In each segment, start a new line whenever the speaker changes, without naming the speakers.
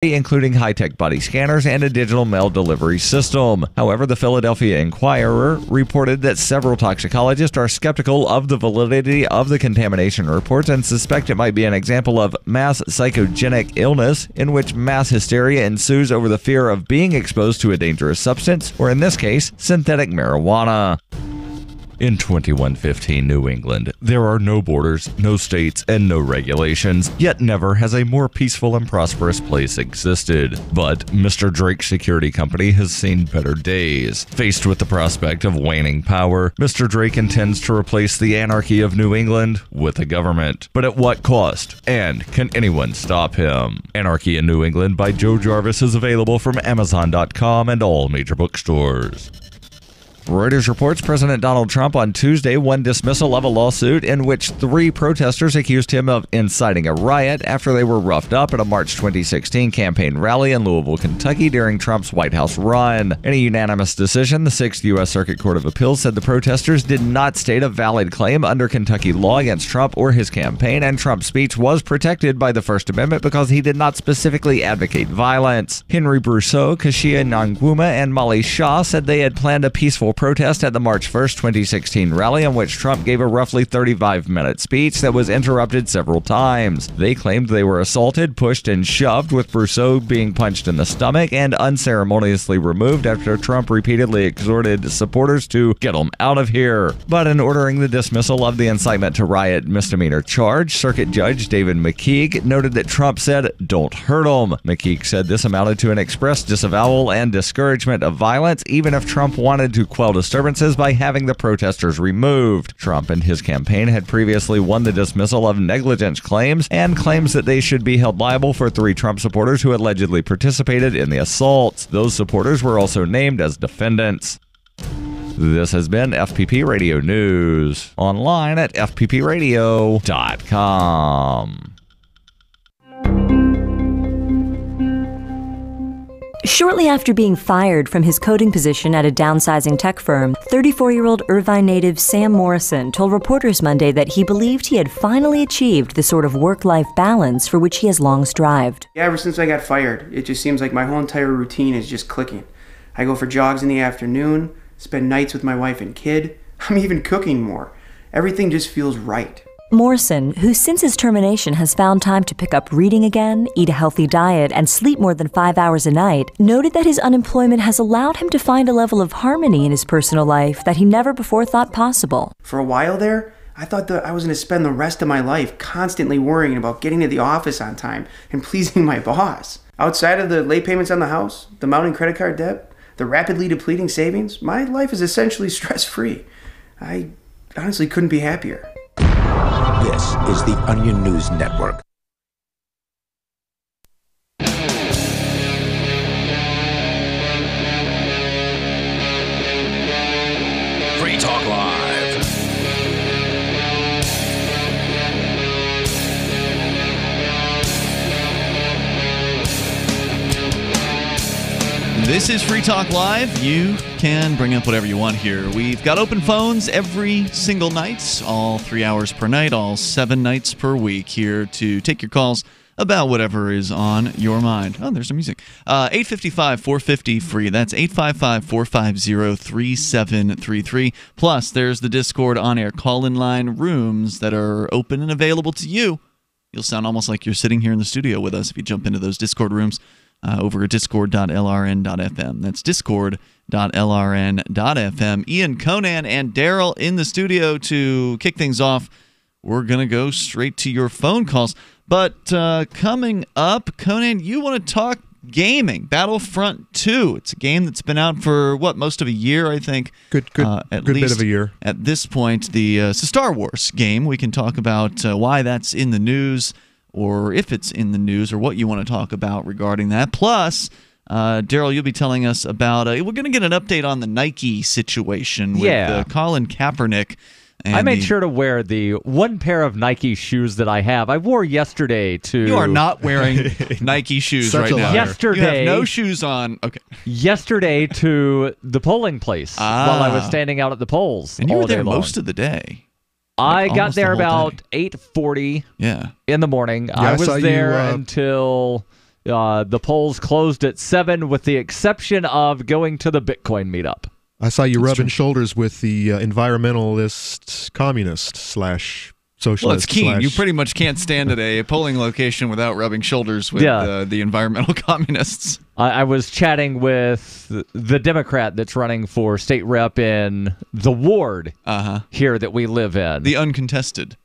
including high-tech body scanners and a digital mail delivery system. However, the Philadelphia Inquirer reported that several toxicologists are skeptical of the validity of the contamination reports and suspect it might be an example of mass psychogenic illness in which mass hysteria ensues over the fear of being exposed to a dangerous substance, or in this case, synthetic marijuana. In 2115 New England, there are no borders, no states, and no regulations, yet never has a more peaceful and prosperous place existed. But Mr. Drake's security company has seen better days. Faced with the prospect of waning power, Mr. Drake intends to replace the anarchy of New England with a government. But at what cost? And can anyone stop him? Anarchy in New England by Joe Jarvis is available from Amazon.com and all major bookstores. Reuters reports President Donald Trump on Tuesday won dismissal of a lawsuit in which 3 protesters accused him of inciting a riot after they were roughed up at a March 2016 campaign rally in Louisville, Kentucky during Trump's White House run. In a unanimous decision, the 6th U.S. Circuit Court of Appeals said the protesters did not state a valid claim under Kentucky law against Trump or his campaign, and Trump's speech was protected by the First Amendment because he did not specifically advocate violence. Henry Brousseau, Kashia Nangwuma, and Molly Shaw said they had planned a peaceful protest at the March 1st, 2016 rally in which Trump gave a roughly 35-minute speech that was interrupted several times. They claimed they were assaulted, pushed, and shoved, with Brousseau being punched in the stomach and unceremoniously removed after Trump repeatedly exhorted supporters to get him out of here. But in ordering the dismissal of the incitement to riot misdemeanor charge, Circuit Judge David McKeague noted that Trump said, "Don't hurt him." McKeague said this amounted to an express disavowal and discouragement of violence, even if Trump wanted to quell disturbances by having the protesters removed. Trump and his campaign had previously won the dismissal of negligence claims and claims that they should be held liable for 3 Trump supporters who allegedly participated in the assaults. Those supporters were also named as defendants. This has been FPP Radio News, online at fppradio.com.
Shortly after being fired from his coding position at a downsizing tech firm, 34-year-old Irvine native Sam Morrison told reporters Monday that he believed he had finally achieved the sort of work-life balance for which he has long strived.
Yeah, ever since I got fired, it just seems like my whole entire routine is just clicking. I go for jogs in the afternoon, spend nights with my wife and kid. I'm even cooking more. Everything just feels right.
Morrison, who since his termination has found time to pick up reading again, eat a healthy diet, and sleep more than 5 hours a night, noted that his unemployment has allowed him to find a level of harmony in his personal life that he never before thought possible.
For a while there, I thought that I was going to spend the rest of my life constantly worrying about getting to the office on time and pleasing my boss. Outside of the late payments on the house, the mounting credit card debt, the rapidly depleting savings, my life is essentially stress-free. I honestly couldn't be happier.
This is the Onion News Network.
Free Talk Live.
This is Free Talk Live. You can bring up whatever you want here. We've got open phones every single night, all 3 hours per night, all 7 nights per week, here to take your calls about whatever is on your mind. Oh, there's some music. 855-450-FREE. That's 855-450-3733. Plus, there's the Discord on-air call-in line rooms that are open and available to you. You'll sound almost like you're sitting here in the studio with us if you jump into those Discord rooms. Over at discord.lrn.fm. That's discord.lrn.fm. Ian, Conan, and Darryl in the studio to kick things off. We're going to go straight to your phone calls. But coming up, Conan, you want to talk gaming. Battlefront 2. It's a game that's been out for, most of a year, I think.
Good bit of a year. At
this point, it's a Star Wars game. We can talk about why that's in the news, or if it's in the news, or what you want to talk about regarding that. Plus, Darryl, you'll be telling us about we're going to get an update on the Nike situation with Colin Kaepernick. And
I made sure to wear the one pair of Nike shoes that I have. I wore yesterday to...
You are not wearing Nike shoes right now.
Yesterday...
You have no shoes on. Okay.
Yesterday to the polling place while I was standing out at the polls.
And you were there most of the day.
I got there about 8:40 in the morning. I was there until The polls closed at 7 with the exception of going to the Bitcoin meetup.
I saw you rubbing shoulders with the environmentalist, communist / socialist.
Well, it's keen. You pretty much can't stand at a polling location without rubbing shoulders with the environmental communists.
I was chatting with the Democrat that's running for state rep in the ward here that we live in.
The uncontested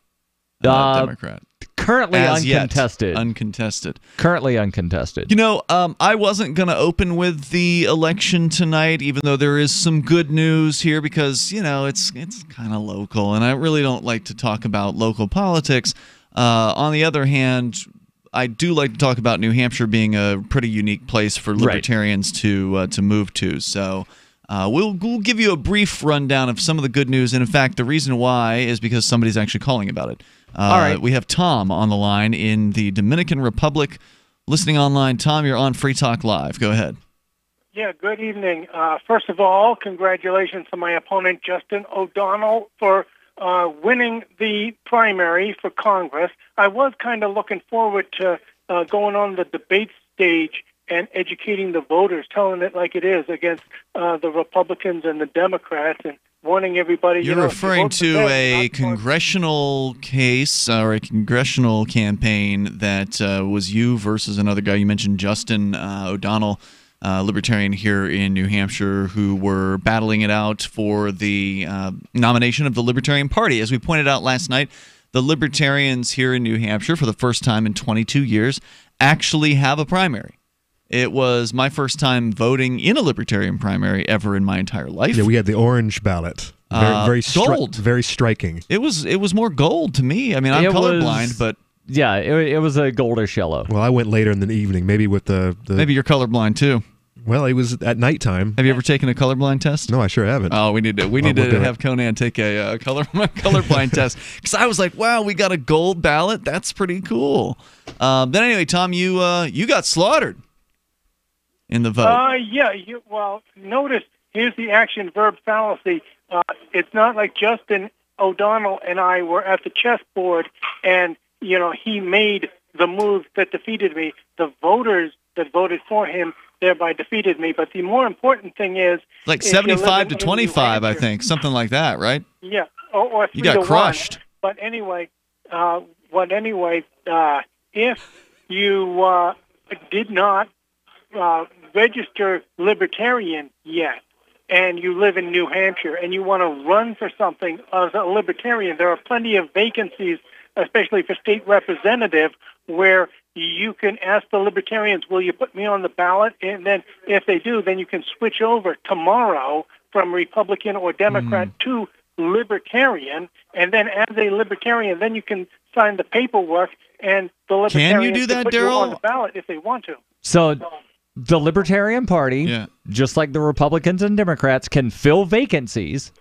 Democrat.
Currently uncontested.
Uncontested.
Currently uncontested.
You know, I wasn't going to open with the election tonight, even though there is some good news here because, you know, it's kind of local, and I really don't like to talk about local politics. On the other hand, I do like to talk about New Hampshire being a pretty unique place for libertarians to move to. So we'll give you a brief rundown of some of the good news, and in fact, the reason why is because somebody's actually calling about it.
All right.
We have Tom on the line in the Dominican Republic, listening online. Tom, you're on Free Talk Live. Go ahead.
Yeah, good evening. First of all, congratulations to my opponent, Justin O'Donnell, for winning the primary for Congress. I was kind of looking forward to going on the debate stage and educating the voters, telling it like it is against the Republicans and the Democrats, and warning everybody.
You're referring to a congressional case or a congressional campaign that was you versus another guy. You mentioned Justin O'Donnell, Libertarian here in New Hampshire, who were battling it out for the nomination of the Libertarian Party. As we pointed out last night, the Libertarians here in New Hampshire, for the first time in 22 years, actually have a primary. It was my first time voting in a Libertarian primary ever in my entire life.
Yeah, we had the orange ballot. Very
gold.
Very striking.
It was more gold to me. I mean, I'm colorblind, but
yeah, it was a goldish yellow.
Well, I went later in the evening, maybe with the
maybe you're colorblind too.
Well, it was at nighttime.
Have you ever taken a colorblind test?
No, I sure haven't.
Oh, we need to have Conan take a colorblind test, because I was like, wow, we got a gold ballot. That's pretty cool. Then anyway, Tom, you got slaughtered in the vote.
Well, notice here's the action-verb fallacy. It's not like Justin O'Donnell and I were at the chessboard and, you know, he made the move that defeated me. The voters that voted for him thereby defeated me. But the more important thing is...
Like 75 to 25, I think. Something like that, right?
Yeah. Or 3
you got
to
crushed.
1. But anyway, if you did not register Libertarian yet, and you live in New Hampshire, and you want to run for something as a Libertarian, there are plenty of vacancies, especially for state representative, where you can ask the Libertarians, will you put me on the ballot? And then if they do, then you can switch over tomorrow from Republican or Democrat to Libertarian, and then as a Libertarian, then you can sign the paperwork, and the Libertarians
can you do that,
put you on
Darryl?
the ballot if they want to.
So the Libertarian Party, just like the Republicans and Democrats, can fill vacancies.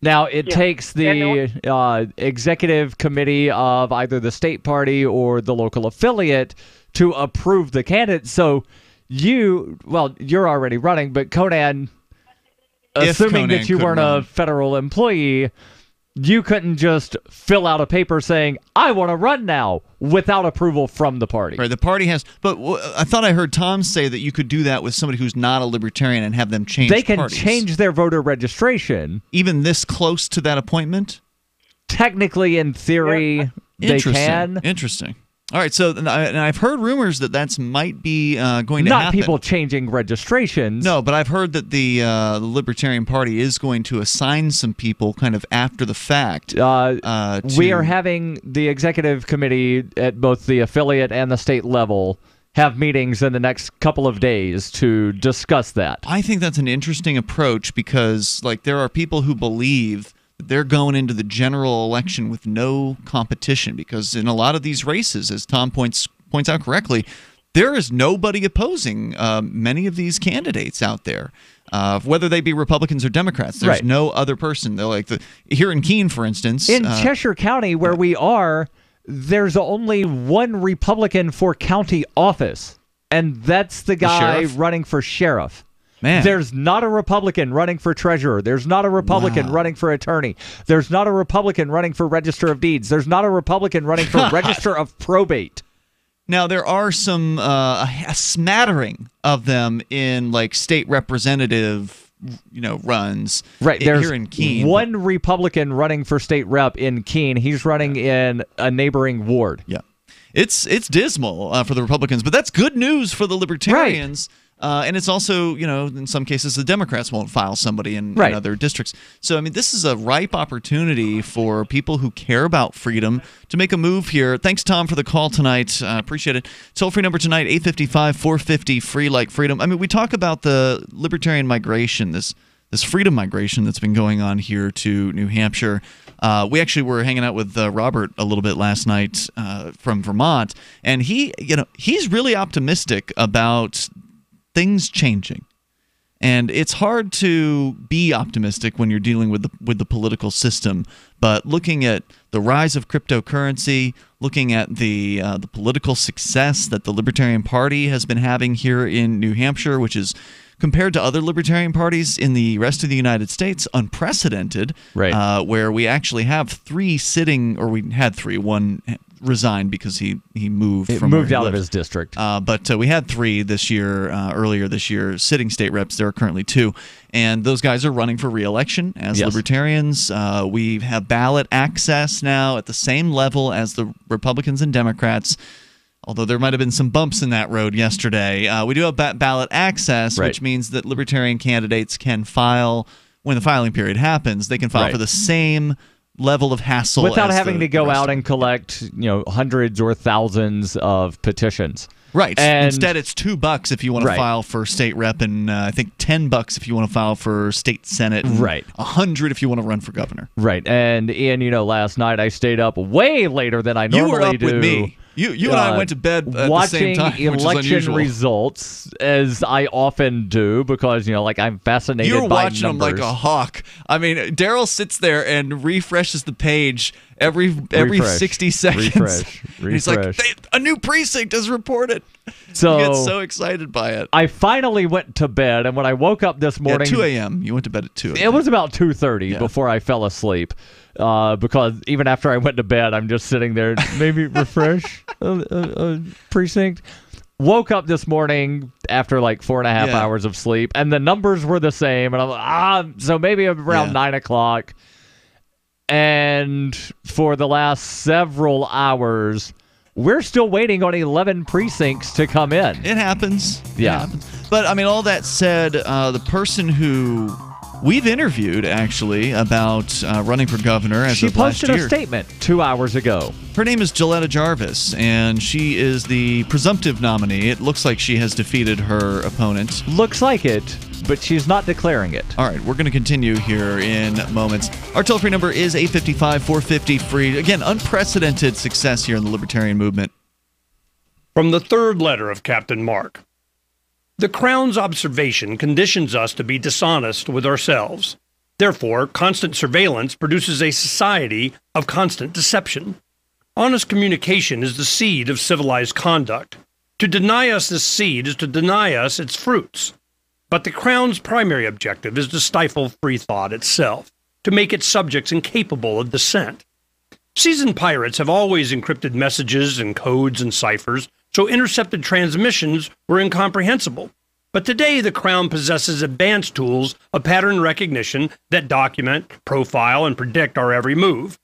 Now, it takes the executive committee of either the state party or the local affiliate to approve the candidate. So you're already running, but Conan, assuming that you weren't a federal employee, you couldn't just fill out a paper saying, I want to run now, without approval from the party.
Right, the party has... But I thought I heard Tom say that you could do that with somebody who's not a Libertarian and have them change
They can
parties.
change their voter registration.
Even this close to that appointment?
Technically, in theory, they can.
Interesting. All right, so and I've heard rumors that might be going to happen.
Not people changing registrations.
No, but I've heard that the Libertarian Party is going to assign some people kind of after the fact.
We are having the executive committee at both the affiliate and the state level have meetings in the next couple of days to discuss that.
I think that's an interesting approach because, like, there are people who believe they're going into the general election with no competition because in a lot of these races, as Tom points out correctly, there is nobody opposing many of these candidates out there, whether they be Republicans or Democrats. There's no other person. They're like here in Keene, for instance.
In Cheshire County, where we are, there's only one Republican for county office, and that's the guy running for sheriff.
Man.
There's not a Republican running for treasurer. There's not a Republican running for attorney. There's not a Republican running for register of deeds. There's not a Republican running for register of probate.
Now, there are some a smattering of them in like state representative, runs.
Right, there's
here in Keene.
One Republican running for state rep in Keene. He's running in a neighboring ward.
Yeah, it's dismal for the Republicans, but that's good news for the Libertarians. Right. And it's also, in some cases, the Democrats won't file somebody in other districts. So, I mean, this is a ripe opportunity for people who care about freedom to make a move here. Thanks, Tom, for the call tonight. Appreciate it. Toll-free number tonight, 855-450-FREE like freedom. I mean, we talk about the libertarian migration, this freedom migration that's been going on here to New Hampshire. We actually were hanging out with Robert a little bit last night from Vermont, and he's really optimistic about things changing. And it's hard to be optimistic when you're dealing with the political system, but looking at the rise of cryptocurrency, looking at the political success that the Libertarian Party has been having here in New Hampshire, which is, compared to other Libertarian parties in the rest of the United States, unprecedented, right? Where we actually have three sitting, or we had three, one resigned because he moved
out of his district.
But we had three this year, earlier this year, sitting state reps. There are currently two, and those guys are running for re-election as Libertarians. We have ballot access now at the same level as the Republicans and Democrats, although there might have been some bumps in that road yesterday. We do have ballot access, which means that Libertarian candidates can file, when the filing period happens, they can file for the same level of hassle
without having to go out and collect hundreds or thousands of petitions.
Right. And instead, it's $2 if you want to file for state rep, and I think $10 if you want to file for state senate.
Right.
$100 if you want to run for governor.
Right. And Ian, last night I stayed up way later than I normally do.
You were up with me. You and I went to bed at the same time, which is unusual.
Watching election results, as I often do, because I'm fascinated by numbers.
You're watching them like a hawk. I mean, Darryl sits there and refreshes the page every 60 seconds.
Refresh.
He's like, a new precinct is reported.
So
he gets so excited by it.
I finally went to bed, and when I woke up this morning,
2 a.m. You went to bed at 2 a.m.
It was about 2:30 before I fell asleep. Because even after I went to bed, I'm just sitting there, maybe refresh a precinct. Woke up this morning after like 4.5 hours of sleep, and the numbers were the same. And I'm like, so maybe around 9 o'clock. And for the last several hours, we're still waiting on 11 precincts to come in.
It happens.
Yeah.
It happens. But, I mean, all that said, the person who we've interviewed, actually, about running for governor as of last year.
She posted a statement 2 hours ago.
Her name is Gilletta Jarvis, and she is the presumptive nominee. It looks like she has defeated her opponent.
Looks like it, but she's not declaring it.
All right, we're going to continue here in moments. Our toll-free number is 855-450-FREE. Again, unprecedented success here in the Libertarian movement.
From the third letter of Captain Mark. The Crown's observation conditions us to be dishonest with ourselves. Therefore, constant surveillance produces a society of constant deception. Honest communication is the seed of civilized conduct. To deny us this seed is to deny us its fruits. But the Crown's primary objective is to stifle free thought itself, to make its subjects incapable of dissent. Seasoned pirates have always encrypted messages and codes and ciphers, so intercepted transmissions were incomprehensible. But today, the Crown possesses advanced tools of pattern recognition that document, profile, and predict our every move.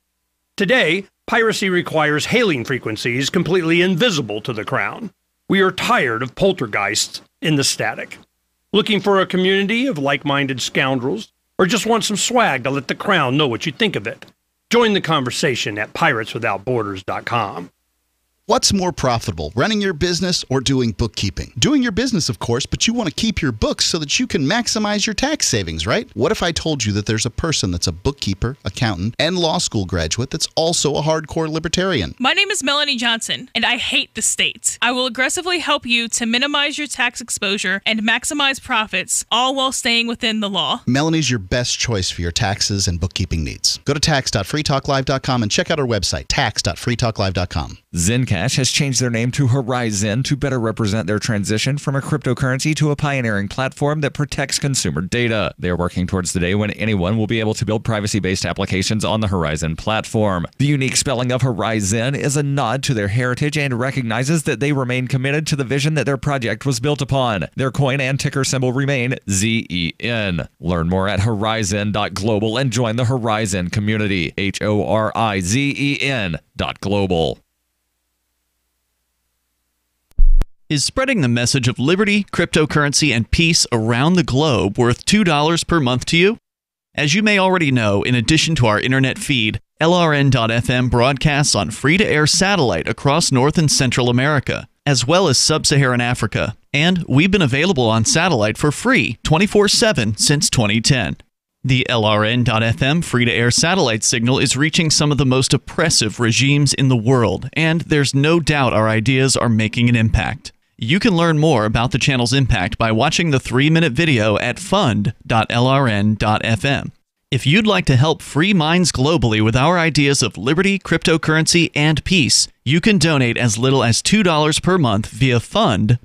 Today, piracy requires hailing frequencies completely invisible to the Crown. We are tired of poltergeists in the static. Looking for a community of like-minded scoundrels, or just want some swag to let the Crown know what you think of it? Join the conversation at pirateswithoutborders.com.
What's more profitable, running your business or doing bookkeeping? Doing your business, of course, but you want to keep your books so that you can maximize your tax savings, right? What if I told you that there's a person that's a bookkeeper, accountant, and law school graduate that's also a hardcore libertarian?
My name is Melanie Johnson, and I hate the state. I will aggressively help you to minimize your tax exposure and maximize profits, all while staying within the law.
Melanie's your best choice for your taxes and bookkeeping needs. Go to tax.freetalklive.com and check out our website, tax.freetalklive.com.
Zencash has changed their name to Horizon to better represent their transition from a cryptocurrency to a pioneering platform that protects consumer data. They are working towards the day when anyone will be able to build privacy-based applications on the Horizon platform. The unique spelling of Horizon is a nod to their heritage and recognizes that they remain committed to the vision that their project was built upon. Their coin and ticker symbol remain ZEN. Learn more at horizon.global and join the Horizon community. HORIZEN.global.
Is spreading the message of liberty, cryptocurrency, and peace around the globe worth $2 per month to you? As you may already know, in addition to our internet feed, LRN.FM broadcasts on free-to-air satellite across North and Central America, as well as Sub-Saharan Africa. And we've been available on satellite for free 24/7 since 2010. The LRN.FM free-to-air satellite signal is reaching some of the most oppressive regimes in the world, and there's no doubt our ideas are making an impact. You can learn more about the channel's impact by watching the 3-minute video at fund.lrn.fm. If you'd like to help free minds globally with our ideas of liberty, cryptocurrency, and peace, you can donate as little as $2 per month via fund.lrn.fm.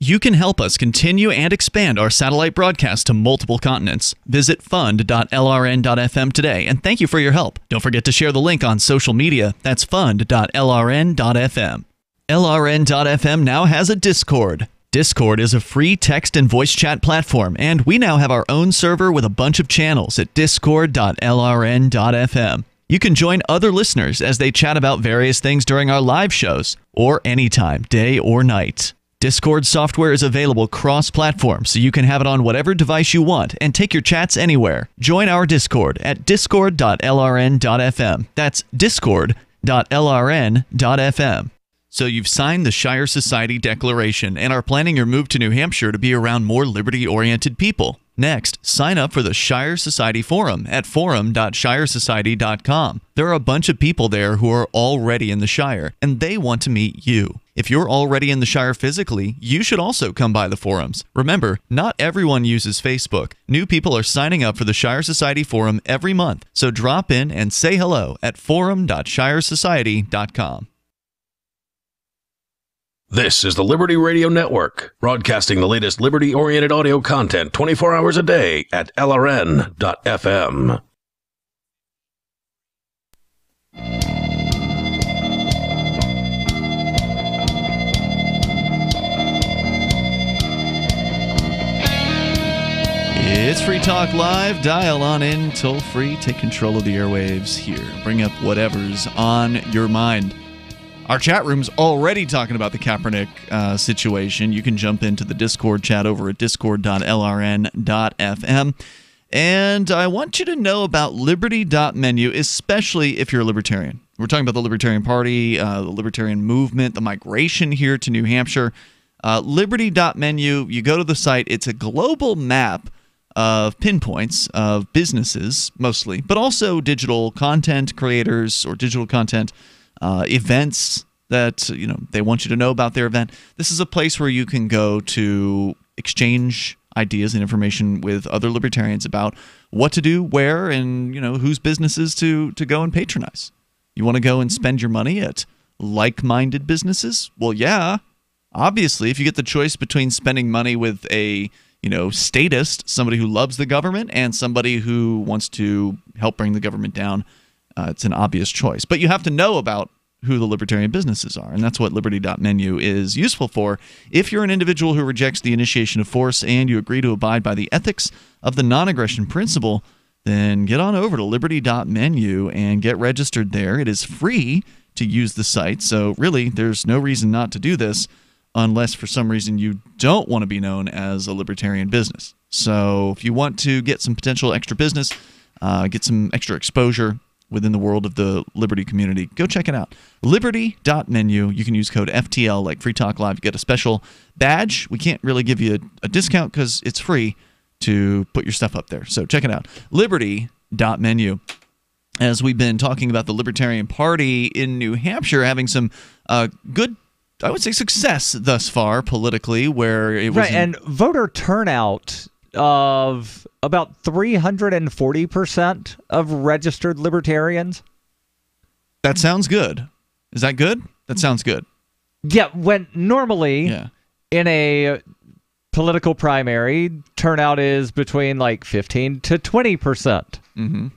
You can help us continue and expand our satellite broadcast to multiple continents. Visit fund.lrn.fm today, and thank you for your help. Don't forget to share the link on social media. That's fund.lrn.fm. LRN.FM now has a Discord. Discord is a free text and voice chat platform, and we now have our own server with a bunch of channels at discord.lrn.fm. You can join other listeners as they chat about various things during our live shows, or anytime, day or night. Discord software is available cross-platform, so you can have it on whatever device you want and take your chats anywhere. Join our Discord at discord.lrn.fm. That's discord.lrn.fm. So you've signed the Shire Society Declaration and are planning your move to New Hampshire to be around more liberty-oriented people. Next, sign up for the Shire Society Forum at forum.shiresociety.com. There are a bunch of people there who are already in the Shire, and they want to meet you. If you're already in the Shire physically, you should also come by the forums. Remember, not everyone uses Facebook. New people are signing up for the Shire Society Forum every month, so drop in and say hello at forum.shiresociety.com.
This is the Liberty Radio Network, broadcasting the latest liberty-oriented audio content 24 hours a day at LRN.FM.
It's Free Talk Live. Dial on in, toll free, take control of the airwaves here. Bring up whatever's on your mind. Our chat room's already talking about the Kaepernick situation. You can jump into the Discord chat over at discord.lrn.fm. And I want you to know about liberty.menu, especially if you're a libertarian. We're talking about the Libertarian Party, the Libertarian movement, the migration here to New Hampshire. Liberty.menu, you go to the site. It's a global map of pinpoints of businesses, mostly, but also digital content creators or digital content events that they want you to know about their event. This is a place where you can go to exchange ideas and information with other libertarians about what to do, where, and whose businesses to go and patronize. You want to go and spend your money at like-minded businesses? Well, yeah. Obviously, if you get the choice between spending money with a statist, somebody who loves the government, and somebody who wants to help bring the government down, it's an obvious choice. But you have to know about who the libertarian businesses are, and that's what liberty.menu is useful for. If you're an individual who rejects the initiation of force and you agree to abide by the ethics of the non-aggression principle, then get on over to liberty.menu and get registered there. It is free to use the site, so really there's no reason not to do this unless for some reason you don't want to be known as a libertarian business. So if you want to get some potential extra business, get some extra exposure within the world of the Liberty community, go check it out. Liberty.menu. You can use code FTL like Free Talk Live. You get a special badge. We can't really give you a discount because it's free to put your stuff up there. So check it out. Liberty.menu. As we've been talking about the Libertarian Party in New Hampshire having some good, I would say, success thus far politically, where it was
right, and voter turnout of about 340% of registered libertarians.
That sounds good. Is that good? That sounds good.
Yeah, when normally in a political primary, turnout is between like 15 to 20%.
Mm-hmm.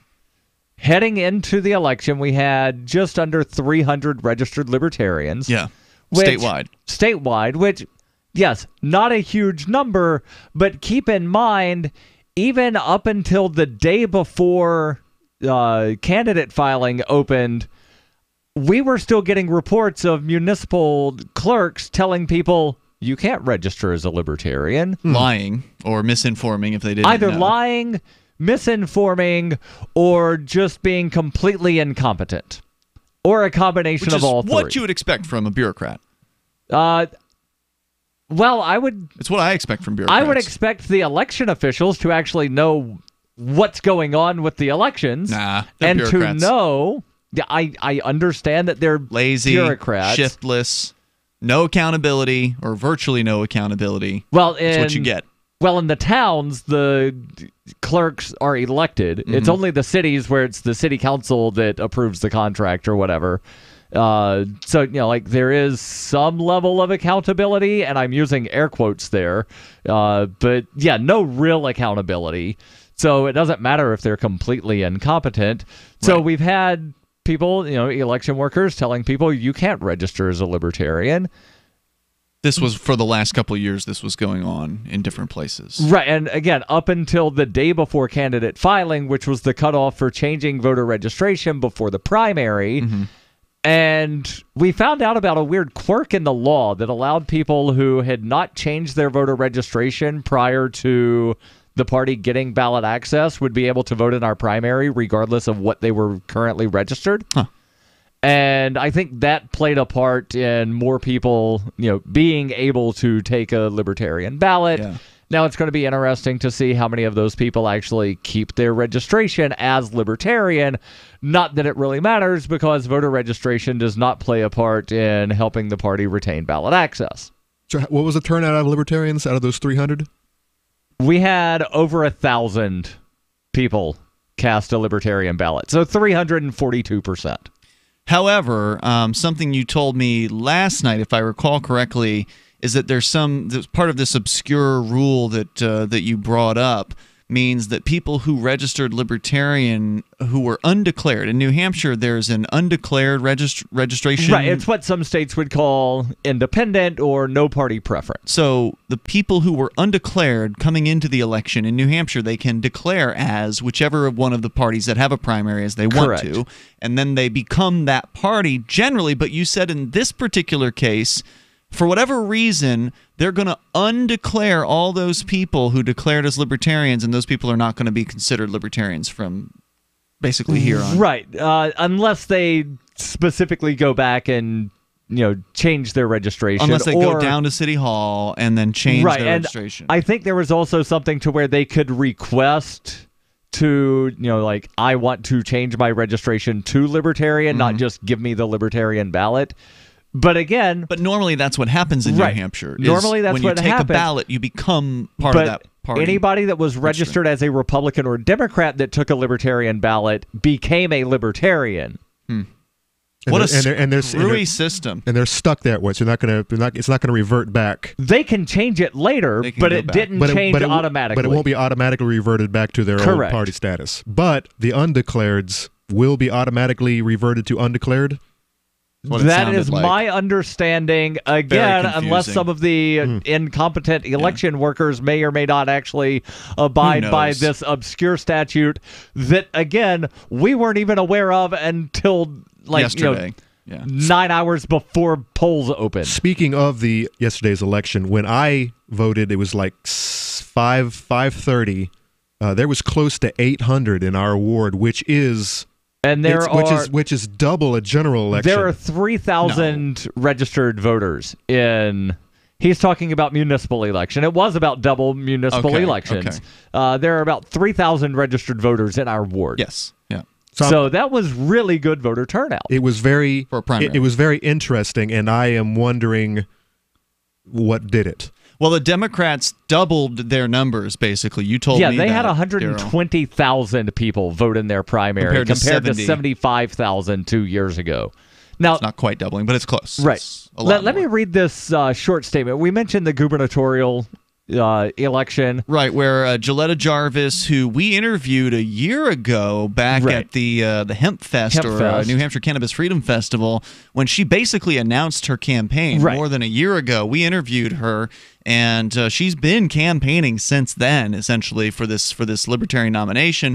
Heading into the election, we had just under 300 registered libertarians.
Yeah, statewide,
which, yes, not a huge number, but keep in mind, even up until the day before candidate filing opened, we were still getting reports of municipal clerks telling people, you can't register as a libertarian.
Lying or misinforming if they didn't
Either
know.
lying, misinforming, or just being completely incompetent. Or a combination of all three.
What you would expect from a bureaucrat.
Well, it's
what I expect from bureaucrats.
I would expect the election officials to actually know what's going on with the elections.
They're
and
bureaucrats.
To know, I understand that they're
lazy,
bureaucrats.
shiftless, no accountability, or virtually no accountability.
Well,
that's what you get.
Well, in the towns, the clerks are elected.
Mm-hmm.
It's only the cities where it's the city council that approves the contract or whatever. So, like there is some level of accountability, and I'm using air quotes there. But yeah, no real accountability. So it doesn't matter if they're completely incompetent. So we've had people, election workers telling people you can't register as a libertarian.
This was for the last couple of years. This was going on in different places.
Right. And again, up until the day before candidate filing, which was the cutoff for changing voter registration before the primary.
Mm-hmm.
And we found out about a weird quirk in the law that allowed people who had not changed their voter registration prior to the party getting ballot access would be able to vote in our primary regardless of what they were currently registered.
Huh.
And I think that played a part in more people, being able to take a libertarian ballot.
Yeah.
Now it's going to be interesting to see how many of those people actually keep their registration as libertarian. Not that it really matters, because voter registration does not play a part in helping the party retain ballot access.
So what was the turnout out of libertarians out of those 300?
We had over 1,000 people cast a libertarian ballot, so 342%.
However, something you told me last night, if I recall correctly, is that there's part of this obscure rule that you brought up means that people who registered libertarian who were undeclared in New Hampshire, there's an undeclared registration.
Right, it's what some states would call independent or no party preference.
So the people who were undeclared coming into the election in New Hampshire, they can declare as whichever one of the parties that have a primary as they want to, and then they become that party generally. But you said in this particular case, for whatever reason, they're going to undeclare all those people who declared as libertarians, and those people are not going to be considered libertarians from basically here on.
Right, unless they specifically go back and change their registration.
Unless they go down to City Hall and then change their registration.
I think there was also something to where they could request to, like, I want to change my registration to libertarian, not just give me the libertarian ballot. But again...
But normally that's what happens in New Hampshire.
Normally that's what happens.
When you take a ballot, you become part of that party.
Anybody that was registered as a Republican or Democrat that took a libertarian ballot became a libertarian.
What a screwy system.
And they're stuck that way, so it's not gonna revert back.
They can change it later, but it didn't change automatically.
But it won't be automatically reverted back to their old party status. But the undeclareds will be automatically reverted to undeclared?
That is my understanding. Again, unless some of the incompetent election workers may or may not actually abide by this obscure statute that, again, we weren't even aware of until
yesterday.
9 hours before polls opened.
Speaking of yesterday's election, when I voted, it was like 5:30. There was close to 800 in our ward, which is which is double a general election.
There are 3,000 registered voters in. He's talking about municipal election. It was about double municipal elections. There are about 3,000 registered voters in our ward.
Yes. Yeah.
So that was really good voter turnout.
It was very
for a primary.
It was very interesting, and I am wondering what did it.
Well, the Democrats doubled their numbers, basically. You told me that.
Yeah, they had 120,000 people vote in their primary compared to 75,000 2 years ago. Now,
it's not quite doubling, but it's close.
Right. Let me read this short statement. We mentioned the gubernatorial election.
Right, where Joletta Jarvis, who we interviewed a year ago back at the Hemp Fest New Hampshire Cannabis Freedom Festival, when she basically announced her campaign more than a year ago, we interviewed her, and she's been campaigning since then, essentially, for this Libertarian nomination,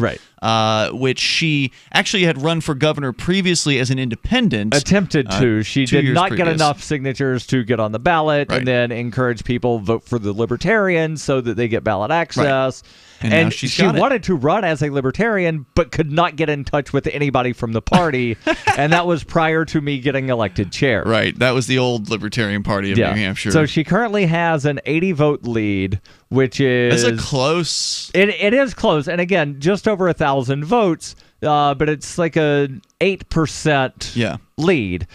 which she actually had run for governor previously as an independent.
Attempted to. She did not get enough signatures to get on the ballot, and then encourage people vote for the Libertarian so that they get ballot access. And she wanted to run as a Libertarian, but could not get in touch with anybody from the party. And that was prior to me getting elected chair.
Right. That was the old Libertarian Party of New Hampshire.
So she currently has an 80-vote lead, which is...
It's a close...
It is close. And again, just over 1,000 votes, but it's like a 8% lead.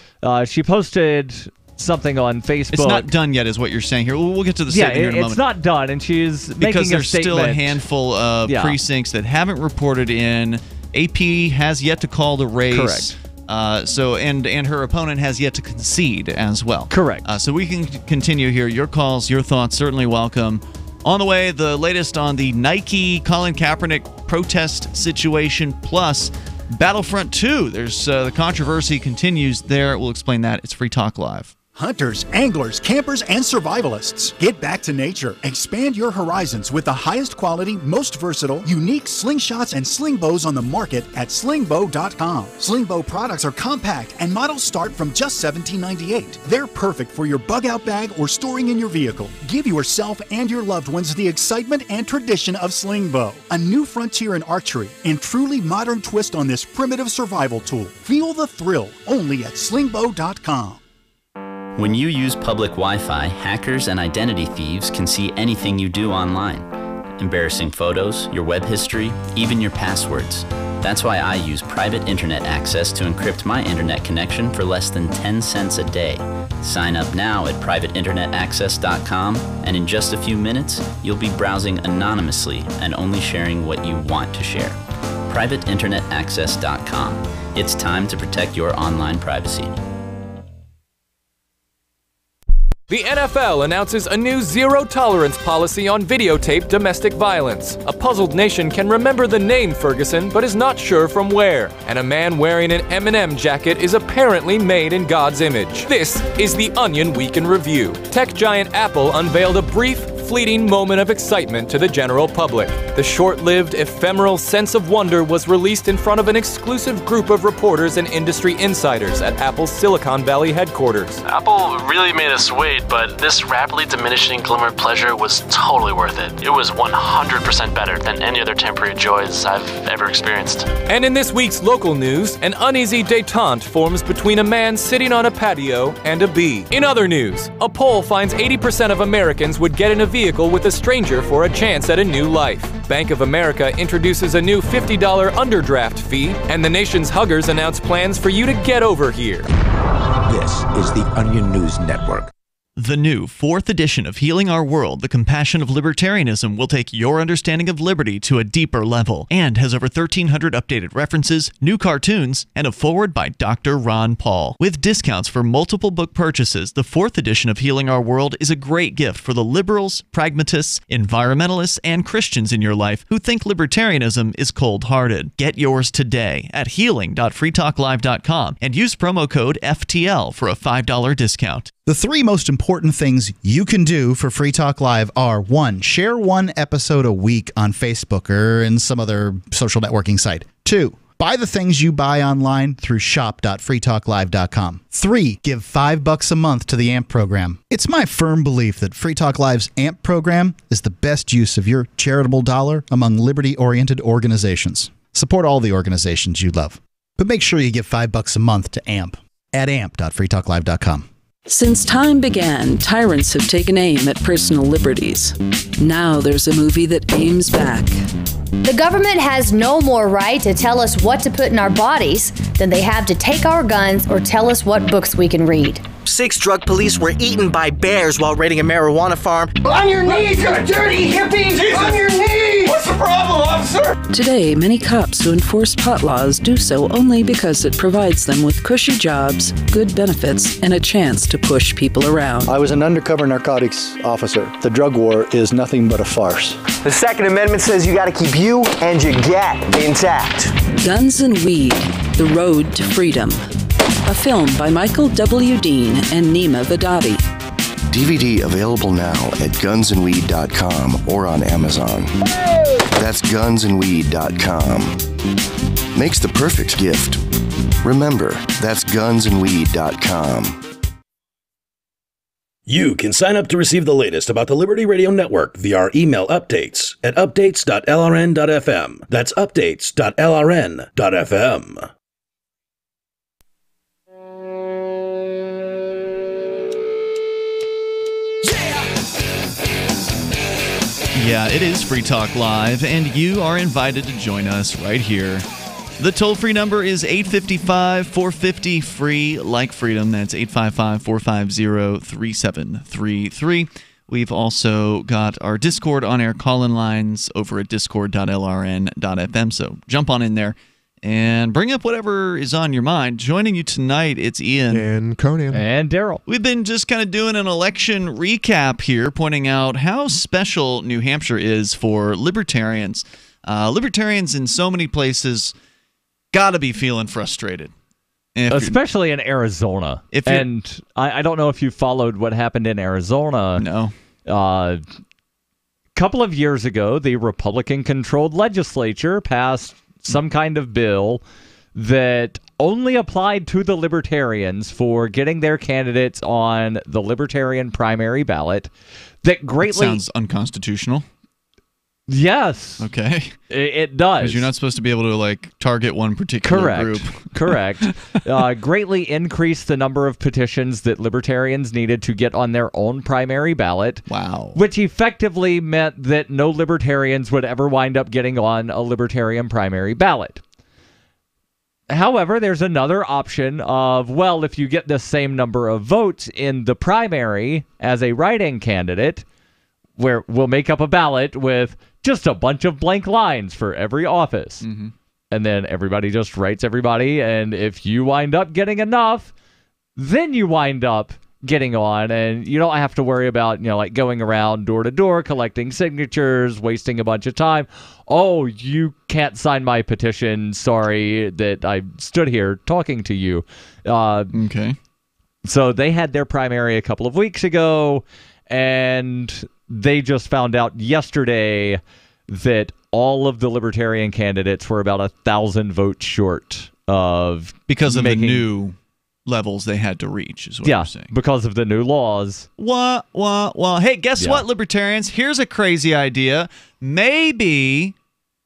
She posted something on Facebook.
It's not done yet, is what you're saying here. We'll get to the statement here in a moment.
It's not done, and she's making a statement.
Because there's still a handful of precincts that haven't reported in. AP has yet to call the race.
Correct.
And her opponent has yet to concede as well.
Correct.
So we can continue here. Your calls, your thoughts, certainly welcome. On the way, the latest on the Nike Colin Kaepernick protest situation, plus Battlefront 2. There's the controversy continues there. We'll explain that. It's Free Talk Live.
Hunters, anglers, campers, and survivalists. Get back to nature. Expand your horizons with the highest quality, most versatile, unique slingshots and sling bows on the market at slingbow.com. Slingbow products are compact and models start from just $17.98. They're perfect for your bug-out bag or storing in your vehicle. Give yourself and your loved ones the excitement and tradition of Slingbow, a new frontier in archery and truly modern twist on this primitive survival tool. Feel the thrill only at slingbow.com.
When you use public Wi-Fi, hackers and identity thieves can see anything you do online. Embarrassing photos, your web history, even your passwords. That's why I use private internet access to encrypt my internet connection for less than 10 cents a day. Sign up now at privateinternetaccess.com, and in just a few minutes, you'll be browsing anonymously and only sharing what you want to share. privateinternetaccess.com. It's time to protect your online privacy.
The NFL announces a new zero-tolerance policy on videotaped domestic violence. A puzzled nation can remember the name Ferguson, but is not sure from where. And a man wearing an M&M jacket is apparently made in God's image. This is the Onion Week in Review. Tech giant Apple unveiled a brief, fleeting moment of excitement to the general public. The short-lived, ephemeral sense of wonder was released in front of an exclusive group of reporters and industry insiders at Apple's Silicon Valley headquarters.
Apple really made us wait, but this rapidly diminishing glimmer of pleasure was totally worth it. It was 100% better than any other temporary joys I've ever experienced.
And in this week's local news, an uneasy détente forms between a man sitting on a patio and a bee. In other news, a poll finds 80% of Americans would get in a vehicle with a stranger for a chance at a new life. Bank of America introduces a new $50 underdraft fee, and the nation's huggers announce plans for you to get over here.
This is the Onion News Network.
The new 4th edition of Healing Our World, The Compassion of Libertarianism, will take your understanding of liberty to a deeper level and has over 1,300 updated references, new cartoons, and a foreword by Dr. Ron Paul. With discounts for multiple book purchases, the 4th edition of Healing Our World is a great gift for the liberals, pragmatists, environmentalists, and Christians in your life who think libertarianism is cold-hearted. Get yours today at healing.freetalklive.com and use promo code FTL for a $5 discount.
The 3 most important things you can do for Free Talk Live are: 1, share 1 episode a week on Facebook or in some other social networking site. 2, buy the things you buy online through shop.freetalklive.com. 3, give $5 a month to the AMP program. It's my firm belief that Free Talk Live's AMP program is the best use of your charitable dollar among liberty-oriented organizations. Support all the organizations you love, but make sure you give $5 a month to AMP at amp.freetalklive.com.
Since time began, tyrants have taken aim at personal liberties. Now there's a movie that aims back.
The government has no more right to tell us what to put in our bodies than they have to take our guns or tell us what books we can read.
6 drug police were eaten by bears while raiding a marijuana farm.
On your knees, you dirty hippie! Jesus. On your knees! What's the problem, officer?
Today, many cops who enforce pot laws do so only because it provides them with cushy jobs, good benefits, and a chance to push people around.
I was an undercover narcotics officer. The drug war is nothing but a farce.
The Second Amendment says you gotta keep you and your gat intact.
Guns and Weed, The Road to Freedom. A film by Michael W. Dean and Nima Vadadi.
DVD available now at gunsandweed.com or on Amazon. That's gunsandweed.com. Makes the perfect gift. Remember, that's gunsandweed.com.
You can sign up to receive the latest about the Liberty Radio Network via our email updates at updates.lrn.fm. That's updates.lrn.fm.
Yeah, it is Free Talk Live, and you are invited to join us right here. The toll-free number is 855-450-FREE, like freedom. That's 855-450-3733. We've also got our Discord on-air call-in lines over at discord.lrn.fm, so jump on in there and bring up whatever is on your mind. Joining you tonight, it's Ian.
And Conan.
And Darryl.
We've been just kind of doing an election recap here, pointing out how special New Hampshire is for libertarians. Libertarians in so many places got to be feeling frustrated.
Especially in Arizona. And I don't know if you followed what happened in Arizona.
No.
A couple of years ago, the Republican-controlled legislature passed some kind of bill that only applied to the Libertarians for getting their candidates on the Libertarian primary ballot. That greatly
sounds unconstitutional.
Yes.
Okay.
It does.
Because you're not supposed to be able to target one particular group.
Correct. Greatly increased the number of petitions that Libertarians needed to get on their own primary ballot.
Wow.
Which effectively meant that no Libertarians would ever wind up getting on a Libertarian primary ballot. However, there's another option of, well, if you get the same number of votes in the primary as a write-in candidate, where we'll make up a ballot with just a bunch of blank lines for every office.
Mm-hmm.
And then everybody just writes everybody, and if you wind up getting enough, then you wind up getting on, and you don't have to worry about, going around door to door, collecting signatures, wasting a bunch of time. Oh, you can't sign my petition. Sorry that I stood here talking to you.
Okay.
So they had their primary a couple of weeks ago, and they just found out yesterday that all of the Libertarian candidates were about 1,000 votes short of
because of the new levels they had to reach, is what you're saying.
Because of the new laws.
Hey, guess what, Libertarians? Here's a crazy idea. Maybe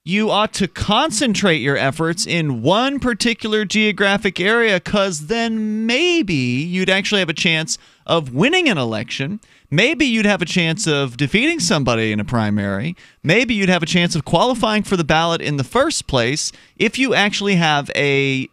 you ought to concentrate your efforts in one particular geographic area, because then maybe you'd actually have a chance of winning an election. Maybe you'd have a chance of defeating somebody in a primary. Maybe you'd have a chance of qualifying for the ballot in the first place if you actually have a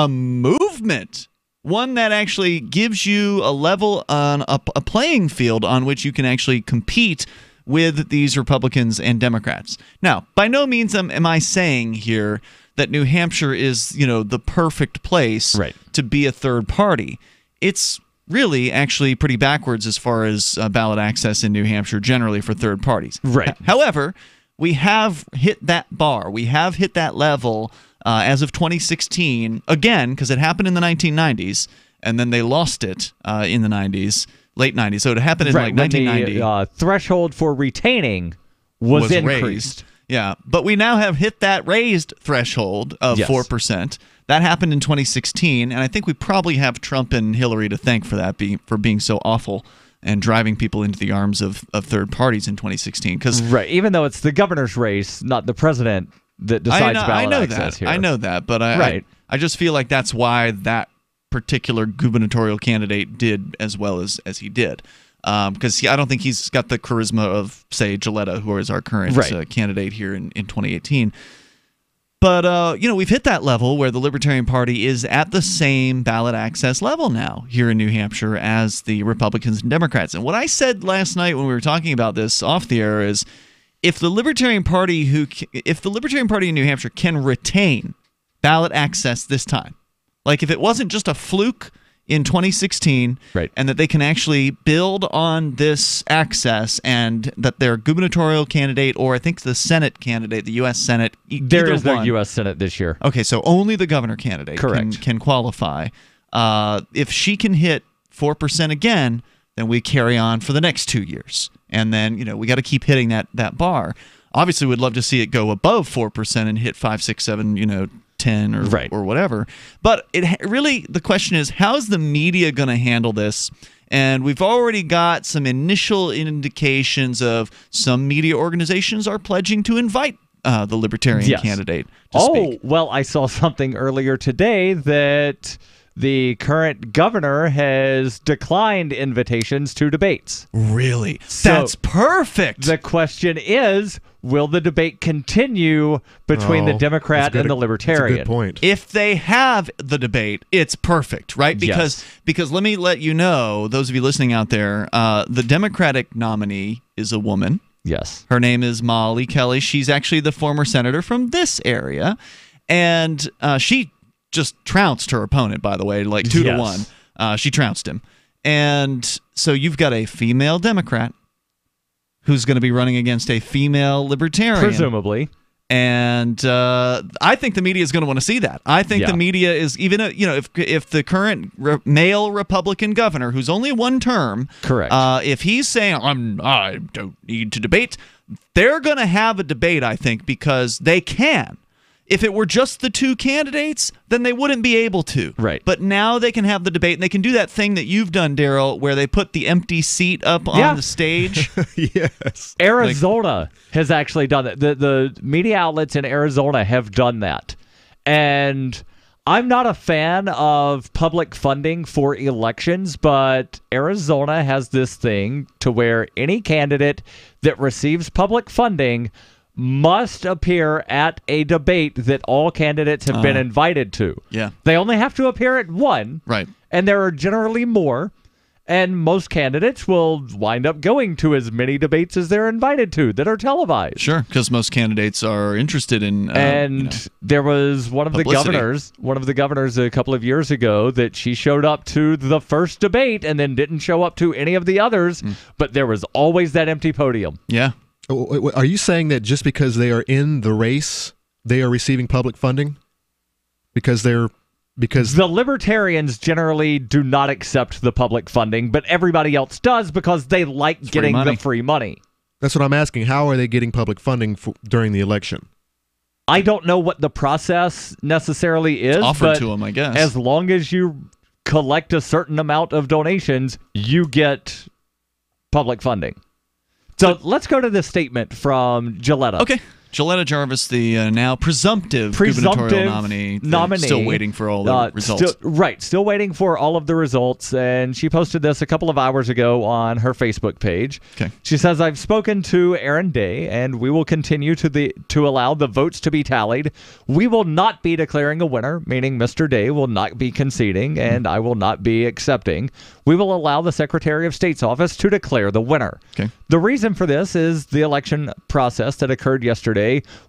movement, one that actually gives you a level on a playing field on which you can actually compete with these Republicans and Democrats. Now, by no means am I saying here that New Hampshire is, the perfect place to be a third party. It's really actually pretty backwards as far as ballot access in New Hampshire generally for third parties.
Right.
However, we have hit that bar. We have hit that level as of 2016, again, because it happened in the 1990s, and then they lost it in the 90s, late 90s. So it happened in 1990.
The threshold for retaining was increased.
Raised. Yeah, but we now have hit that raised threshold of 4%. That happened in 2016, and I think we probably have Trump and Hillary to thank for that, for being so awful and driving people into the arms of third parties in 2016.
Right, even though it's the governor's race, not the president that decides ballot access here.
I know that, but I just feel like that's why that particular gubernatorial candidate did as well as he did. Because I don't think he's got the charisma of, say, Gilletta, who is our current candidate here in 2018. But, we've hit that level where the Libertarian Party is at the same ballot access level now here in New Hampshire as the Republicans and Democrats. And what I said last night when we were talking about this off the air is if the Libertarian Party in New Hampshire can retain ballot access this time, like if it wasn't just a fluke in 2016,
right,
and that they can actually build on this access and that their gubernatorial candidate, or I think the Senate candidate, the U.S. Senate,
there is no U.S. Senate this year.
Okay, so only the governor candidate can qualify. If she can hit 4% again, then we carry on for the next 2 years. And then, we got to keep hitting that bar. Obviously, we'd love to see it go above 4% and hit 5, 6, 7, 10 or whatever. But the question is, how's the media going to handle this? And we've already got some initial indications of some media organizations are pledging to invite the Libertarian candidate to speak.
Well, I saw something earlier today that the current governor has declined invitations to debates.
Really? That's perfect.
The question is, will the debate continue between the Democrat and the Libertarian?
That's a good point.
If they have the debate, it's perfect, right? Because let me let you know, those of you listening out there, the Democratic nominee is a woman.
Yes.
Her name is Molly Kelly. She's actually the former senator from this area. And she just trounced her opponent, by the way, like 2-1. She trounced him. And so you've got a female Democrat who's going to be running against a female Libertarian.
Presumably.
And I think the media is going to want to see that. I think the media is, even if the current male Republican governor, who's only one term,
correct,
if he's saying, I don't need to debate, they're going to have a debate, I think, because they can. If it were just the two candidates, then they wouldn't be able to.
Right.
But now they can have the debate, and they can do that thing that you've done, Darryl, where they put the empty seat up on the stage.
Yes.
Arizona has actually done that. The media outlets in Arizona have done that. And I'm not a fan of public funding for elections, but Arizona has this thing to where any candidate that receives public funding must appear at a debate that all candidates have been invited to.
Yeah.
They only have to appear at one.
Right.
And there are generally more. And most candidates will wind up going to as many debates as they're invited to that are televised.
Sure, because most candidates are interested in
there was one of
publicity.
the governors a couple of years ago that she showed up to the first debate and then didn't show up to any of the others, but there was always that empty podium.
Yeah.
Are you saying that just because they are in the race, they are receiving public funding? Because the
Libertarians generally do not accept the public funding, but everybody else does because they like getting the free money.
That's what I'm asking. How are they getting public funding during the election?
I don't know what the process necessarily is.
It's offered to them, I guess.
As long as you collect a certain amount of donations, you get public funding. So let's go to this statement from Gilletta.
Okay. Gilletta Jarvis, the now presumptive gubernatorial nominee, still waiting for all the results.
Still waiting for all of the results. And she posted this a couple of hours ago on her Facebook page.
Okay.
She says, I've spoken to Aaron Day, and we will continue to allow the votes to be tallied. We will not be declaring a winner, meaning Mr. Day will not be conceding, and I will not be accepting. We will allow the Secretary of State's office to declare the winner.
Okay.
The reason for this is the election process that occurred yesterday.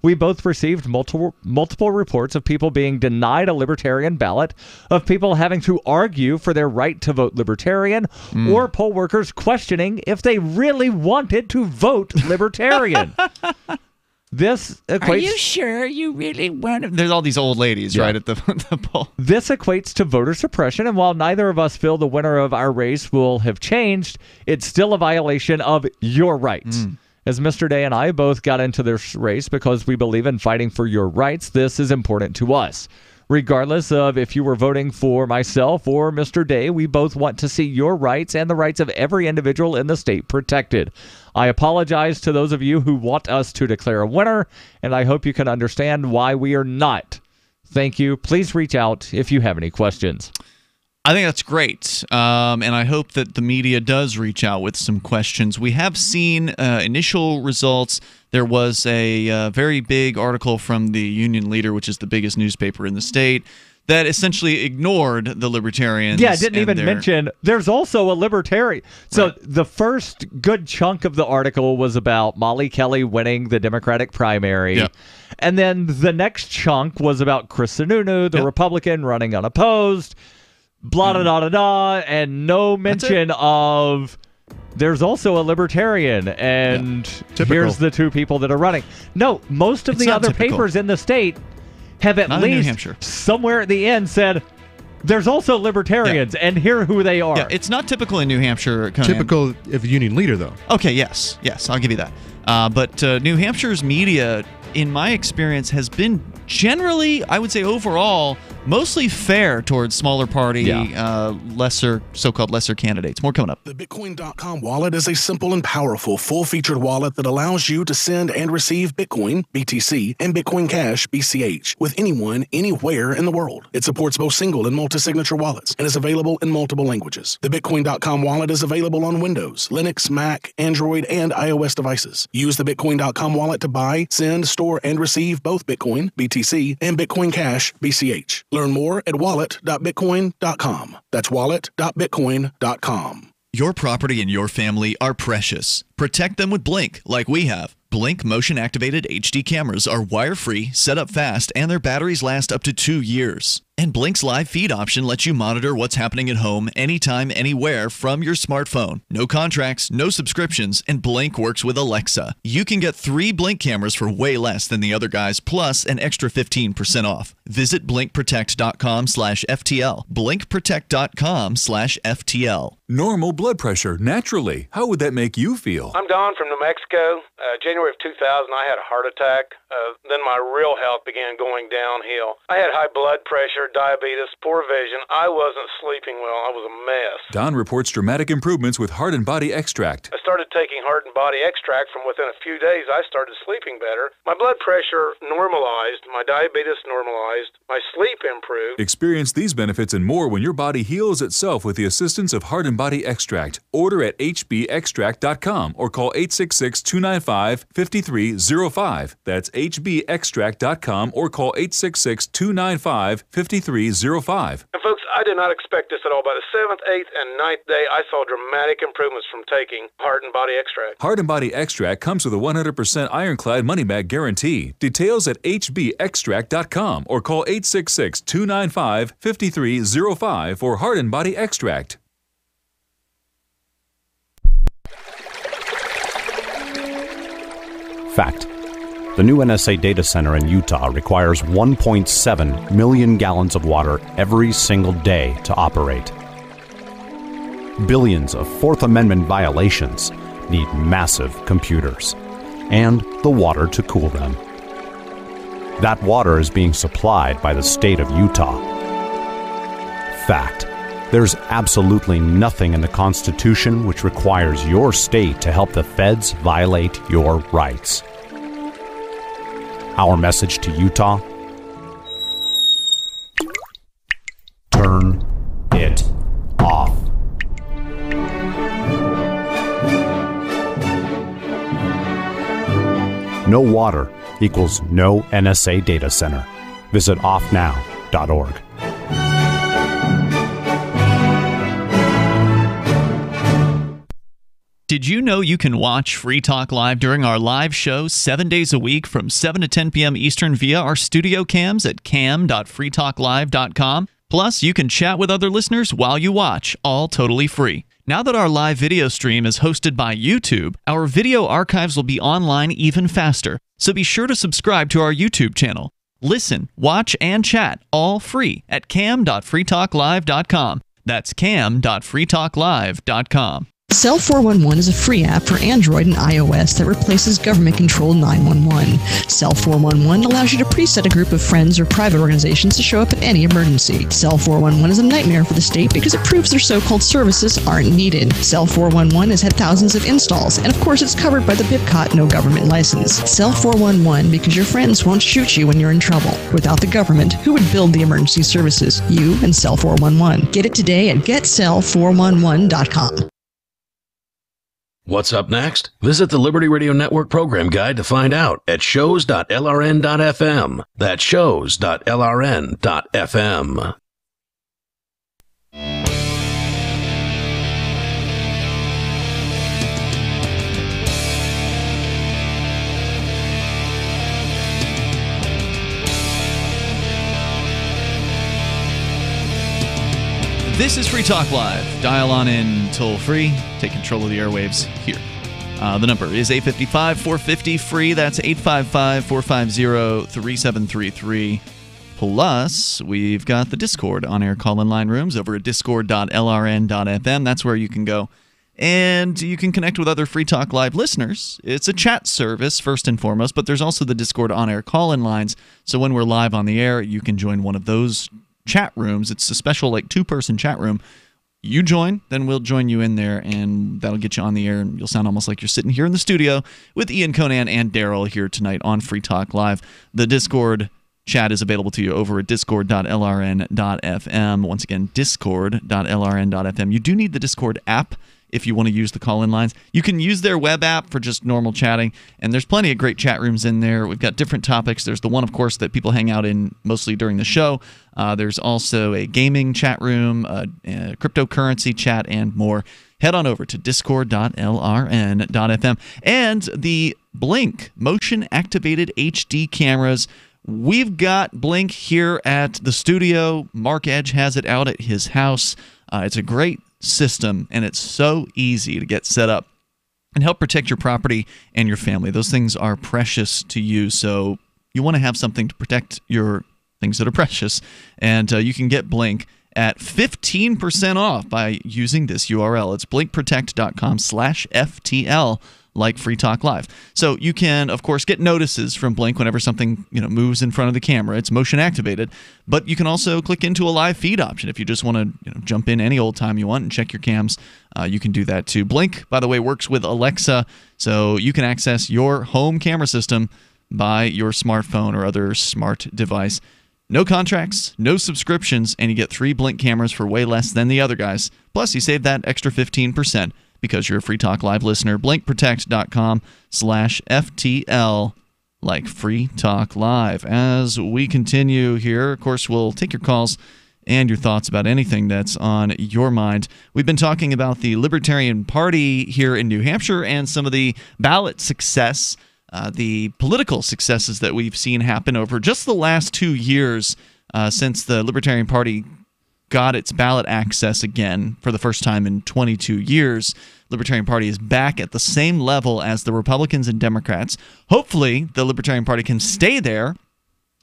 We both received multiple reports of people being denied a Libertarian ballot, of people having to argue for their right to vote Libertarian, or poll workers questioning if they really wanted to vote Libertarian. This equates...
Are you sure you really want to... There's all these old ladies, right, at the poll.
This equates to voter suppression, and while neither of us feel the winner of our race will have changed, it's still a violation of your rights. As Mr. Day and I both got into this race because we believe in fighting for your rights, this is important to us. Regardless of if you were voting for myself or Mr. Day, we both want to see your rights and the rights of every individual in the state protected. I apologize to those of you who want us to declare a winner, and I hope you can understand why we are not. Thank you. Please reach out if you have any questions.
I think that's great, and I hope that the media does reach out with some questions. We have seen initial results. There was a very big article from the Union Leader, which is the biggest newspaper in the state, that essentially ignored the Libertarians.
Yeah, didn't even mention there's also a Libertarian. So the first good chunk of the article was about Molly Kelly winning the Democratic primary.
Yeah.
And then the next chunk was about Chris Sununu, the Republican, running unopposed. Blah, da, da, da, da, and no mention of there's also a Libertarian, and here's the two people that are running. No, most of the other papers in the state have at least somewhere at the end said, there's also Libertarians, and here who they are.
Yeah, it's not typical in New Hampshire. Conan.
Typical of Union Leader, though.
Okay, yes, I'll give you that. But New Hampshire's media, in my experience, has been generally, I would say overall, mostly fair towards smaller party, so-called lesser candidates. More coming up.
The Bitcoin.com wallet is a simple and powerful, full-featured wallet that allows you to send and receive Bitcoin, BTC, and Bitcoin Cash, BCH, with anyone, anywhere in the world. It supports both single and multi-signature wallets and is available in multiple languages. The Bitcoin.com wallet is available on Windows, Linux, Mac, Android, and iOS devices. Use the Bitcoin.com wallet to buy, send, store, and receive both Bitcoin, BTC, and Bitcoin Cash, BCH. Learn more at wallet.bitcoin.com. That's wallet.bitcoin.com.
Your property and your family are precious. Protect them with Blink, like we have. Blink motion-activated HD cameras are wire-free, set up fast, and their batteries last up to 2 years. And Blink's live feed option lets you monitor what's happening at home anytime, anywhere from your smartphone. No contracts, no subscriptions, and Blink works with Alexa. You can get 3 Blink cameras for way less than the other guys, plus an extra 15% off. Visit blinkprotect.com/FTL. blinkprotect.com/FTL.
Normal blood pressure, naturally. How would that make you feel?
I'm Don from New Mexico. January of 2000, I had a heart attack. Then my real health began going downhill. I had high blood pressure, diabetes, poor vision. I wasn't sleeping well. I was a mess.
Don reports dramatic improvements with Heart and Body Extract.
I started taking Heart and Body Extract. From within a few days, I started sleeping better. My blood pressure normalized. My diabetes normalized. My sleep improved.
Experience these benefits and more when your body heals itself with the assistance of Heart and Body Extract. Order at hbextract.com or call 866-295-5305. That's hbextract.com or call 866-295-5305.
And folks, I did not expect this at all. By the 7th, 8th, and 9th day, I saw dramatic improvements from taking Heart and Body Extract.
Heart and Body Extract comes with a 100% ironclad money-back guarantee. Details at hbextract.com or call 866-295-5305 for Heart and Body Extract.
Fact. The new NSA data center in Utah requires 1.7 million gallons of water every single day to operate. Billions of Fourth Amendment violations need massive computers and the water to cool them. That water is being supplied by the state of Utah. Fact. There's absolutely nothing in the Constitution which requires your state to help the feds violate your rights. Our message to Utah: turn it off. No water equals no NSA data center. Visit offnow.org.
Did you know you can watch Free Talk Live during our live show 7 days a week from 7 to 10 p.m. Eastern via our studio cams at cam.freetalklive.com? Plus, you can chat with other listeners while you watch, all totally free. Now that our live video stream is hosted by YouTube, our video archives will be online even faster, so be sure to subscribe to our YouTube channel. Listen, watch, and chat all free at cam.freetalklive.com. That's cam.freetalklive.com.
Cell 411 is a free app for Android and iOS that replaces government-controlled 911. Cell 411 allows you to preset a group of friends or private organizations to show up in any emergency. Cell 411 is a nightmare for the state because it proves their so-called services aren't needed. Cell 411 has had thousands of installs, and of course it's covered by the BIPCOT no government license. Cell 411 because your friends won't shoot you when you're in trouble. Without the government, who would build the emergency services? You and Cell 411. Get it today at getcell411.com.
What's up next? Visit the Liberty Radio Network program guide to find out at shows.lrn.fm. That's shows.lrn.fm.
This is Free Talk Live. Dial on in toll free. Take control of the airwaves here. The number is 855-450-FREE. That's 855-450-3733. Plus, we've got the Discord on-air call-in line rooms over at discord.lrn.fm. That's where you can go. And you can connect with other Free Talk Live listeners. It's a chat service, first and foremost, but there's also the Discord on-air call-in lines. So when we're live on the air, you can join one of those chat rooms. It's a special two-person chat room. You join, then we'll join you in there, and that'll get you on the air, and you'll sound almost like you're sitting here in the studio with Ian, Conan, and Darryl here tonight on Free Talk Live. The Discord chat is available to you over at discord.lrn.fm. Once again, discord.lrn.fm. You do need the Discord app if you want to use the call-in lines. You can use their web app for just normal chatting, and there's plenty of great chat rooms in there. We've got different topics. There's the one, of course, that people hang out in mostly during the show. There's also a gaming chat room, a cryptocurrency chat, and more. Head on over to discord.lrn.fm. And the Blink motion-activated HD cameras. We've got Blink here at the studio. Mark Edge has it out at his house. It's a great system, and it's so easy to get set up and help protect your property and your family. Those things are precious to you, so you want to have something to protect your things that are precious, and you can get Blink at 15% off by using this URL. It's blinkprotect.com/FTL, like Free Talk Live. So you can, of course, get notices from Blink whenever something moves in front of the camera. It's motion activated, but you can also click into a live feed option if you just want to jump in any old time you want and check your cams. You can do that too. Blink, by the way, works with Alexa, so you can access your home camera system by your smartphone or other smart device. No contracts, no subscriptions, and you get 3 Blink cameras for way less than the other guys. Plus, you save that extra 15%. Because you're a Free Talk Live listener. blinkprotect.com/FTL, like Free Talk Live. As we continue here, of course, we'll take your calls and your thoughts about anything that's on your mind. We've been talking about the Libertarian Party here in New Hampshire and some of the ballot success, the political successes that we've seen happen over just the last 2 years since the Libertarian Party got its ballot access again for the first time in 22 years. Libertarian Party is back at the same level as the Republicans and Democrats. Hopefully, the Libertarian Party can stay there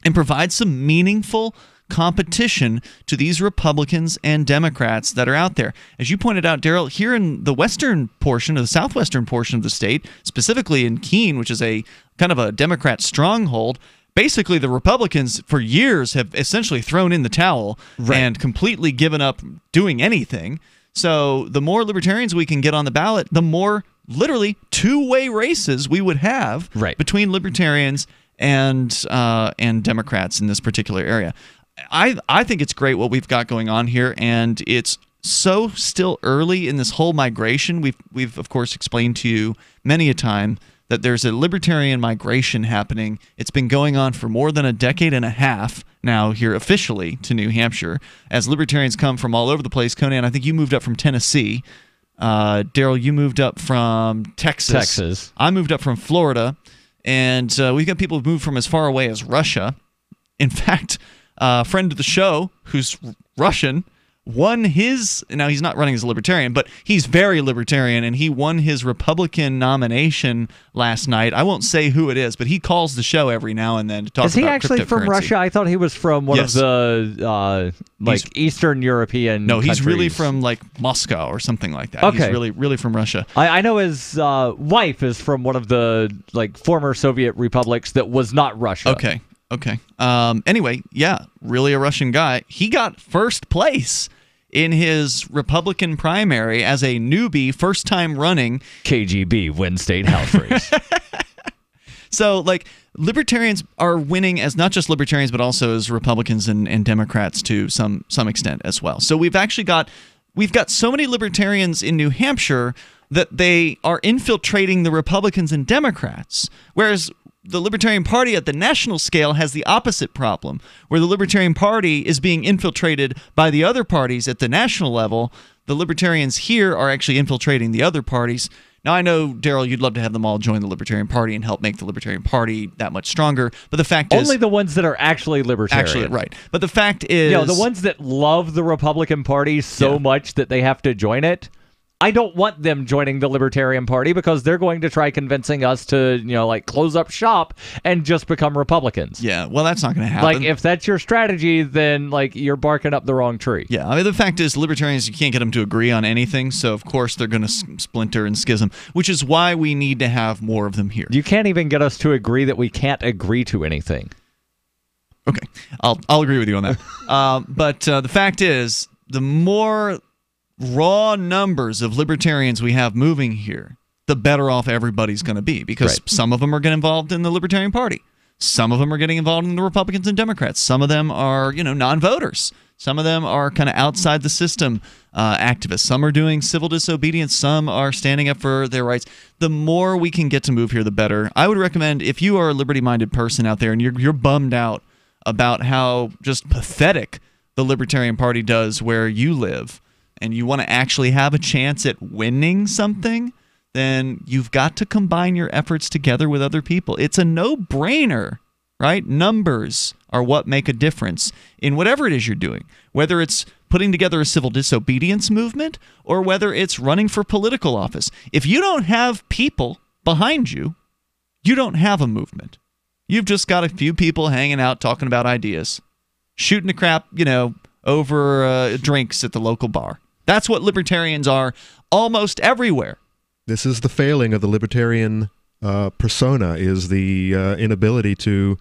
and provide some meaningful competition to these Republicans and Democrats that are out there. As you pointed out, Darryl, here in the western portion, or the southwestern portion of the state, specifically in Keene, which is a kind of a Democrat stronghold, basically, the Republicans for years have essentially thrown in the towel and completely given up doing anything. So the more Libertarians we can get on the ballot, the more literally two-way races we would have between Libertarians and Democrats in this particular area. I think it's great what we've got going on here, and it's so still early in this whole migration. We've of course explained to you many a time that there's a libertarian migration happening. It's been going on for more than a decade and a half now here officially to New Hampshire, as libertarians come from all over the place. Conan, I think you moved up from Tennessee. Darryl, you moved up from Texas. I moved up from Florida. And we've got people who've moved from as far away as Russia. In fact, a friend of the show who's Russian won his, now he's not running as a Libertarian, but he's very Libertarian, and he won his Republican nomination last night. I won't say who it is, but he calls the show every now and then to talk about cryptocurrency.
Is he actually from Russia? I thought he was from one of the Eastern European
No, he's
countries.
really from like Moscow or something like that.
Okay.
He's really from Russia.
I know his wife is from one of the former Soviet republics that was not Russia.
Okay. Anyway, yeah, really a Russian guy. He got first place in his Republican primary as a newbie, first time running.
KGB win state house race.
So, Libertarians are winning as not just Libertarians, but also as Republicans and Democrats to some extent as well. So we've got so many Libertarians in New Hampshire that they are infiltrating the Republicans and Democrats, whereas the Libertarian Party at the national scale has the opposite problem, where the Libertarian Party is being infiltrated by the other parties at the national level. The Libertarians here are actually infiltrating the other parties. Now, I know, Darryl, you'd love to have them all join the Libertarian Party and help make the Libertarian Party that much stronger, but the fact is...
Only the ones that are actually Libertarian.
Actually, right. But the fact is...
the ones that love the Republican Party so much that they have to join it, I don't want them joining the Libertarian Party because they're going to try convincing us to, close up shop and just become Republicans.
Yeah, well, that's not going to happen.
If that's your strategy, then, you're barking up the wrong tree.
Yeah, I mean, the fact is, Libertarians, you can't get them to agree on anything, so of course they're going to splinter and schism, which is why we need to have more of them here.
You can't even get us to agree that we can't agree to anything.
Okay, I'll agree with you on that. But the fact is, the more raw numbers of Libertarians we have moving here, the better off everybody's going to be, because some of them are getting involved in the Libertarian Party. Some of them are getting involved in the Republicans and Democrats. Some of them are, non-voters. Some of them are kind of outside the system activists. Some are doing civil disobedience. Some are standing up for their rights. The more we can get to move here, the better. I would recommend, if you are a liberty-minded person out there and you're bummed out about how just pathetic the Libertarian Party does where you live, and you want to actually have a chance at winning something, then you've got to combine your efforts together with other people. It's a no-brainer, right? Numbers are what make a difference in whatever it is you're doing, whether it's putting together a civil disobedience movement or whether it's running for political office. If you don't have people behind you, you don't have a movement. You've just got a few people hanging out talking about ideas, shooting the crap, over drinks at the local bar. That's what Libertarians are almost everywhere.
This is the failing of the Libertarian persona, is the inability to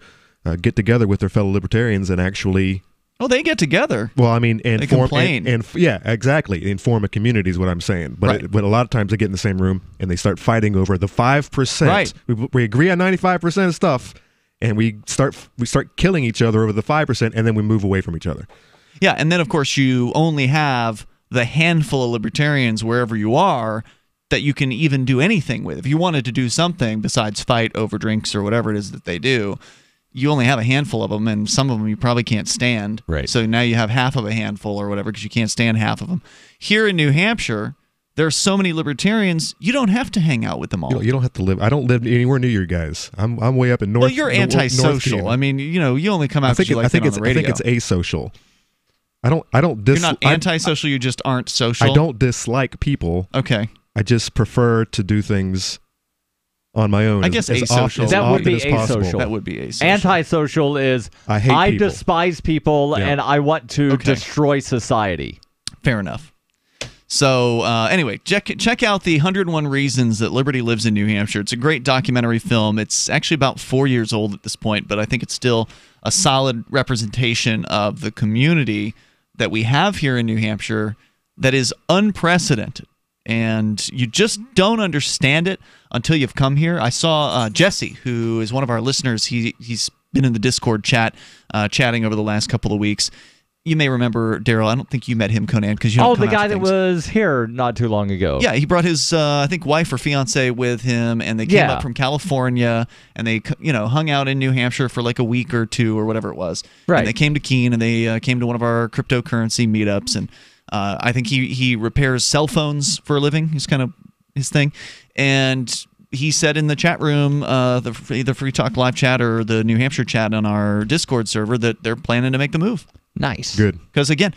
get together with their fellow Libertarians and actually...
Oh, they get together.
Well, I mean, and
they
form,
complain.
and yeah, exactly. And form a community is what I'm saying. But, but a lot of times they get in the same room and they start fighting over the 5%.
Right.
We agree on 95% of stuff, and we start killing each other over the 5%, and then we move away from each other.
Yeah, and then, of course, you only have the handful of Libertarians wherever you are that you can even do anything with. If you wanted to do something besides fight over drinks or whatever it is that they do, you only have a handful of them, and some of them you probably can't stand.
Right.
So now you have half of a handful or whatever because you can't stand half of them. Here in New Hampshire, there are so many Libertarians, you don't have to hang out with them all.
You don't have to live. I don't live anywhere near you guys. I'm way up in North.
Well, you're antisocial. I mean, you only come out because you like it on the radio.
I think it's asocial. I don't.
You're not antisocial. You just aren't social.
I don't dislike people.
Okay.
I just prefer to do things on my own.
I guess asocial.
That would be asocial.
That would be asocial.
Antisocial is I despise people and I want to destroy society.
Fair enough. So anyway, check out the 101 Reasons That Liberty Lives in New Hampshire. It's a great documentary film. It's actually about 4 years old at this point, but I think it's still a solid representation of the community that we have here in New Hampshire that is unprecedented. And you just don't understand it until you've come here. I saw Jesse, who is one of our listeners. He's been in the Discord chat, chatting over the last couple of weeks. You may remember Darryl. I don't think you met him, Conan, because you don't come
the guy
out to
that was here not too long ago.
Yeah, he brought his, I think, wife or fiance with him, and they came up from California, and they, hung out in New Hampshire for like a week or two or whatever it was.
Right.
And they came to Keene, and they came to one of our cryptocurrency meetups, and I think he repairs cell phones for a living. He's kind of his thing, and he said in the chat room, the Free Talk Live chat or the New Hampshire chat on our Discord server, that they're planning to make the move.
Nice.
Good.
Because again,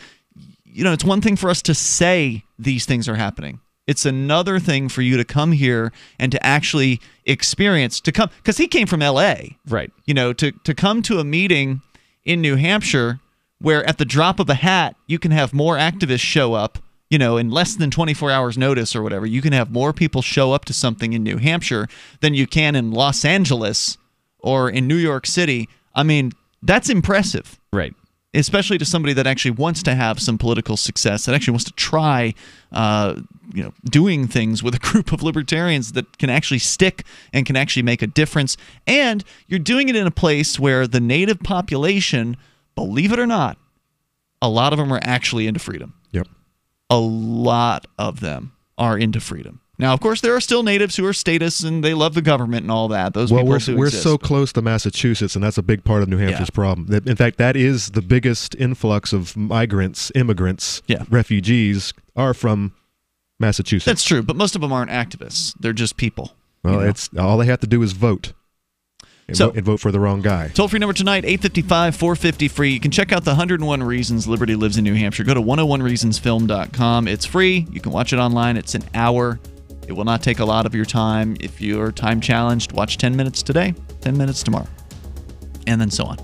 it's one thing for us to say these things are happening. It's another thing for you to come here and to actually experience, to come, because he came from L.A.
Right.
To come to a meeting in New Hampshire where at the drop of a hat you can have more activists show up, in less than 24 hours notice or whatever. You can have more people show up to something in New Hampshire than you can in Los Angeles or in New York City. I mean, that's impressive.
Right.
Especially to somebody that actually wants to have some political success, that actually wants to try doing things with a group of libertarians that can actually stick and can actually make a difference. And you're doing it in a place where the native population, believe it or not, a lot of them are actually into freedom.
Yep.
A lot of them are into freedom. Now, of course, there are still natives who are statists and they love the government and all that. Those people do
we're
exist.
so close to Massachusetts, and that's a big part of New Hampshire's problem. In fact, that is the biggest influx of migrants, immigrants, refugees are from Massachusetts.
That's true, but most of them aren't activists. They're just people.
Well, it's all they have to do is vote. And vote for the wrong guy.
Toll-free number tonight, 855-450-FREE. You can check out the 101 Reasons Liberty Lives in New Hampshire. Go to 101reasonsfilm.com. It's free. You can watch it online. It's an hour. It will not take a lot of your time. If you're time challenged, watch 10 minutes today, 10 minutes tomorrow, and then so on.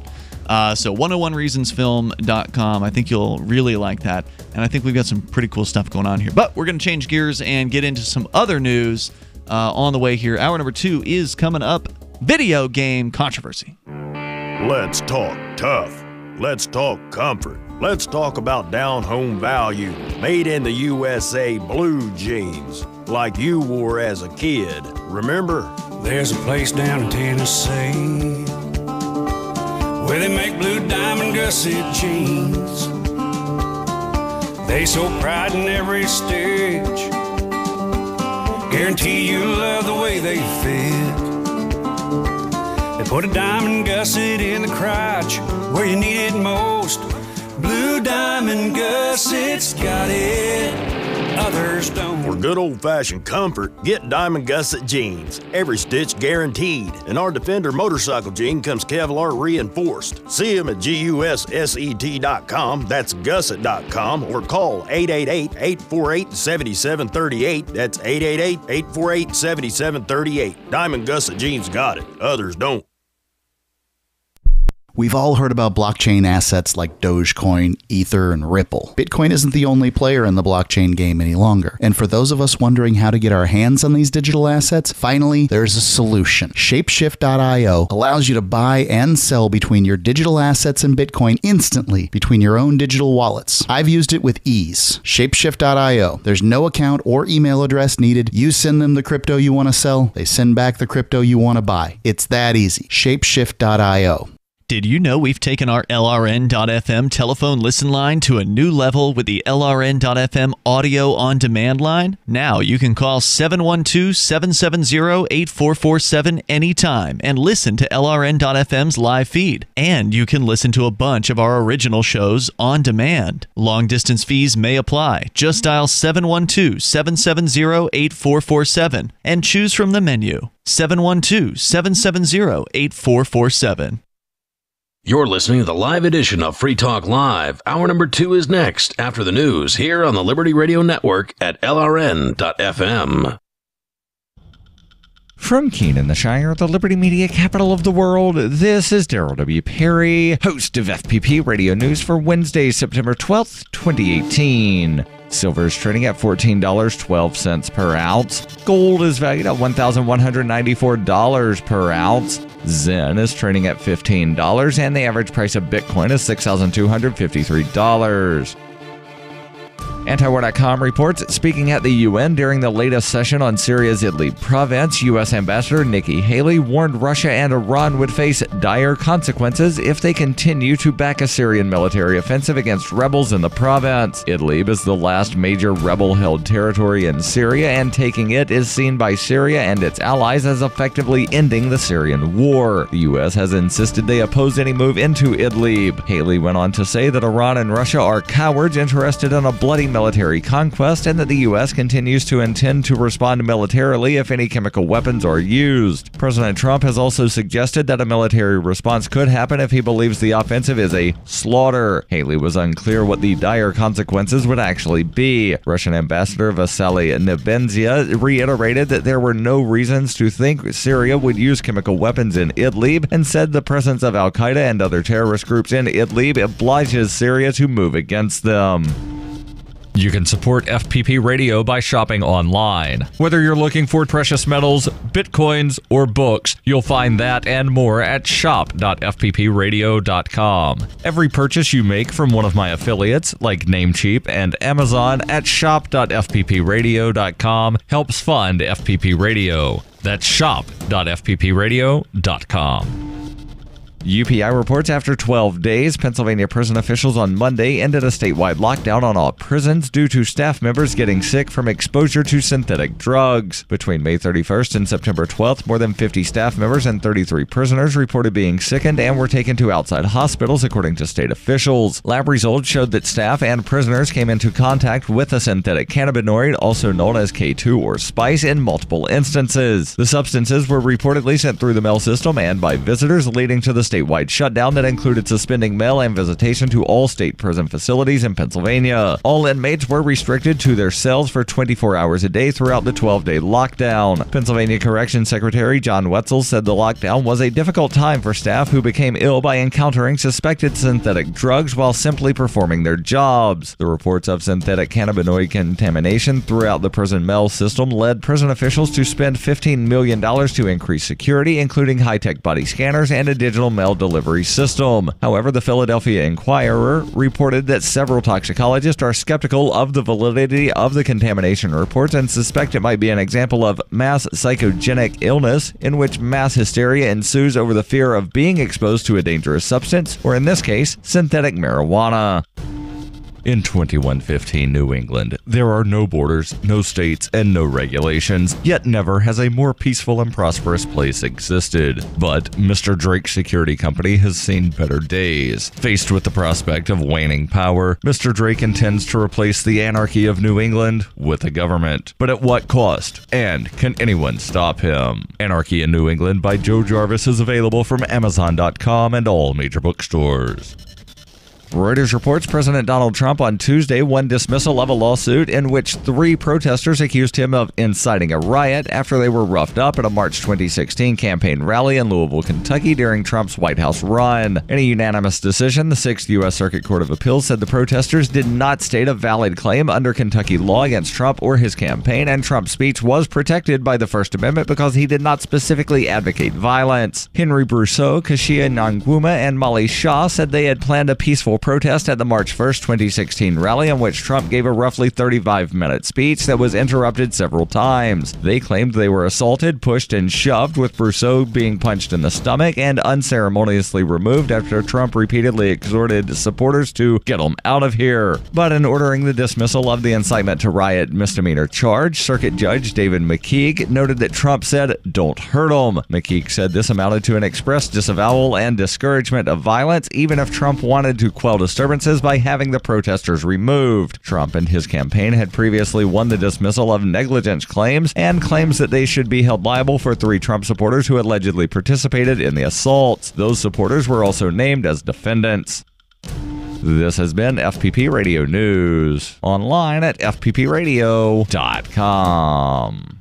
So 101reasonsfilm.com. I think you'll really like that. And I think we've got some pretty cool stuff going on here. But we're going to change gears and get into some other news on the way here. Hour number 2 is coming up. Video game controversy.
Let's talk tough. Let's talk comfort. Let's talk about down-home value. Made in the USA blue jeans, like you wore as a kid. Remember?
There's a place down in Tennessee where they make blue diamond gusset jeans. They so pride in every stitch. Guarantee you love the way they fit. They put a diamond gusset in the crotch where you need it most. Blue diamond gussets got it, others don't.
For good old-fashioned comfort, get Diamond Gusset jeans. Every stitch guaranteed. And our Defender motorcycle jean comes Kevlar reinforced. See them at GUSSET.com, that's gusset.com, or call 888-848-7738. That's 888-848-7738. Diamond Gusset jeans got it, others don't.
We've all heard about blockchain assets like Dogecoin, Ether, and Ripple. Bitcoin isn't the only player in the blockchain game any longer. And for those of us wondering how to get our hands on these digital assets, finally, there's a solution. Shapeshift.io allows you to buy and sell between your digital assets and Bitcoin instantly between your own digital wallets. I've used it with ease. Shapeshift.io. There's no account or email address needed. You send them the crypto you want to sell. They send back the crypto you want to buy. It's that easy. Shapeshift.io.
Did you know we've taken our LRN.FM telephone listen line to a new level with the LRN.FM audio on demand line? Now you can call 712-770-8447 anytime and listen to LRN.FM's live feed. And you can listen to a bunch of our original shows on demand. Long distance fees may apply. Just dial 712-770-8447 and choose from the menu. 712-770-8447.
You're listening to the live edition of Free Talk Live. Hour number 2 is next after the news here on the Liberty Radio Network at LRN.FM.
From Conan, the Shire, the Liberty Media capital of the world, this is Darryl W. Perry, host of FPP Radio News for Wednesday, September 12th, 2018. Silver is trading at $14.12 per ounce. Gold is valued at $1,194 per ounce. Zen is trading at $15, and the average price of Bitcoin is $6,253. Antiwar.com reports, speaking at the UN during the latest session on Syria's Idlib province, U.S. Ambassador Nikki Haley warned Russia and Iran would face dire consequences if they continue to back a Syrian military offensive against rebels in the province. Idlib is the last major rebel-held territory in Syria, and taking it is seen by Syria and its allies as effectively ending the Syrian war. The U.S. has insisted they oppose any move into Idlib. Haley went on to say that Iran and Russia are cowards interested in a bloody military conquest and that the U.S. continues to intend to respond militarily if any chemical weapons are used. President Trump has also suggested that a military response could happen if he believes the offensive is a slaughter. Haley was unclear what the dire consequences would actually be. Russian Ambassador Vasily Nebenzia reiterated that there were no reasons to think Syria would use chemical weapons in Idlib and said the presence of al-Qaeda and other terrorist groups in Idlib obliges Syria to move against them.
You can support FPP Radio by shopping online. Whether you're looking for precious metals, bitcoins, or books, you'll find that and more at shop.fppradio.com. Every purchase you make from one of my affiliates, like Namecheap and Amazon, at shop.fppradio.com helps fund FPP Radio. That's shop.fppradio.com. UPI reports after 12 days, Pennsylvania prison officials on Monday ended a statewide lockdown on all prisons due to staff members getting sick from exposure to synthetic drugs. Between May 31st and September 12th, more than 50 staff members and 33 prisoners reported being sickened and were taken to outside hospitals, according to state officials. Lab results showed that staff and prisoners came into contact with a synthetic cannabinoid, also known as K2 or spice, in multiple instances. The substances were reportedly sent through the mail system and by visitors, leading to the statewide shutdown that included suspending mail and visitation to all state prison facilities in Pennsylvania. All inmates were restricted to their cells for 24 hours a day throughout the 12-day lockdown. Pennsylvania Corrections Secretary John Wetzel said the lockdown was a difficult time for staff who became ill by encountering suspected synthetic drugs while simply performing their jobs. The reports of synthetic cannabinoid contamination throughout the prison mail system led prison officials to spend $15 million to increase security, including high-tech body scanners and a digital mail delivery system. However, the Philadelphia Inquirer reported that several toxicologists are skeptical of the validity of the contamination reports and suspect it might be an example of mass psychogenic illness in which mass hysteria ensues over the fear of being exposed to a dangerous substance, or in this case, synthetic marijuana. In 2115 New England, there are no borders, no states, and no regulations, yet never has a more peaceful and prosperous place existed. But Mr. Drake's security company has seen better days. Faced with the prospect of waning power, Mr. Drake intends to replace the anarchy of New England with a government. But at what cost? And can anyone stop him? Anarchy in New England by Joe Jarvis is available from Amazon.com and all major bookstores. Reuters reports President Donald Trump on Tuesday won dismissal of a lawsuit in which 3 protesters accused him of inciting a riot after they were roughed up at a March 2016 campaign rally in Louisville, Kentucky during Trump's White House run. In a unanimous decision, the 6th U.S. Circuit Court of Appeals said the protesters did not state a valid claim under Kentucky law against Trump or his campaign, and Trump's speech was protected by the First Amendment because he did not specifically advocate violence. Henry Brousseau, Kashia Nangwuma, and Molly Shaw said they had planned a peaceful protest at the March 1st, 2016 rally in which Trump gave a roughly 35-minute speech that was interrupted several times. They claimed they were assaulted, pushed, and shoved, with Brousseau being punched in the stomach and unceremoniously removed after Trump repeatedly exhorted supporters to get him out of here. But in ordering the dismissal of the incitement to riot misdemeanor charge, Circuit Judge David McKeague noted that Trump said, "Don't hurt him." McKeague said this amounted to an express disavowal and discouragement of violence, even if Trump wanted to quell disturbances by having the protesters removed. Trump and his campaign had previously won the dismissal of negligence claims and claims that they should be held liable for 3 Trump supporters who allegedly participated in the assaults. Those supporters were also named as defendants. This has been FPP Radio News, online at fppradio.com.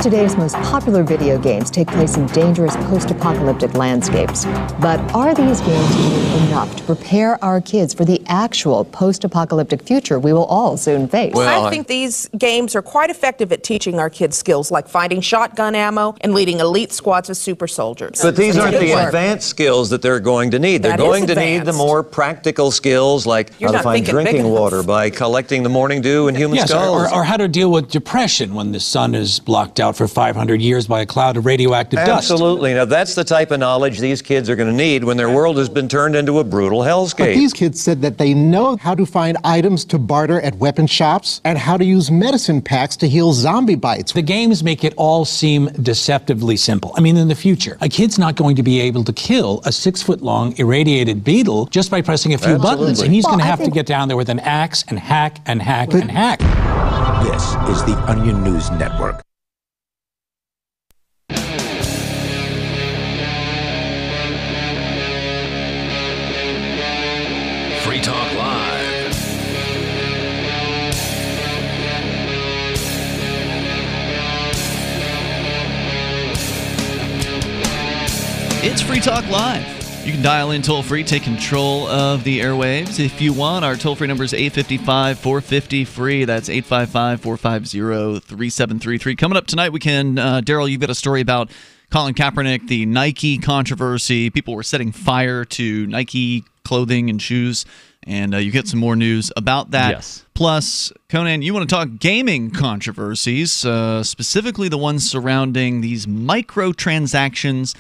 Today's most popular video games take place in dangerous post-apocalyptic landscapes. But are these games doing enough to prepare our kids for the actual post-apocalyptic future we will all soon face?
Well, I think these games are quite effective at teaching our kids skills like finding shotgun ammo and leading elite squads of super soldiers.
But these aren't the advanced skills that they're going to need. They're going to need the more practical skills like how to find drinking water by collecting the morning dew in human skulls.
Or how to deal with depression when the sun is blocked out
out for 500 years by a cloud of radioactive dust.
Absolutely. Now, that's the type of knowledge these kids are going to need when their world has been turned into a brutal hellscape.
But these kids said that they know how to find items to barter at weapon shops and how to use medicine packs to heal zombie bites.
The games make it all seem deceptively simple. I mean, in the future, a kid's not going to be able to kill a 6-foot-long irradiated beetle just by pressing a few buttons, and he's going to have to get down there with an axe and hack and hack and hack.
This is the Onion News Network.
Free Talk Live.
It's Free Talk Live. You can dial in toll-free, take control of the airwaves if you want. Our toll-free number is 855-450-FREE. That's 855-450-3733. Coming up tonight, we can, Darryl, you've got a story about Colin Kaepernick, the Nike controversy. People were setting fire to Nike clothing and shoes, and you get some more news about that.
Yes.
Plus, Conan, you want to talk gaming controversies, specifically the ones surrounding these microtransactions,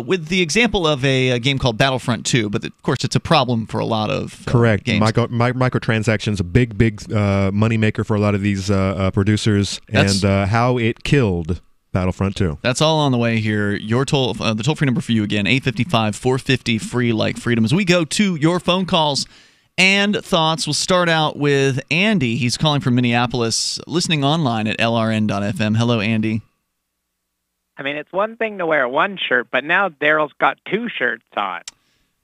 with the example of a game called Battlefront 2, but of course it's a problem for a lot of games.
Microtransactions, a big moneymaker for a lot of these producers, and how it killed Battlefront 2.
That's all on the way here. Your the toll-free number for you again, 855-450-FREE like freedom. As we go to your phone calls and thoughts, we'll start out with Andy. He's calling from Minneapolis, listening online at lrn.fm. Hello, Andy.
I mean, it's one thing to wear one shirt, but now Darryl's got two shirts on.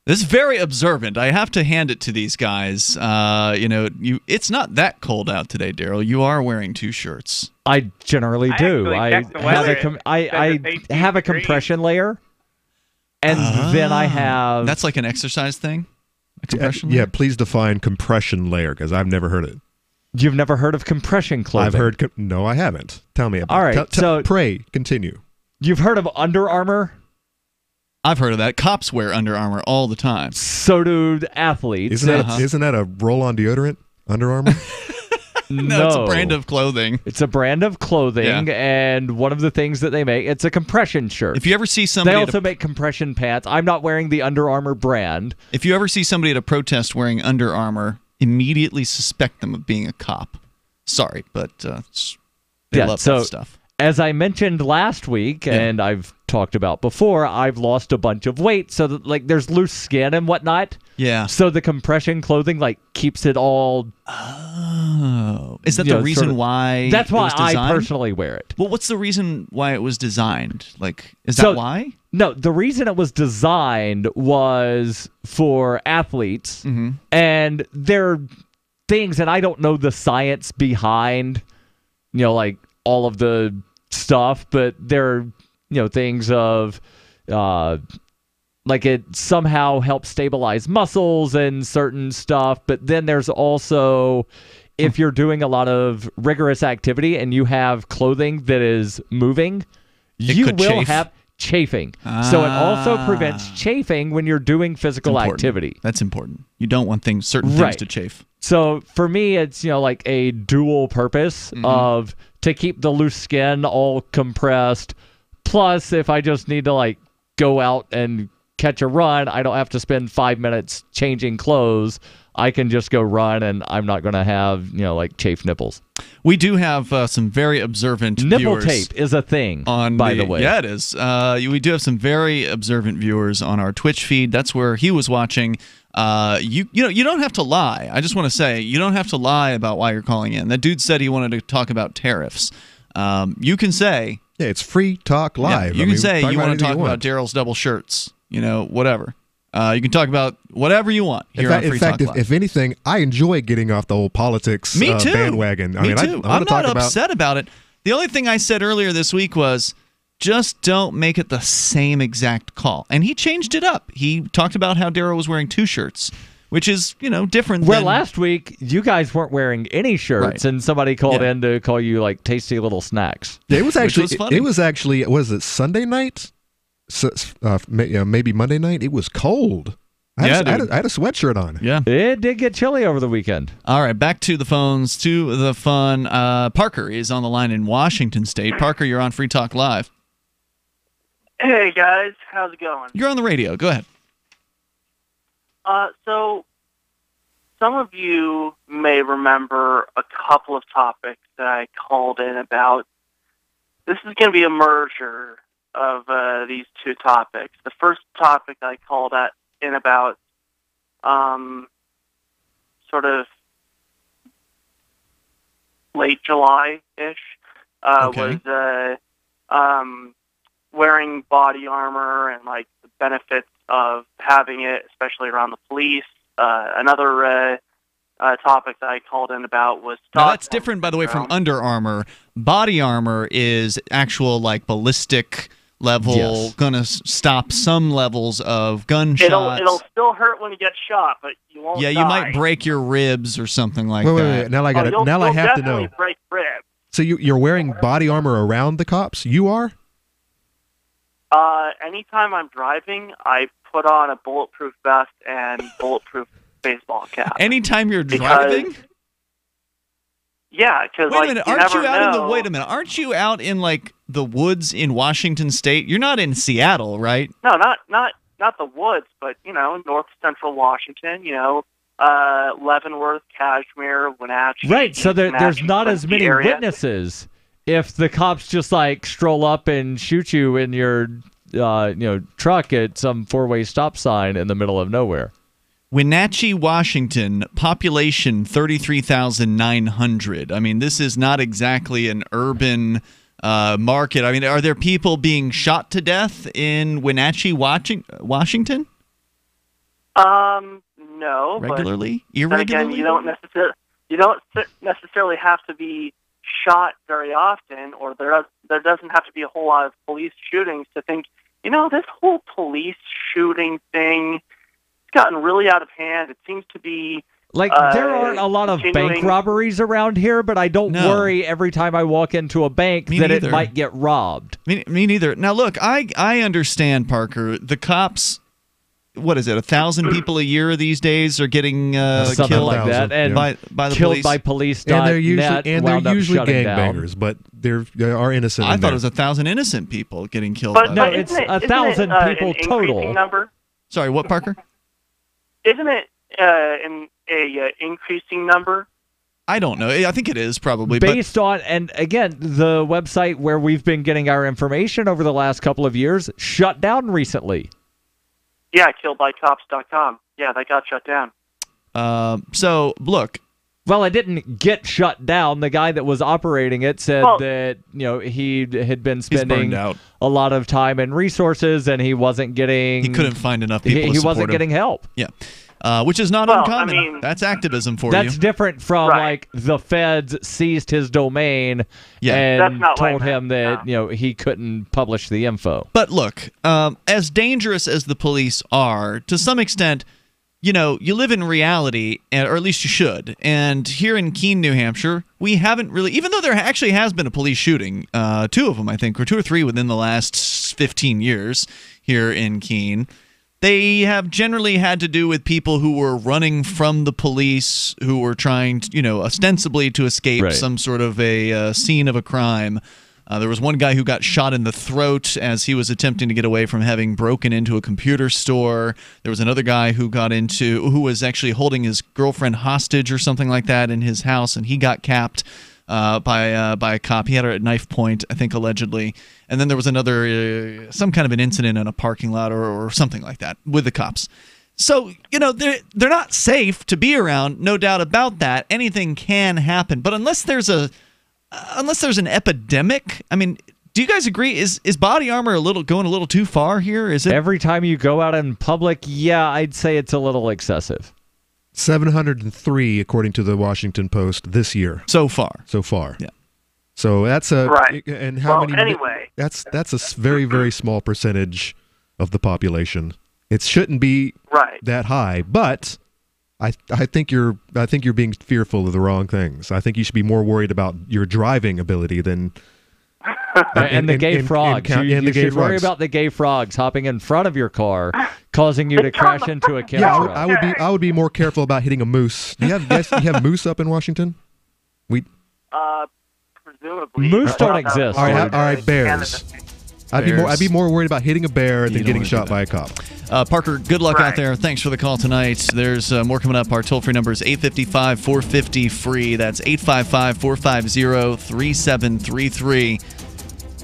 This is very observant. I have to hand it to these guys. It's not that cold out today, Darryl. You are wearing two shirts.
I generally do. I have a compression layer, and then I have...
That's like an exercise thing? A compression
layer?
layer?
Yeah, please define compression layer, because I've never heard it.
You've never heard of compression clothing?
I've heard... No, I haven't. Tell me about it.
All right,
pray, continue.
You've heard of Under Armour?
I've heard of that. Cops wear Under Armour all the time.
So do athletes.
Isn't that a roll-on deodorant? Under Armour?
No, it's a brand of clothing.
It's a brand of clothing, and one of the things that they make, it's a compression shirt.
If you ever see somebody...
They also make compression pants. I'm not wearing the Under Armour brand.
If you ever see somebody at a protest wearing Under Armour, immediately suspect them of being a cop. Sorry, but they love that stuff.
As I mentioned last week, and I've talked about before, I've lost a bunch of weight, so that, there's loose skin and whatnot.
Yeah.
So the compression clothing keeps it all.
Oh, is that the reason why?
That's why
it was designed?
I personally wear it.
Well, what's the reason why it was designed? Is that why?
No, the reason it was designed was for athletes, and there are things, and I don't know the science behind, all of the stuff, but there are things of it somehow helps stabilize muscles and certain stuff, but then there's also, if you're doing a lot of rigorous activity and you have clothing that is moving, you will have chafing. So it also prevents chafing when you're doing physical activity.
That's important. You don't want certain things to chafe.
So for me, it's a dual purpose of to keep the loose skin all compressed. Plus, if I just need to go out and catch a run, I don't have to spend 5 minutes changing clothes. I can just go run, and I'm not going to have chafed nipples.
We do have some very observant
nipple
viewers.
Tape is a thing, by the way.
Yeah, it is. We do have some very observant viewers on our Twitch feed. That's where he was watching. You don't have to lie. I just want to say you don't have to lie about why you're calling in. That dude said he wanted to talk about tariffs. You can say,
yeah, it's Free Talk Live.
You can say you want to talk about Darryl's double shirts. Whatever. You can talk about whatever you want here on Free Talk Live.
If anything, I enjoy getting off the old politics bandwagon.
Me too. I'm not upset about it. The only thing I said earlier this week was, just don't make it the same exact call. And he changed it up. He talked about how Darryl was wearing two shirts, which is, different
than... last week, you guys weren't wearing any shirts, and somebody called in to call you, tasty little snacks.
It was actually, was it Sunday night? So, maybe Monday night. It was cold. I had a sweatshirt on.
Yeah.
It did get chilly over the weekend.
All right, back to the phones, to the fun. Parker is on the line in Washington State. Parker, you're on Free Talk Live.
Hey, guys. How's it going?
You're on the radio. Go ahead.
So some of you may remember a couple of topics that I called in about. This is going to be a merger of these two topics. The first topic I called in about sort of late July-ish was wearing body armor and like the benefits of having it, especially around the police. Another topic that I called in about was
now that's different, by the way, from Under Armour. Body armor is actual like ballistic level, gonna stop some levels of gunshots.
It'll still hurt when you get shot, but you won't.
Yeah, you
die.
might break your ribs or something like that.
Wait. Now I got it. Now I have to know.
Break ribs.
So you're wearing body armor around the cops? You are?
Anytime I'm driving, I put on a bulletproof vest and bulletproof baseball cap.
Anytime you're driving?
Yeah, because
wait a minute, aren't you out in like the woods in Washington State? You're not in Seattle, right?
No, not the woods, but north central Washington. Leavenworth, Kashmir, Wenatchee.
Right, so there's not as many witnesses if the cops just like stroll up and shoot you in your truck at some four-way stop sign in the middle of nowhere.
Wenatchee, Washington, population 33,900. I mean, this is not exactly an urban market. I mean, are there people being shot to death in Wenatchee, Washington?
No.
Regularly?
But
Irregularly?
Again, you don't necessarily have to be shot very often, or there doesn't have to be a whole lot of police shootings to think, this whole police shooting thing has gotten really out of hand. It seems to be
like there aren't a lot of bank robberies around here, but I don't worry every time I walk into a bank that it might get robbed.
Me neither. Now, look, I understand, Parker. The cops, what is it, 1,000 people a year these days are getting killed
like that, and
by the
killed
police.
by police.
And they're usually gangbangers, but they are innocent.
I thought it was 1,000 innocent people getting killed.
But
no, it's 1,000 people total.
Number?
Sorry, what, Parker?
Isn't it an increasing number?
I don't know. I think it is probably.
Based on, and again, the website where we've been getting our information over the last couple of years shut down recently.
Yeah, killedbycops.com. Yeah, that got shut down.
So, look.
Well, it didn't get shut down. The guy that was operating it said that he had been spending a lot of time and resources, and he wasn't getting.
He couldn't find enough people.
He wasn't getting help.
Yeah, which is not uncommon. That's activism for you.
That's different from like the feds seized his domain and told him that he couldn't publish the info.
But look, as dangerous as the police are, to some extent. You live in reality, or at least you should. And here in Keene, New Hampshire, we haven't really, even though there actually has been a police shooting, 2 of them, I think, or 2 or 3 within the last 15 years here in Keene, they have generally had to do with people who were running from the police, who were trying, ostensibly to escape some sort of a scene of a crime. There was one guy who got shot in the throat as he was attempting to get away from having broken into a computer store. There was another guy who who was actually holding his girlfriend hostage or something like that in his house, and he got capped by a cop. He had her at knife point, I think, allegedly. And then there was another, some kind of an incident in a parking lot or something like that with the cops. So, they're not safe to be around, no doubt about that. Anything can happen. But unless there's an epidemic, I mean, do you guys agree? Is body armor going a little too far here? Is it?
Every time you go out in public, yeah, I'd say it's a little excessive.
703, according to the Washington Post, this year.
So far.
Yeah. So that's
right.
And how many?
Anyway,
that's a very, very small percentage of the population. It shouldn't be that high, but. I think you're being fearful of the wrong things. I think you should be more worried about your driving ability than
And the gay frogs. You should worry about the gay frogs hopping in front of your car, causing you to crash into a chemtrail.
I would be more careful about hitting a moose. Do you have moose up in Washington?
Presumably.
Moose don't exist.
All right, bears. I'd be more worried about hitting a bear than getting shot by a cop.
Parker, good luck out there. Thanks for the call tonight. There's more coming up. Our toll-free number is 855-450-FREE. That's 855-450-3733.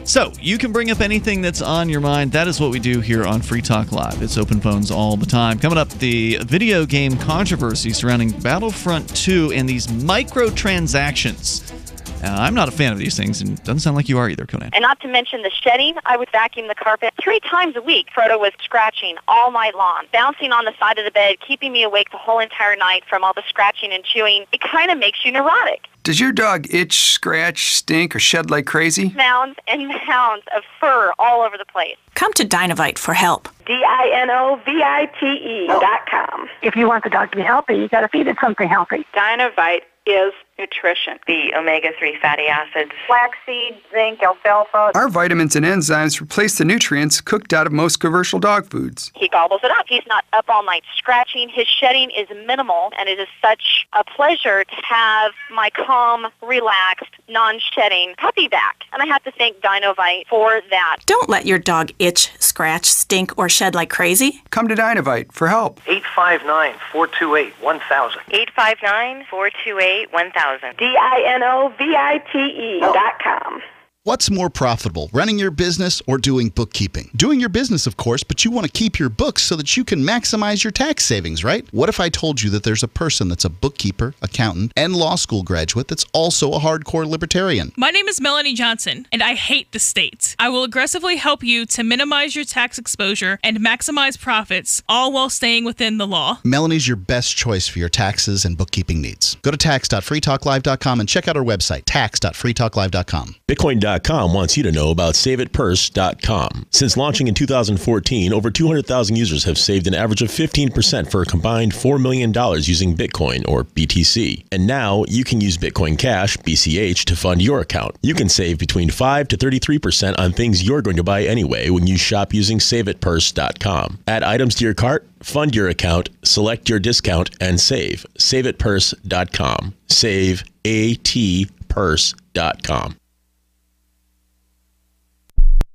So, you can bring up anything that's on your mind. That is what we do here on Free Talk Live. It's open phones all the time. Coming up, the video game controversy surrounding Battlefront 2 and these microtransactions. I'm not a fan of these things, and it doesn't sound like you are either, Conan.
And not to mention the shedding, I would vacuum the carpet 3 times a week. Frodo was scratching all night long, bouncing on the side of the bed, keeping me awake the whole entire night from all the scratching and chewing. It kind of makes you neurotic.
Does your dog itch, scratch, stink, or shed like crazy?
Mounds and mounds of fur all over the place.
Come to Dinovite for help.
DINOVITE.com. If you want the dog to be healthy, you got to feed it something healthy.
Dinovite is nutrition. The omega-3 fatty acids.
Flaxseed, zinc, alfalfa.
Our vitamins and enzymes replace the nutrients cooked out of most commercial dog foods.
He gobbles it up. He's not up all night scratching. His shedding is minimal, and it is such a pleasure to have my calm, relaxed, non-shedding puppy back. And I have to thank Dinovite for that.
Don't let your dog itch, scratch, stink, or shed like crazy.
Come to Dinovite for help.
859-428-1000. 859-428-1000.
DINOVITE.com.
What's more profitable, running your business or doing bookkeeping? Doing your business, of course, but you want to keep your books so that you can maximize your tax savings, right? What if I told you that there's a person that's a bookkeeper, accountant, and law school graduate that's also a hardcore libertarian?
My name is Melanie Johnson, and I hate the state. I will aggressively help you to minimize your tax exposure and maximize profits, all while staying within the law.
Melanie's your best choice for your taxes and bookkeeping needs. Go to tax.freetalklive.com and check out our website, tax.freetalklive.com.
Bitcoin.com wants you to know about SaveItPurse.com. Since launching in 2014, over 200,000 users have saved an average of 15% for a combined $4 million using Bitcoin, or BTC. And now you can use Bitcoin Cash, BCH, to fund your account. You can save between 5 to 33% on things you're going to buy anyway when you shop using SaveItPurse.com. Add items to your cart, fund your account, select your discount, and save. SaveItPurse.com. Save ATPurse.com.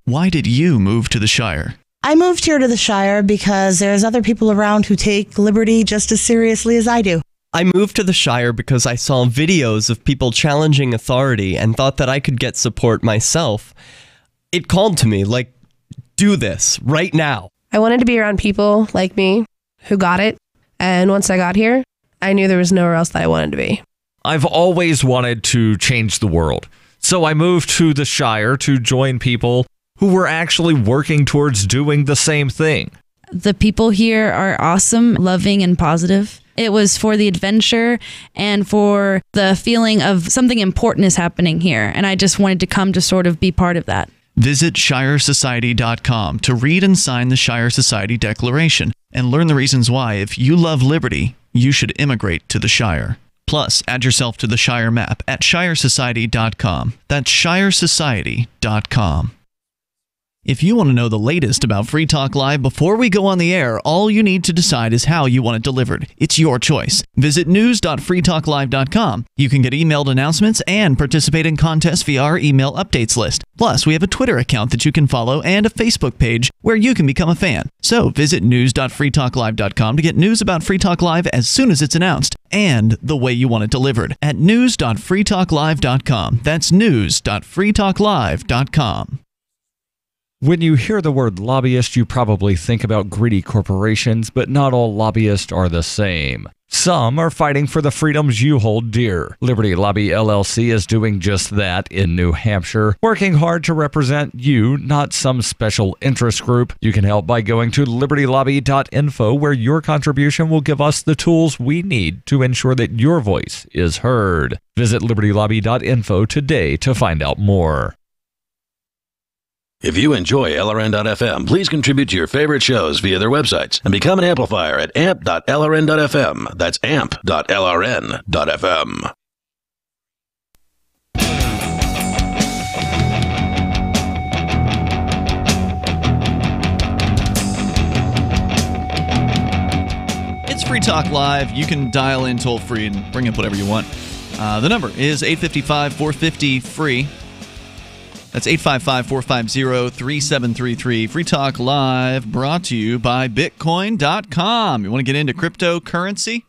Why did you move to the Shire?
I moved here to the Shire because there's other people around who take liberty just as seriously as I do.
I moved to the Shire because I saw videos of people challenging authority and thought that I could get support myself. It called to me, like, do this right now.
I wanted to be around people like me who got it. And once I got here, I knew there was nowhere else that I wanted to be.
I've always wanted to change the world. So I moved to the Shire to join people who were actually working towards doing the same thing.
The people here are awesome, loving, and positive. It was for the adventure and for the feeling of something important is happening here. And I just wanted to come to sort of be part of that.
Visit ShireSociety.com to read and sign the Shire Society Declaration and learn the reasons why, if you love liberty, you should immigrate to the Shire. Plus, add yourself to the Shire map at ShireSociety.com. That's ShireSociety.com. If you want to know the latest about Free Talk Live before we go on the air, all you need to decide is how you want it delivered. It's your choice. Visit news.freetalklive.com. You can get emailed announcements and participate in contests via our email updates list. Plus, we have a Twitter account that you can follow and a Facebook page where you can become a fan. So visit news.freetalklive.com to get news about Free Talk Live as soon as it's announced and the way you want it delivered at news.freetalklive.com. That's news.freetalklive.com.
When you hear the word lobbyist, you probably think about greedy corporations, but not all lobbyists are the same. Some are fighting for the freedoms you hold dear. Liberty Lobby LLC is doing just that in New Hampshire, working hard to represent you, not some special interest group. You can help by going to libertylobby.info, where your contribution will give us the tools we need to ensure that your voice is heard. Visit libertylobby.info today to find out more.
If you enjoy LRN.FM, please contribute to your favorite shows via their websites and become an amplifier at amp.lrn.fm. That's amp.lrn.fm.
Free Talk Live. You can dial in toll free and bring up whatever you want. The number is 855-450-FREE. That's 855-450-3733. Free Talk Live brought to you by Bitcoin.com. You want to get into cryptocurrency?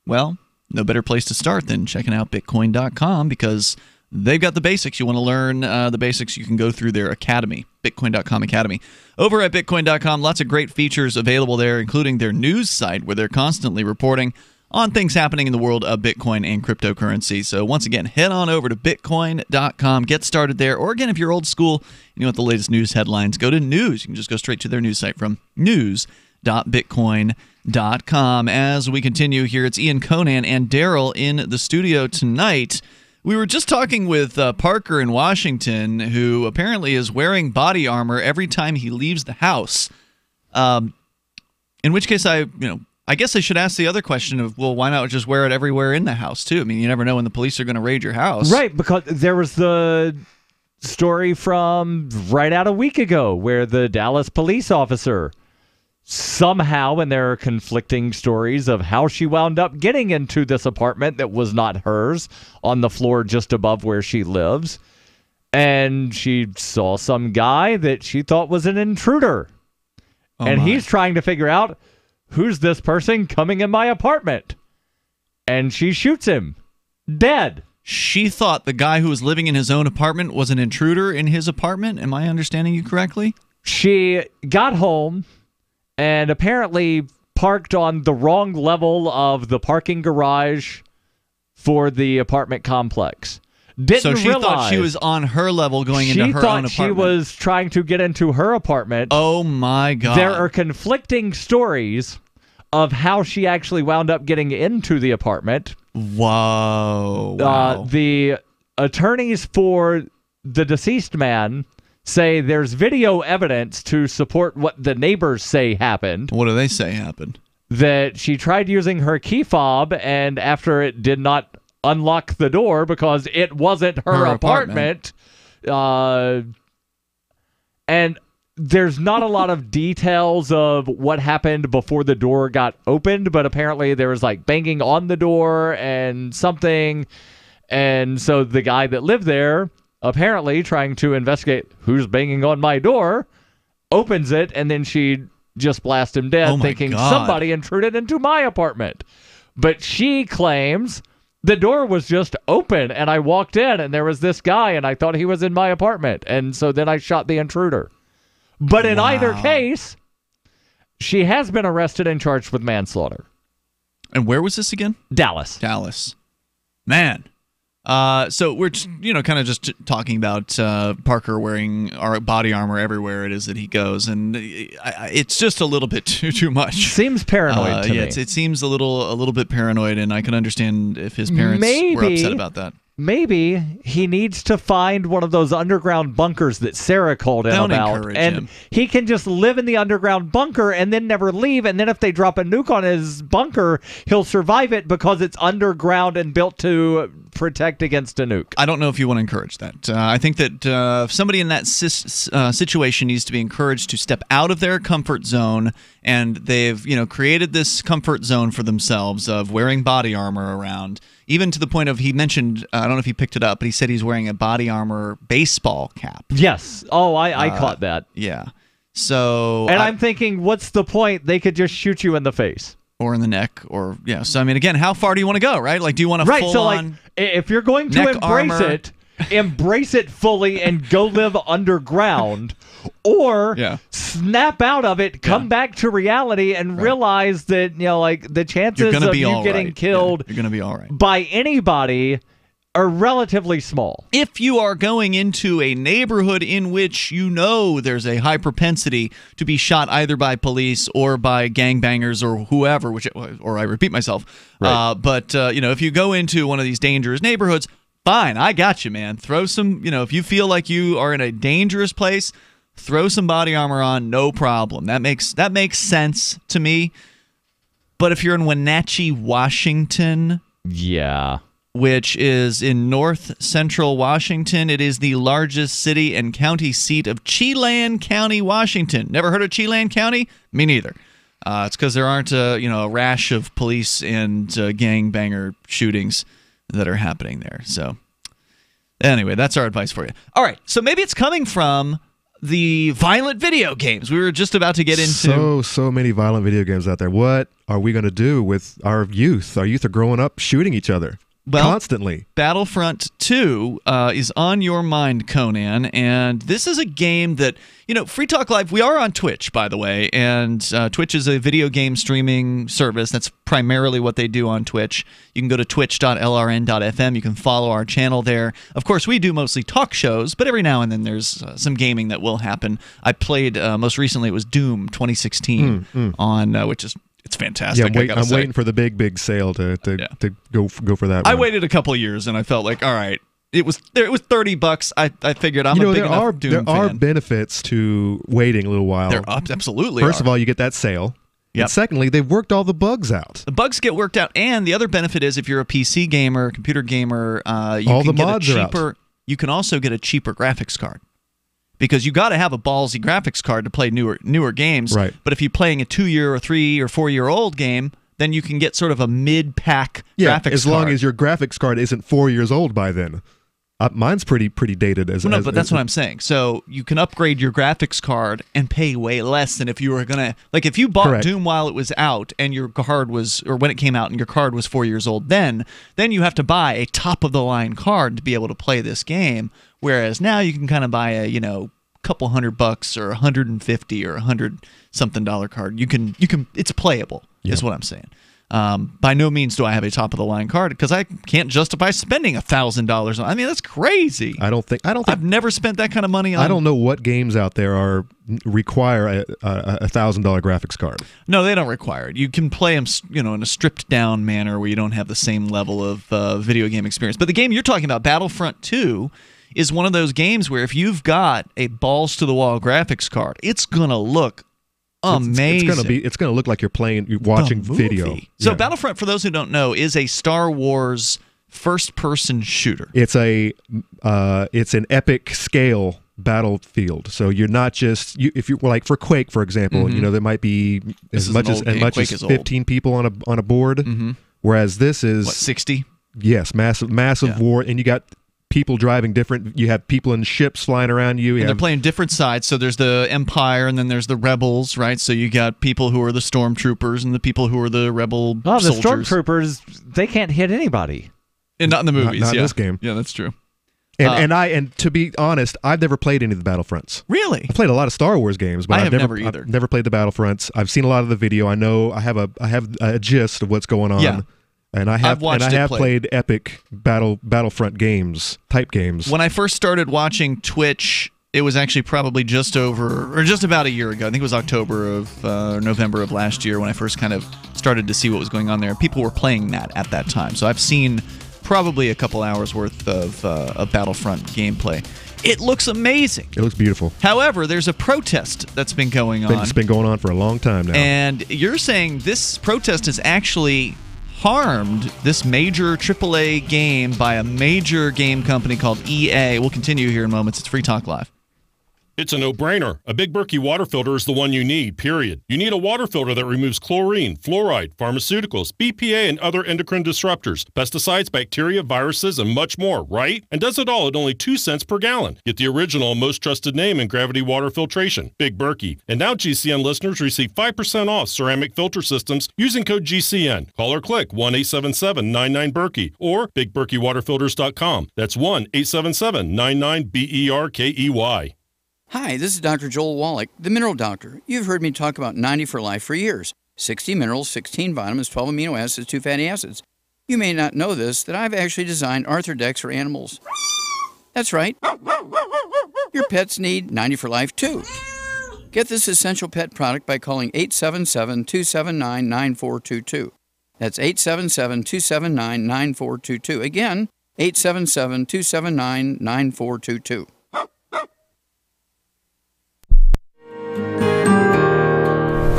Well, no better place to start than checking out Bitcoin.com because they've got the basics. You want to learn the basics, you can go through their academy, Bitcoin.com Academy. Over at Bitcoin.com, lots of great features available there, including their news site where they're constantly reporting on things happening in the world of Bitcoin and cryptocurrency. So once again, head on over to Bitcoin.com, get started there. Or again, if you're old school and you want the latest news headlines, go to news. You can just go straight to their news site from news.bitcoin.com. As we continue here, it's Ian, Conan, and Darryl in the studio tonight. We were just talking with Parker in Washington, who apparently is wearing body armor every time he leaves the house. In which case, I guess I should ask the other question of, well, why not just wear it everywhere in the house, too? I mean, you never know when the police are going to raid your house.
Right, because there was the story from right out a week ago where the Dallas police officer somehow, and there are conflicting stories of how she wound up getting into this apartment that was not hers on the floor just above where she lives. And she saw some guy that she thought was an intruder. He's trying to figure out, who's this person coming in my apartment? And she shoots him. Dead.
She thought the guy who was living in his own apartment was an intruder in his apartment? Am I understanding you correctly?
She got home and apparently parked on the wrong level of the parking garage for the apartment complex.
So she thought she was on her level going into her own apartment.
She thought she was trying to get into her apartment.
Oh, my God.
There are conflicting stories of how she actually wound up getting into the apartment.
Whoa. Wow.
The attorneys for the deceased man say there's video evidence to support what the neighbors say happened.
What do they say happened?
That she tried using her key fob, and after it did not unlock the door because it wasn't her apartment. And there's not a lot of details of what happened before the door got opened, but apparently there was like banging on the door and something. And so the guy that lived there, apparently trying to investigate who's banging on my door, opens it, and then she just blasts him dead, thinking somebody intruded into my apartment. But she claims the door was just open, and I walked in, and there was this guy, and I thought he was in my apartment, and so then I shot the intruder. But in either case, she has been arrested and charged with manslaughter.
And where was this again?
Dallas.
Man. So we're kind of just talking about Parker wearing our body armor everywhere it is that he goes, and it's just a little bit too much.
Seems paranoid to me.
It seems a little bit paranoid, and I can understand if his parents were upset about that.
Maybe he needs to find one of those underground bunkers that Sarah called in about, and he can just live in the underground bunker and then never leave, and then if they drop a nuke on his bunker, he'll survive it because it's underground and built to protect against a nuke.
I don't know if you want to encourage that. I think that somebody in that situation needs to be encouraged to step out of their comfort zone, and they've created this comfort zone for themselves of wearing body armor around. Even to the point of, he mentioned, I don't know if he picked it up, but he said he's wearing a body armor baseball cap.
Yes. Oh, I caught that.
Yeah. So.
And I'm thinking, what's the point? They could just shoot you in the face.
Or in the neck. Or, yeah. So, I mean, again, how far do you want to go, right? Like, do you want to full on
if you're going to embrace it fully and go live underground, or snap out of it, come back to reality, and realize that the chances of you getting killed
you're gonna be all right
by anybody are relatively small.
If you are going into a neighborhood in which there's a high propensity to be shot either by police or by gangbangers or whoever, or I repeat myself, but if you go into one of these dangerous neighborhoods, fine, I got you, man. Throw some, if you feel like you are in a dangerous place, throw some body armor on, no problem. That makes sense to me. But if you're in Wenatchee, Washington, which is in north central Washington, it is the largest city and county seat of Chelan County, Washington. Never heard of Chelan County? Me neither. It's because there aren't a rash of police and gangbanger shootings that are happening there. So anyway, that's our advice for you. All right, so maybe it's coming from the violent video games we were just about to get into.
So many violent video games out there. What are we going to do with our youth? Our youth are growing up shooting each other. Constantly.
Battlefront 2 is on your mind, Conan, and this is a game that, Free Talk Live, we are on Twitch, by the way, and Twitch is a video game streaming service. That's primarily what they do on Twitch. You can go to twitch.lrn.fm. You can follow our channel there. Of course, we do mostly talk shows, but every now and then there's some gaming that will happen. I played, most recently, it was Doom 2016 on, which is... It's fantastic.
Yeah, I'm waiting for the big sale to go for that one.
I waited a couple of years and I felt like, all right, it was $30. I figured I'm a big enough Doom fan.
There are benefits to waiting a little while.
There absolutely
First of all, you get that sale. Yep. And secondly, they've worked all the bugs out.
The bugs get worked out, and the other benefit is if you're a PC gamer, computer gamer, you can also get a cheaper graphics card. Because you got to have a ballsy graphics card to play newer games.
Right.
But if you're playing a 2-year or 3 or 4-year-old game, then you can get sort of a mid-pack graphics card.
As long as your graphics card isn't 4 years old by then. Mine's pretty dated.
But that's what I'm saying. So you can upgrade your graphics card and pay way less than if you were going to... Like if you bought Doom while it was out and your card was... Or when it came out and your card was 4 years old, then you have to buy a top-of-the-line card to be able to play this game. Whereas now you can kind of buy a, couple $100 or $150 or $100-something card. You can. It's playable. Is what I'm saying. By no means do I have a top of the line card because I can't justify spending $1,000 on. I mean, that's crazy.
I don't think
I've never spent that kind of money on.
I don't know what games out there require a $1,000 graphics card.
No, they don't require it. You can play them, in a stripped down manner where you don't have the same level of video game experience. But the game you're talking about, Battlefront 2. Is one of those games where if you've got a balls to the wall graphics card, it's gonna look amazing.
It's gonna look like you're watching video.
So Battlefront, for those who don't know, is a Star Wars first-person shooter.
It's an epic scale battlefield. So you're not just if you like for Quake, for example, there might be as much as 15 people on a board, whereas this is
60.
Yes, massive war, and you got people driving different. You have people in ships flying around you.
And they're playing different sides. So there's the Empire, and then there's the Rebels, right? So you got people who are the Stormtroopers, and the people who are the Rebel soldiers.
The Stormtroopers, they can't hit anybody.
And not in the movies.
Not in this game.
Yeah, that's true.
And to be honest, I've never played any of the Battlefronts.
Really?
I played a lot of Star Wars games, but
I've never either.
I've never played the Battlefronts. I've seen a lot of the video. I know I have a gist of what's going on.
Yeah.
And I have played epic Battlefront type games.
When I first started watching Twitch, it was actually probably just about a year ago. I think it was November of last year when I first kind of started to see what was going on there. People were playing that at that time. So I've seen probably a couple hours worth of Battlefront gameplay. It looks amazing.
It looks beautiful.
However, there's a protest that's been going on.
It's been going on for a long time now.
And you're saying this protest is actually harmed this major AAA game by a major game company called EA. We'll continue here in moments. It's Free Talk Live.
It's a no-brainer. A Big Berkey water filter is the one you need, period. You need a water filter that removes chlorine, fluoride, pharmaceuticals, BPA, and other endocrine disruptors, pesticides, bacteria, viruses, and much more, right? And does it all at only 2 cents per gallon. Get the original, most trusted name in gravity water filtration, Big Berkey. And now GCN listeners receive 5% off ceramic filter systems using code GCN. Call or click 1-877-99-BERKEY or BigBerkeyWaterFilters.com. That's 1-877-99-BERKEY.
Hi, this is Dr. Joel Wallach, the Mineral Doctor. You've heard me talk about 90 for Life for years. 60 minerals, 16 vitamins, 12 amino acids, 2 fatty acids. You may not know this, that I've actually designed Arthrodex for animals. That's right. Your pets need 90 for Life too. Get this essential pet product by calling 877-279-9422. That's 877-279-9422. Again, 877-279-9422.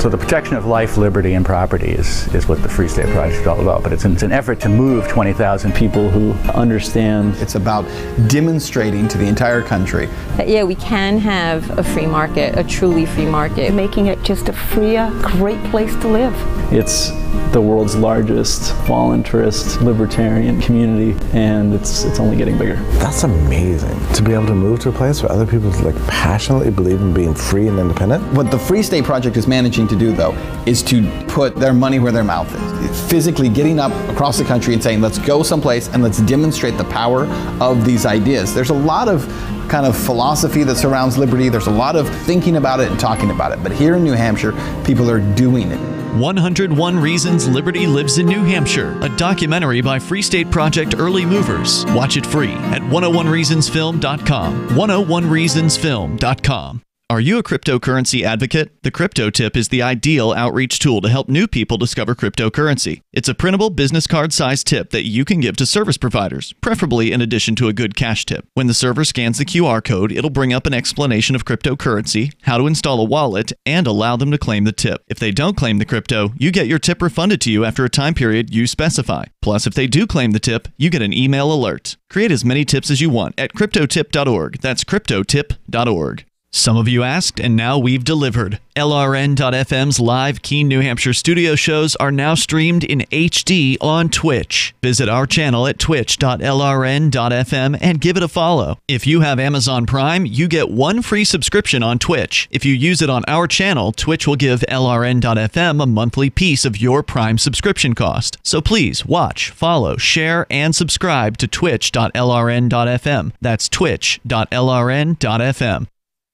So the protection of life, liberty, and property is what the Free State Project is all about. But it's an effort to move 20,000 people who understand.
It's about demonstrating to the entire country
that, yeah, we can have a free market, a truly free market.
Making it just a freer, great place to live.
It's the world's largest voluntarist libertarian community, and it's only getting bigger.
That's amazing, to be able to move to a place where other people passionately believe in being free and independent.
What the Free State Project is managing to do, though, is to put their money where their mouth is. Physically getting up across the country and saying, let's go someplace and let's demonstrate the power of these ideas. There's a lot of kind of philosophy that surrounds liberty. There's a lot of thinking about it and talking about it. But here in New Hampshire, people are doing it.
101 Reasons Liberty Lives in New Hampshire, a documentary by Free State Project Early Movers. Watch it free at 101reasonsfilm.com. 101reasonsfilm.com. Are you a cryptocurrency advocate? The Crypto Tip is the ideal outreach tool to help new people discover cryptocurrency. It's a printable business card-sized tip that you can give to service providers, preferably in addition to a good cash tip. When the server scans the QR code, it'll bring up an explanation of cryptocurrency, how to install a wallet, and allow them to claim the tip. If they don't claim the crypto, you get your tip refunded to you after a time period you specify. Plus, if they do claim the tip, you get an email alert. Create as many tips as you want at cryptotip.org. That's cryptotip.org. Some of you asked, and now we've delivered. LRN.FM's live Keene, New Hampshire studio shows are now streamed in HD on Twitch. Visit our channel at twitch.lrn.fm and give it a follow. If you have Amazon Prime, you get one free subscription on Twitch. If you use it on our channel, Twitch will give LRN.FM a monthly piece of your Prime subscription cost. So please watch, follow, share, and subscribe to twitch.lrn.fm. That's twitch.lrn.fm.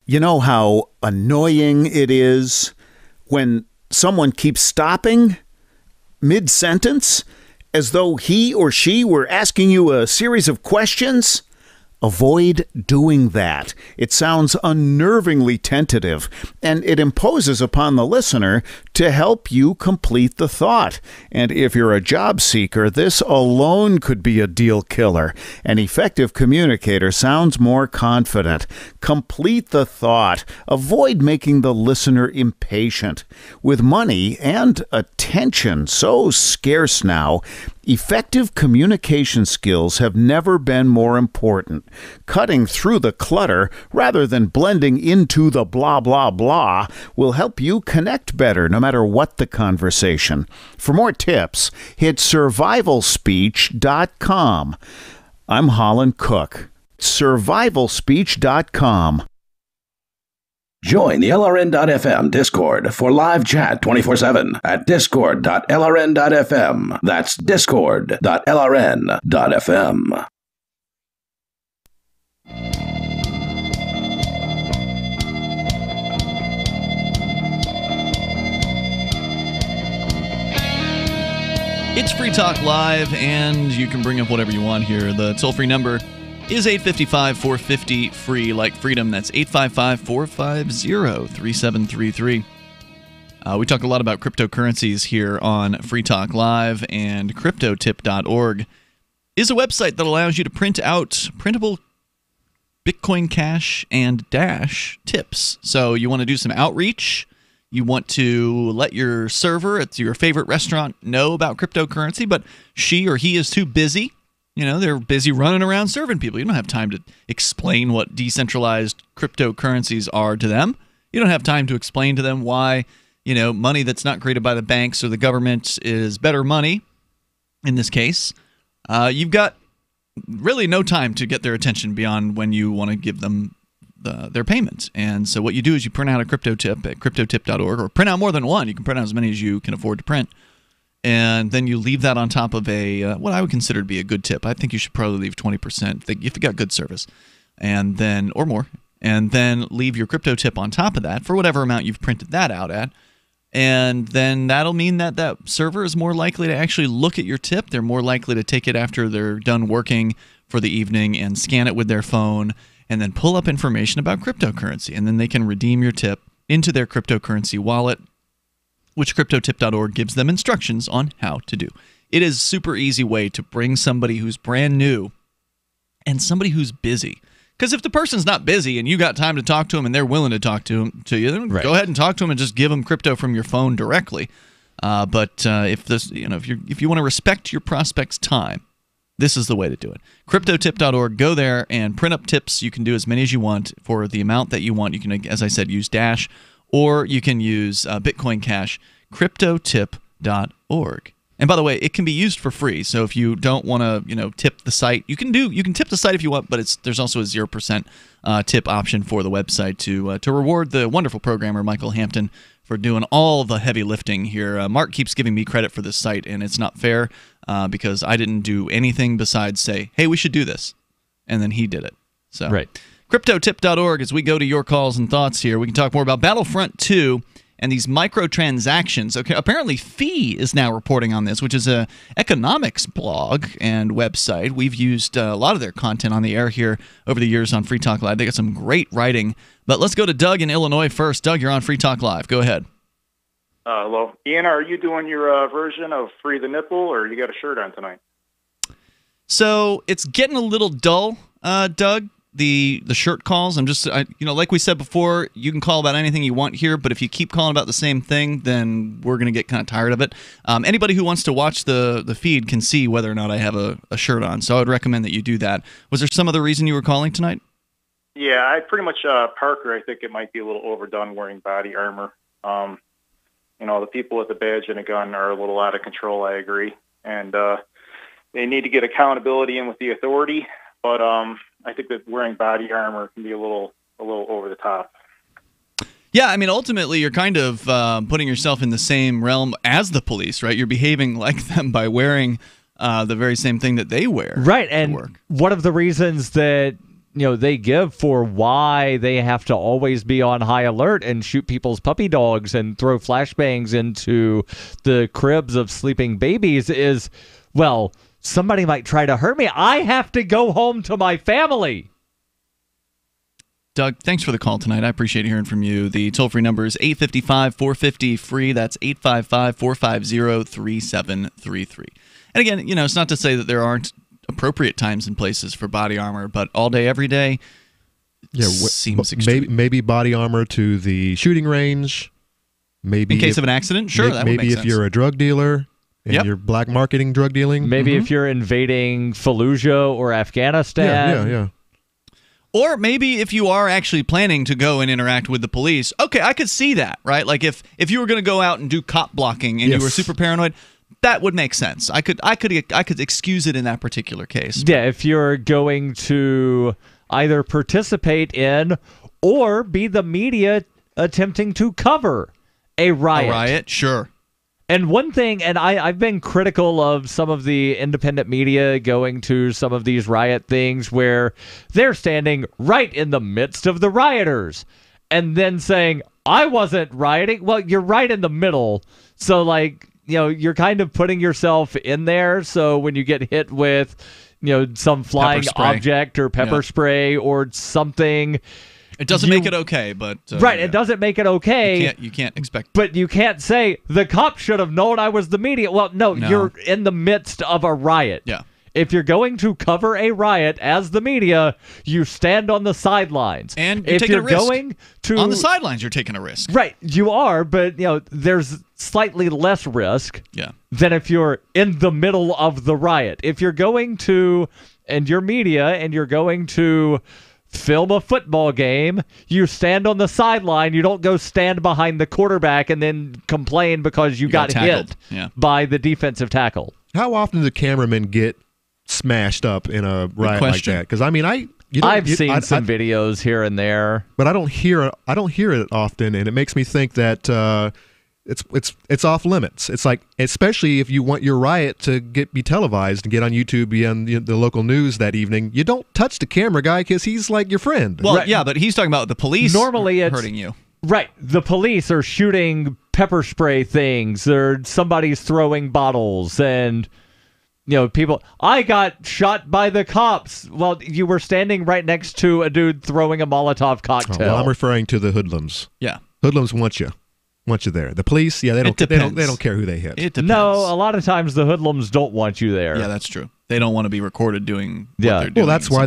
You know how annoying it is when someone keeps stopping mid-sentence as though he or she were asking you a series of questions? Avoid doing that. It sounds unnervingly tentative, and it imposes upon the listener to help you complete the thought. And if you're a job seeker, this alone could be a deal killer. An effective communicator sounds more confident. Complete the thought. Avoid making the listener impatient. With money and attention so scarce now, effective communication skills have never been more important. Cutting through the clutter rather than blending into the blah, blah, blah will help you connect better no matter what the conversation. For more tips, hit survivalspeech.com. I'm Holland Cook. Survivalspeech.com.
Join the LRN.FM Discord for live chat 24/7 at discord.lrn.fm. That's discord.lrn.fm.
It's Free Talk Live, and you can bring up whatever you want here. The toll-free number is 855-450-FREE, like freedom. That's 855-450-3733. We talk a lot about cryptocurrencies here on Free Talk Live, and cryptotip.org is a website that allows you to print out printable Bitcoin Cash and Dash tips. So you want to do some outreach. You want to let your server at your favorite restaurant know about cryptocurrency, but she or he is too busy. You know, they're busy running around serving people. You don't have time to explain what decentralized cryptocurrencies are to them. You don't have time to explain to them why, you know, money that's not created by the banks or the government is better money. In this case, you've got really no time to get their attention beyond when you want to give them their payment. And so what you do is you print out a crypto tip at cryptotip.org, or print out more than one. You can print out as many as you can afford to print. And then you leave that on top of a what I would consider to be a good tip. I think you should probably leave 20% if you got good service, and then or more, and then leave your crypto tip on top of that for whatever amount you've printed that out at. And then that'll mean that that server is more likely to actually look at your tip. They're more likely to take it after they're done working for the evening and scan it with their phone and then pull up information about cryptocurrency. And then they can redeem your tip into their cryptocurrency wallet, which cryptotip.org gives them instructions on how to do. It is a super easy way to bring somebody who's brand new and somebody who's busy
Because if the person's not busy and you got time to talk to them and they're willing to talk to you, then go ahead and talk to them and just give them crypto from your phone directly. But if you want to respect your prospect's time, this is the way to do it. CryptoTip.org. Go there and print up tips. You can do as many as you want for the amount that you want. You can, as I said, use Dash, or you can use Bitcoin Cash. CryptoTip.org. And by the way, it can be used for free. So if you don't want to, tip the site, you can tip the site if you want, but there's also a 0% tip option for the website to reward the wonderful programmer Michael Hampton for doing all the heavy lifting here. Mark keeps giving me credit for this site, and it's not fair because I didn't do anything besides say, "Hey, we should do this," and then he did it. So CryptoTip.org. As we go to your calls and thoughts here, we can talk more about Battlefront 2. And these microtransactions. Okay, apparently Fee is now reporting on this, which is a economics blog and website. We've used a lot of their content on the air here over the years on Free Talk Live. They got some great writing. But let's go to Doug in Illinois first. Doug, you're on Free Talk Live. Go ahead.
Hello. Ian, are you doing your version of Free the Nipple, or you got a shirt on tonight?
So it's getting a little dull, Doug. The shirt calls. I'm just, like we said before, you can call about anything you want here, but if you keep calling about the same thing, then we're going to get kind of tired of it. Anybody who wants to watch the feed can see whether or not I have a shirt on, so I would recommend that you do that. Was there some other reason you were calling tonight?
Yeah, I pretty much, Parker, I think it might be a little overdone wearing body armor. The people with a badge and a gun are a little out of control, I agree. And they need to get accountability in with the authority, but I think that wearing body armor can be a little over the top.
Yeah, I mean, ultimately, you're kind of putting yourself in the same realm as the police, right? You're behaving like them by wearing the very same thing that they wear.
Right, and one of the reasons that they give for why they have to always be on high alert and shoot people's puppy dogs and throw flashbangs into the cribs of sleeping babies is, well, somebody might try to hurt me. I have to go home to my family.
Doug, thanks for the call tonight. I appreciate hearing from you. The toll-free number is 855-450-FREE. That's 855-450-3733. And again, it's not to say that there aren't appropriate times and places for body armor, but all day, every day seems extreme.
Maybe body armor to the shooting range. Maybe
in case of an accident? Sure, that would make sense.
Maybe if you're a drug dealer and you're black marketing drug dealing.
Maybe if you're invading Fallujah or Afghanistan.
Yeah.
Or maybe if you are actually planning to go and interact with the police. Okay, I could see that, right? Like if you were going to go out and do cop blocking and you were super paranoid, that would make sense. I could excuse it in that particular case.
Yeah, if you're going to either participate in or be the media attempting to cover a riot.
A riot, sure.
And one thing, and I've been critical of some of the independent media going to some of these riot things where they're standing right in the midst of the rioters and then saying, I wasn't rioting. Well, you're right in the middle. So, you're kind of putting yourself in there. So when you get hit with, some flying object or pepper spray or something,
it doesn't make it okay, but
it doesn't make it okay.
You can't expect.
But you can't say the cops should have known I was the media. Well, no, you're in the midst of a riot.
Yeah.
If you're going to cover a riot as the media, you stand on the sidelines.
And you're
if
taking
you're
a risk.
Going to
on the sidelines, you're taking a risk.
Right, you are, but there's slightly less risk than if you're in the middle of the riot. If you're going to, and you're media, and you're going to film a football game, you stand on the sideline. You don't go stand behind the quarterback and then complain because you got hit by the defensive tackle.
How often do cameramen get smashed up in a riot like that? Because
I've seen some videos here and there,
but I don't hear it often, and it makes me think that it's off limits. It's like, especially if you want your riot to be televised and get on YouTube, be on the local news that evening, you don't touch the camera guy because he's like your friend.
Well, yeah, but he's talking about the police normally hurting you.
Right, the police are shooting pepper spray things, or somebody's throwing bottles, and people, I got shot by the cops. Well, you were standing right next to a dude throwing a Molotov cocktail.
Well, I'm referring to the hoodlums.
Yeah.
Hoodlums want you. want you there. The police, yeah, they don't care who they hit.
It depends.
No, a lot of times the hoodlums don't want you there.
Yeah, that's true. They don't want to be recorded doing what they're doing.
Well, that's why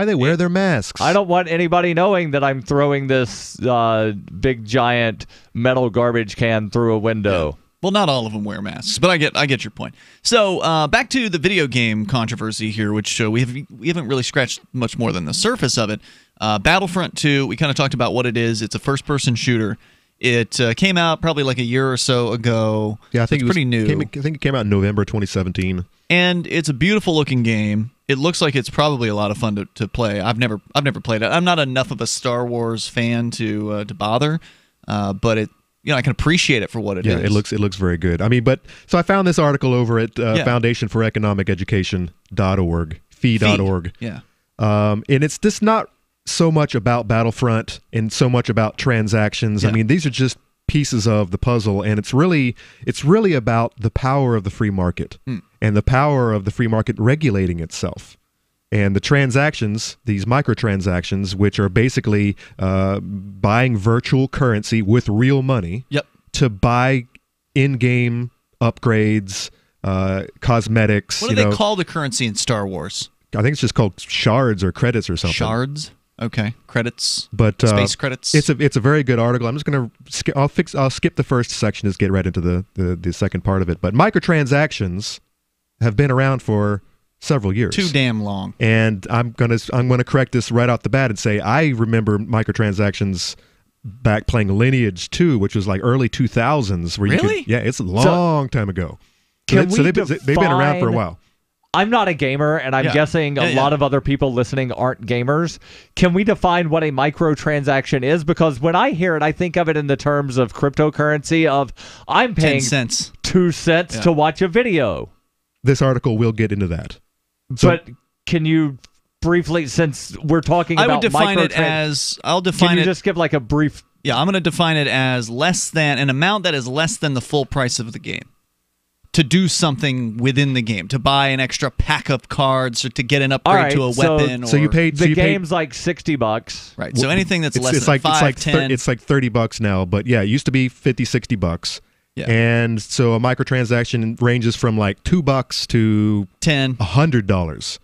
they wear their masks.
I don't want anybody knowing that I'm throwing this big giant metal garbage can through a window.
Yeah. Well, not all of them wear masks, but I get your point. So back to the video game controversy here, which we haven't really scratched much more than the surface of it. Battlefront 2, we kind of talked about what it is. It's a first-person shooter. It came out probably like a year or so ago.
Yeah, I think
it's pretty new.
I think it came out in November 2017.
And it's a beautiful-looking game. It looks like it's probably a lot of fun to play. I've never played it. I'm not enough of a Star Wars fan to bother, but it. I can appreciate it for what it is.
Yeah, it looks very good. I mean, so I found this article over at Foundation for Economic Education.org, fee.org.
Yeah.
And it's just not so much about Battlefront and so much about transactions.
Yeah.
I mean, these are just pieces of the puzzle, and it's really about the power of the free market and the power of the free market regulating itself. And the transactions, these microtransactions, which are basically buying virtual currency with real money to buy in-game upgrades, cosmetics.
What do they call the currency in Star Wars?
I think it's just called shards or credits or something.
Shards? Okay, credits.
But
space credits.
It's a very good article. I'm just gonna I'll skip the first section, just get right into the second part of it. But microtransactions have been around for several years.
Too damn long.
And I'm gonna correct this right off the bat and say I remember microtransactions back playing Lineage 2, which was like early 2000s. Where
really?
It's a long time ago. So they've been around for a while.
I'm not a gamer, and I'm guessing a lot of other people listening aren't gamers. Can we define what a microtransaction is? Because when I hear it, I think of it in the terms of cryptocurrency of I'm paying
10 cents.
2 cents to watch a video.
This article will get into that.
But can you briefly, since we're talking about
I would define it as,
can you just give like a brief...
Yeah, I'm going to define it as less than, an amount that is less than the full price of the game. To do something within the game, to buy an extra pack of cards, or to get an upgrade to a weapon.
So you paid
the game's like $60,
right? So anything that's less than $5,
it's like $30 now. But yeah, it used to be $50-$60.
Yeah.
And so a microtransaction ranges from like $2 to $100.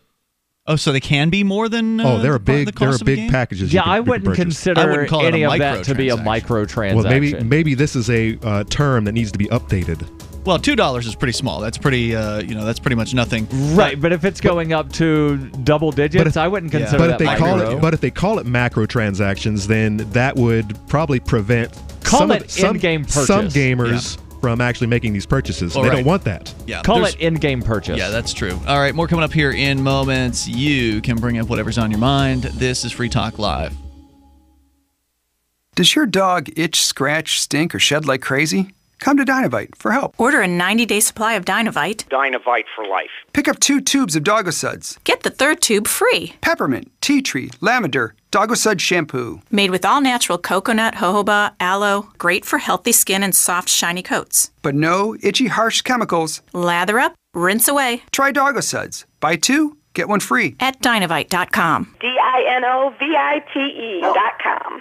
Oh, so they can be more than
they're big packages.
Yeah, I wouldn't consider any of that to be a microtransaction.
Well, maybe this is a term that needs to be updated.
Well, $2 is pretty small. That's pretty, that's pretty much nothing.
Right, but if it's going up to double digits, I wouldn't consider that micro.
But if they call it macro transactions, then that would probably prevent some
in-game purchase.
Some gamers from actually making these purchases. They don't want that.
Yeah,
call it in-game purchase.
Yeah, that's true. All right, more coming up here in moments. You can bring up whatever's on your mind. This is Free Talk Live.
Does your dog itch, scratch, stink, or shed like crazy? Come to Dynavite for help.
Order a 90-day supply of Dynavite.
Dynavite for life.
Pick up 2 tubes of Doggo Suds.
Get the 3rd tube free.
Peppermint, tea tree, lavender, Doggo Sud shampoo.
Made with all-natural coconut, jojoba, aloe. Great for healthy skin and soft, shiny coats.
But no itchy, harsh chemicals.
Lather up, rinse away.
Try Doggo Suds. Buy 2, get 1 free.
At Dynavite.com.
DINOVITE.com.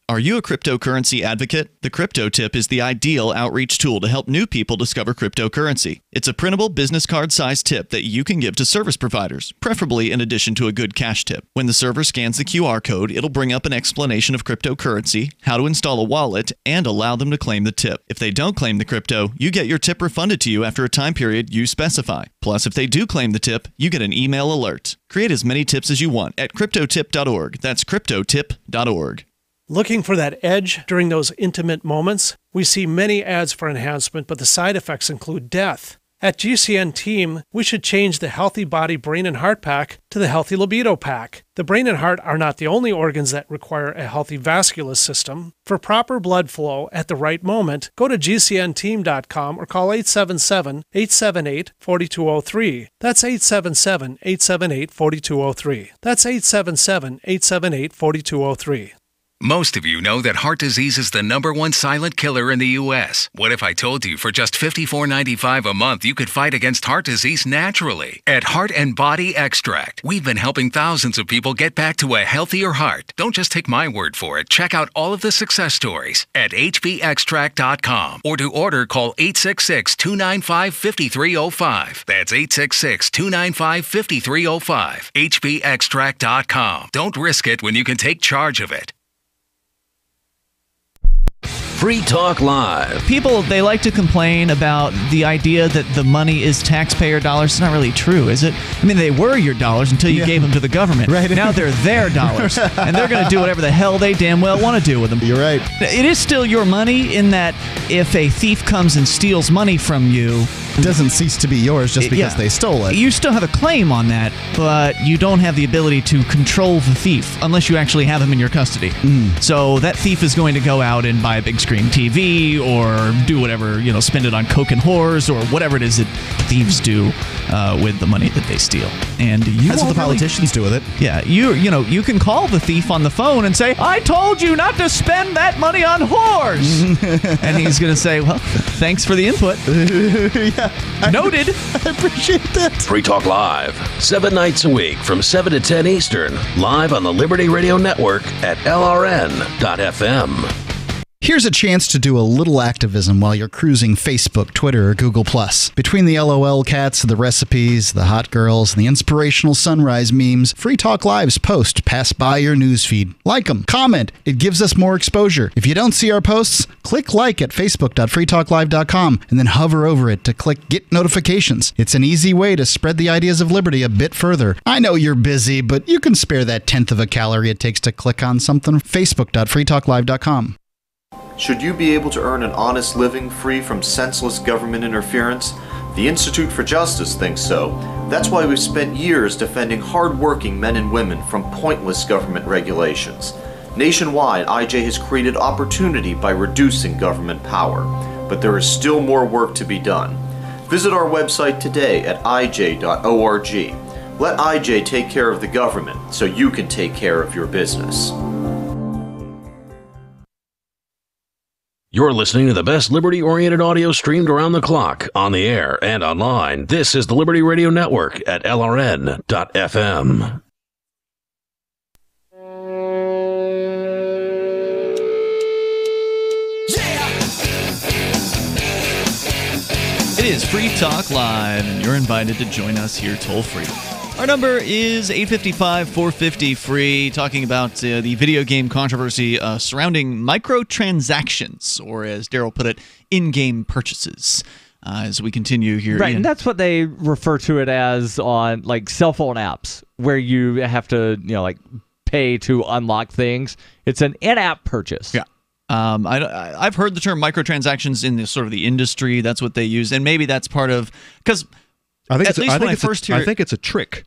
Are you a cryptocurrency advocate? The Crypto Tip is the ideal outreach tool to help new people discover cryptocurrency. It's a printable business card-sized tip that you can give to service providers, preferably in addition to a good cash tip. When the server scans the QR code, it'll bring up an explanation of cryptocurrency, how to install a wallet, and allow them to claim the tip. If they don't claim the crypto, you get your tip refunded to you after a time period you specify. Plus, if they do claim the tip, you get an email alert. Create as many tips as you want at cryptotip.org. That's cryptotip.org.
Looking for that edge during those intimate moments? We see many ads for enhancement, but the side effects include death. At GCN Team, we should change the Healthy Body, Brain, and Heart Pack to the Healthy Libido Pack. The brain and heart are not the only organs that require a healthy vascular system. For proper blood flow at the right moment, go to GCNteam.com or call 877-878-4203. That's 877-878-4203. That's 877-878-4203.
Most of you know that heart disease is the #1 silent killer in the U.S. What if I told you for just $54.95 a month you could fight against heart disease naturally? At Heart and Body Extract, we've been helping thousands of people get back to a healthier heart. Don't just take my word for it. Check out all of the success stories at hbextract.com, or to order, call 866-295-5305. That's 866-295-5305. hbextract.com. Don't risk it when you can take charge of it.
Free Talk Live.
People, they like to complain about the idea that the money is taxpayer dollars. It's not really true, is it? I mean, they were your dollars until you gave them to the government. Right. Now they're their dollars, and they're going to do whatever the hell they damn well want to do with them.
You're right.
It is still your money in that if a thief comes and steals money from you,
it doesn't cease to be yours just because they stole it.
You still have a claim on that, but you don't have the ability to control the thief unless you actually have him in your custody. So that thief is going to go out and buy a big screen TV or do whatever, spend it on coke and whores or whatever it is that thieves do with the money that they steal. And
that's what the politicians do with it.
Yeah, you can call the thief on the phone and say, "I told you not to spend that money on whores," and he's going to say, "Well, thanks for the input." Noted.
I appreciate that.
Free Talk Live, 7 nights a week from 7 to 10 Eastern, live on the Liberty Radio Network at LRN.FM.
Here's a chance to do a little activism while you're cruising Facebook, Twitter, or Google+. Between the LOL cats, the recipes, the hot girls, and the inspirational sunrise memes, Free Talk Live's posts pass by your newsfeed. Like them, comment. It gives us more exposure. If you don't see our posts, click like at facebook.freetalklive.com and then hover over it to click Get Notifications. It's an easy way to spread the ideas of liberty a bit further. I know you're busy, but you can spare that 1/10 of a calorie it takes to click on something. facebook.freetalklive.com.
Should you be able to earn an honest living free from senseless government interference? The Institute for Justice thinks so. That's why we've spent years defending hard-working men and women from pointless government regulations. Nationwide, IJ has created opportunity by reducing government power. But there is still more work to be done. Visit our website today at ij.org. Let IJ take care of the government so you can take care of your business.
You're listening to the best liberty-oriented audio streamed around the clock, on the air, and online. This is the Liberty Radio Network at LRN.FM.
It is Free Talk Live, and you're invited to join us here toll-free. Our number is 855-450-FREE, talking about the video game controversy surrounding microtransactions, or as Darryl put it, in-game purchases. As we continue here.
Right, and that's what they refer to it as on cell phone apps, where you have to, pay to unlock things. It's an in-app purchase.
Yeah. I've heard the term microtransactions in the sort of the industry. That's what they use, and maybe that's part of because
I think it's a trick,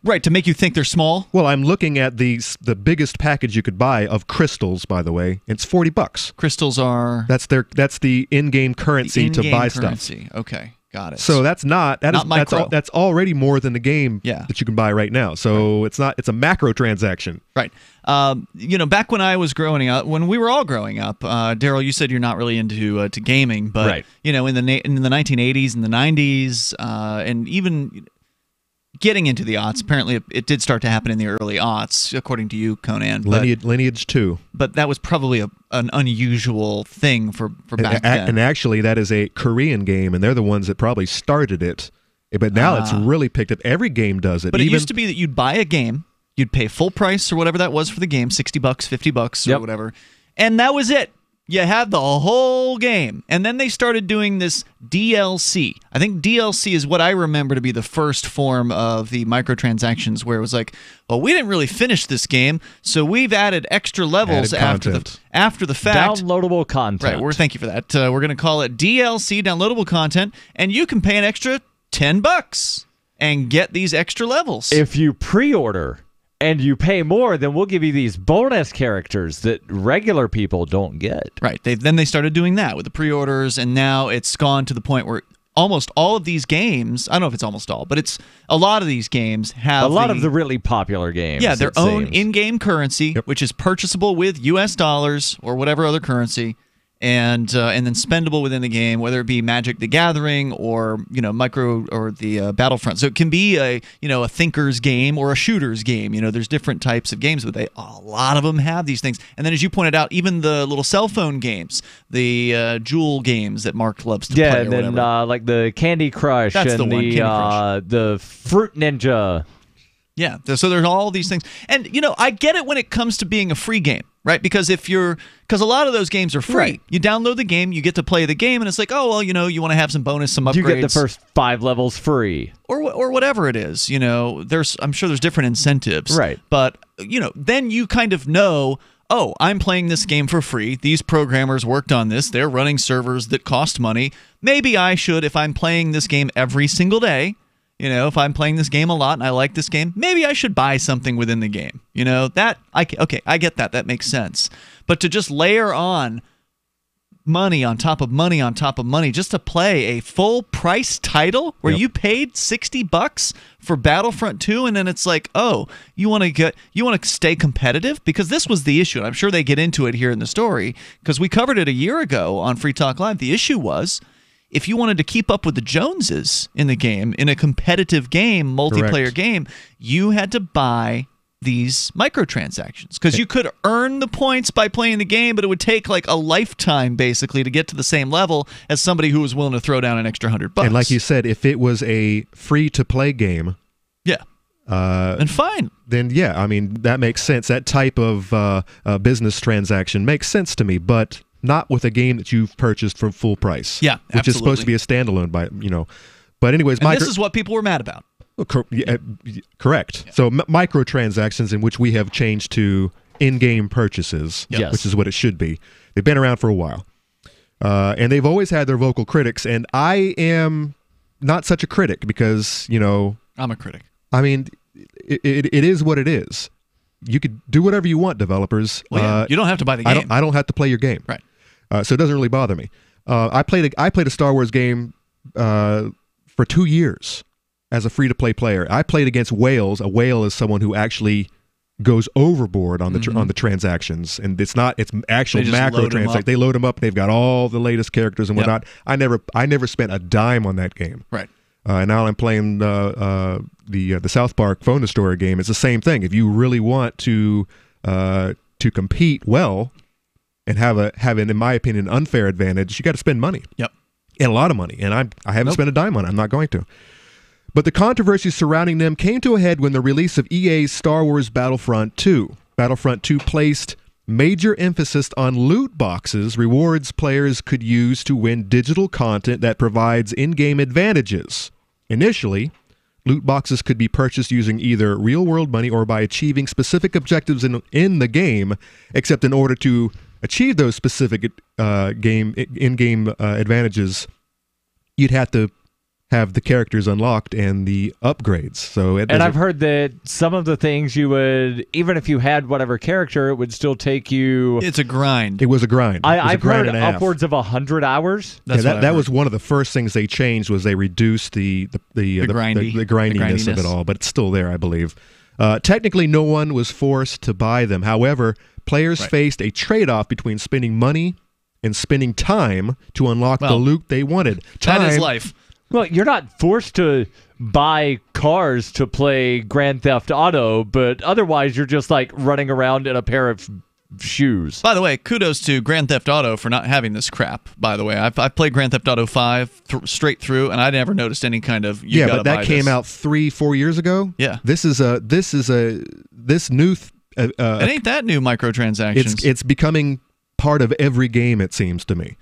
right, to make you think they're small.
Well, I'm looking at the biggest package you could buy of crystals. By the way, it's $40.
Crystals are
that's the in-game currency to buy
currency.
Stuff.
Okay. Got it.
So that's that's already more than the game that you can buy right now. So it's a macro transaction.
Right. Back when I was growing up, when we were all growing up, Darryl, you said you're not really into to gaming, but in the 1980s and the 90s, and even getting into the aughts, apparently it did start to happen in the early aughts, according to you, Conan.
Lineage 2.
But that was probably an unusual thing for back then.
And actually, that is a Korean game, and they're the ones that probably started it. But now it's really picked up. Every game does it.
But it used to be that you'd buy a game, you'd pay full price or whatever that was for the game, $60, $50 or whatever, and that was it. You had the whole game. And then they started doing this DLC. I think DLC is what I remember to be the first form of the microtransactions, where it was like, well, we didn't really finish this game, so we've added extra levels after the fact.
Downloadable content.
Right, thank you for that. We're going to call it DLC, downloadable content, and you can pay an extra $10 and get these extra levels.
If you pre-order and you pay more, then we'll give you these bonus characters that regular people don't get.
Right. Then they started doing that with the pre-orders, and now it's gone to the point where almost all of these games, I don't know if it's almost all, but it's a lot of these games have
a lot of the really popular games.
Yeah, their own in-game currency, which is purchasable with U.S. dollars or whatever other currency, and then spendable within the game, whether it be Magic the Gathering or Micro or the Battlefront. So it can be a thinker's game or a shooter's game. There's different types of games, but a lot of them have these things. And then, as you pointed out, even the little cell phone games, the Jewel games that Mark loves to play.
Yeah, and then like the Candy Crush.
That's
and
the one. Candy Crush.
The Fruit Ninja.
Yeah, so there's all these things. And, I get it when it comes to being a free game, right? Because a lot of those games are free. Right. You download the game, you get to play the game, and it's like, oh, well, you want to have some bonus, some upgrades.
You get the first 5 levels free.
Or whatever it is. I'm sure there's different incentives.
Right.
But, then you kind of know, oh, I'm playing this game for free. These programmers worked on this. They're running servers that cost money. Maybe I should, if I'm playing this game every single day, if I'm playing this game a lot and I like this game, maybe I should buy something within the game. I get that. That makes sense. But to just layer on money on top of money on top of money just to play a full price title where you paid $60 for Battlefront 2, and then it's like, oh, you want to stay competitive? Because this was the issue, and I'm sure they get into it here in the story, because we covered it a year ago on Free Talk Live. The issue was, if you wanted to keep up with the Joneses in the game, in a competitive game, multiplayer game, you had to buy these microtransactions, because you could earn the points by playing the game, but it would take like a lifetime basically to get to the same level as somebody who was willing to throw down an extra $100.
And like you said, if it was a free-to-play game,
and fine,
then I mean, that makes sense. That type of business transaction makes sense to me, but not with a game that you've purchased for full price.
Yeah,
which is supposed to be a standalone But anyways,
and this is what people were mad about.
Correct. Yeah. So microtransactions, in which we have changed to in-game purchases, which is what it should be. They've been around for a while, and they've always had their vocal critics. And I am not such a critic because
I'm a critic.
I mean, it is what it is. You could do whatever you want, developers.
Well, you don't have to buy the game.
I don't have to play your game.
Right.
So it doesn't really bother me. I played a Star Wars game for 2 years as a free-to-play player. I played against whales. A whale is someone who actually goes overboard on the on the transactions, and it's actual macro transactions. They load them up. They've got all the latest characters and whatnot. I never spent a dime on that game.
Right.
And now I'm playing the South Park Phone to Story game. It's the same thing. If you really want to compete well and have an, in my opinion, unfair advantage, you got to spend money.
Yep.
And a lot of money. And I haven't spent a dime on it. I'm not going to. But the controversy surrounding them came to a head when the release of EA's Star Wars Battlefront 2. Battlefront 2 placed major emphasis on loot boxes, rewards players could use to win digital content that provides in-game advantages. Initially, loot boxes could be purchased using either real-world money or by achieving specific objectives in the game, except in order to achieve those specific in-game advantages, you'd have to have the characters unlocked and the upgrades. So
and I've heard that some of the things you would, even if you had whatever character, it would still take you...
It's a grind.
It was a grind.
I've heard upwards of 100 hours.
That was one of the first things they changed, was they reduced the grindiness of it all, but it's still there, I believe. Technically, no one was forced to buy them. However, players faced a trade-off between spending money and spending time to unlock the loot they wanted.
That is life.
Well, you're not forced to buy cars to play Grand Theft Auto, but otherwise you're just like running around in a pair of shoes.
By the way, kudos to Grand Theft Auto for not having this crap, by the way. I've played Grand Theft Auto 5 straight through, and I never noticed any kind of
but that came out 3-4 years ago.
Yeah.
This new
it ain't that new microtransactions.
It's becoming part of every game, it seems to me.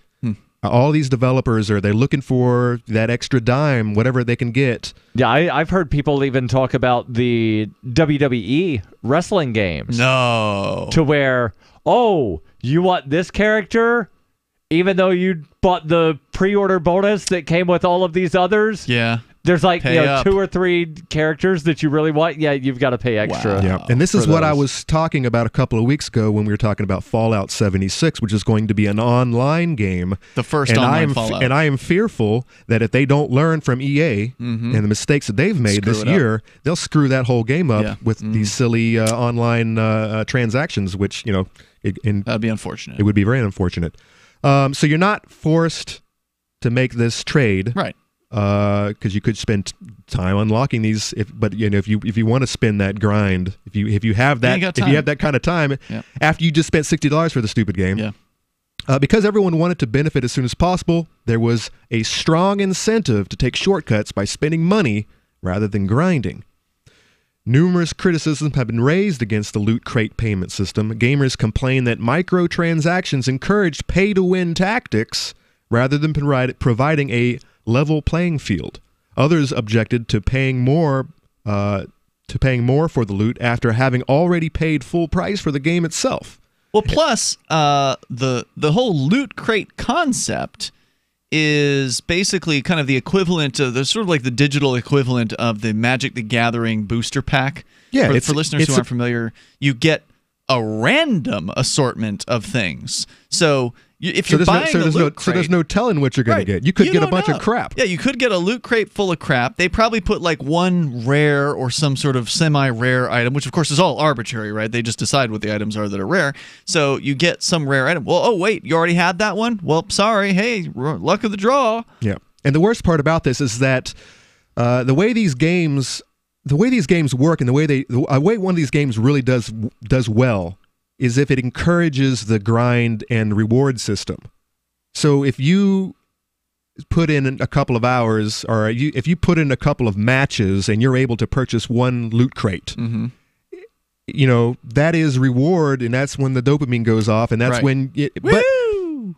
All these developers they're looking for that extra dime, whatever they can get.
Yeah, I've heard people even talk about the WWE wrestling games.
No.
To where, you want this character, even though you bought the pre-order bonus that came with all of these others?
Yeah.
There's like
Pay up.
2 or 3 characters that you really want. Yeah, you've got to pay extra.
Yeah, and this is what I was talking about a couple of weeks ago when we were talking about Fallout 76, which is going to be an online game.
The first online Fallout.
And I am fearful that if they don't learn from EA and the mistakes that they've made this year, they'll screw that whole game up with these silly online transactions, which, that'd
be unfortunate.
It would be very unfortunate. So you're not forced to make this trade.
Right.
Because you could spend time unlocking these, but if you want to spend that grind, if you have that kind of time, after you just spent $60 for the stupid game, because everyone wanted to benefit as soon as possible, there was a strong incentive to take shortcuts by spending money rather than grinding. Numerous criticisms have been raised against the loot crate payment system. Gamers complain that microtransactions encouraged pay-to-win tactics rather than providing a level playing field. Others objected to paying more for the loot after having already paid full price for the game itself.
Well, plus the whole loot crate concept is basically kind of the equivalent of the sort of like the digital equivalent of the Magic the Gathering booster pack.
Yeah,
for listeners who aren't familiar, you get a random assortment of things. So if you're buying a loot crate,
there's no telling what you're going to get. You could get a bunch of crap.
Yeah, you could get a loot crate full of crap. They probably put like one rare or some sort of semi-rare item, which of course is all arbitrary, right? They just decide what the items are that are rare. So you get some rare item. Well, oh wait, you already had that one? Well, sorry. Hey, luck of the draw.
Yeah. And the worst part about this is that the way these games work and the way one of these games really does well is if it encourages the grind and reward system. So if you put in a couple of hours, or if you put in a couple of matches and you're able to purchase one loot crate, that is reward, and that's when the dopamine goes off, and that's when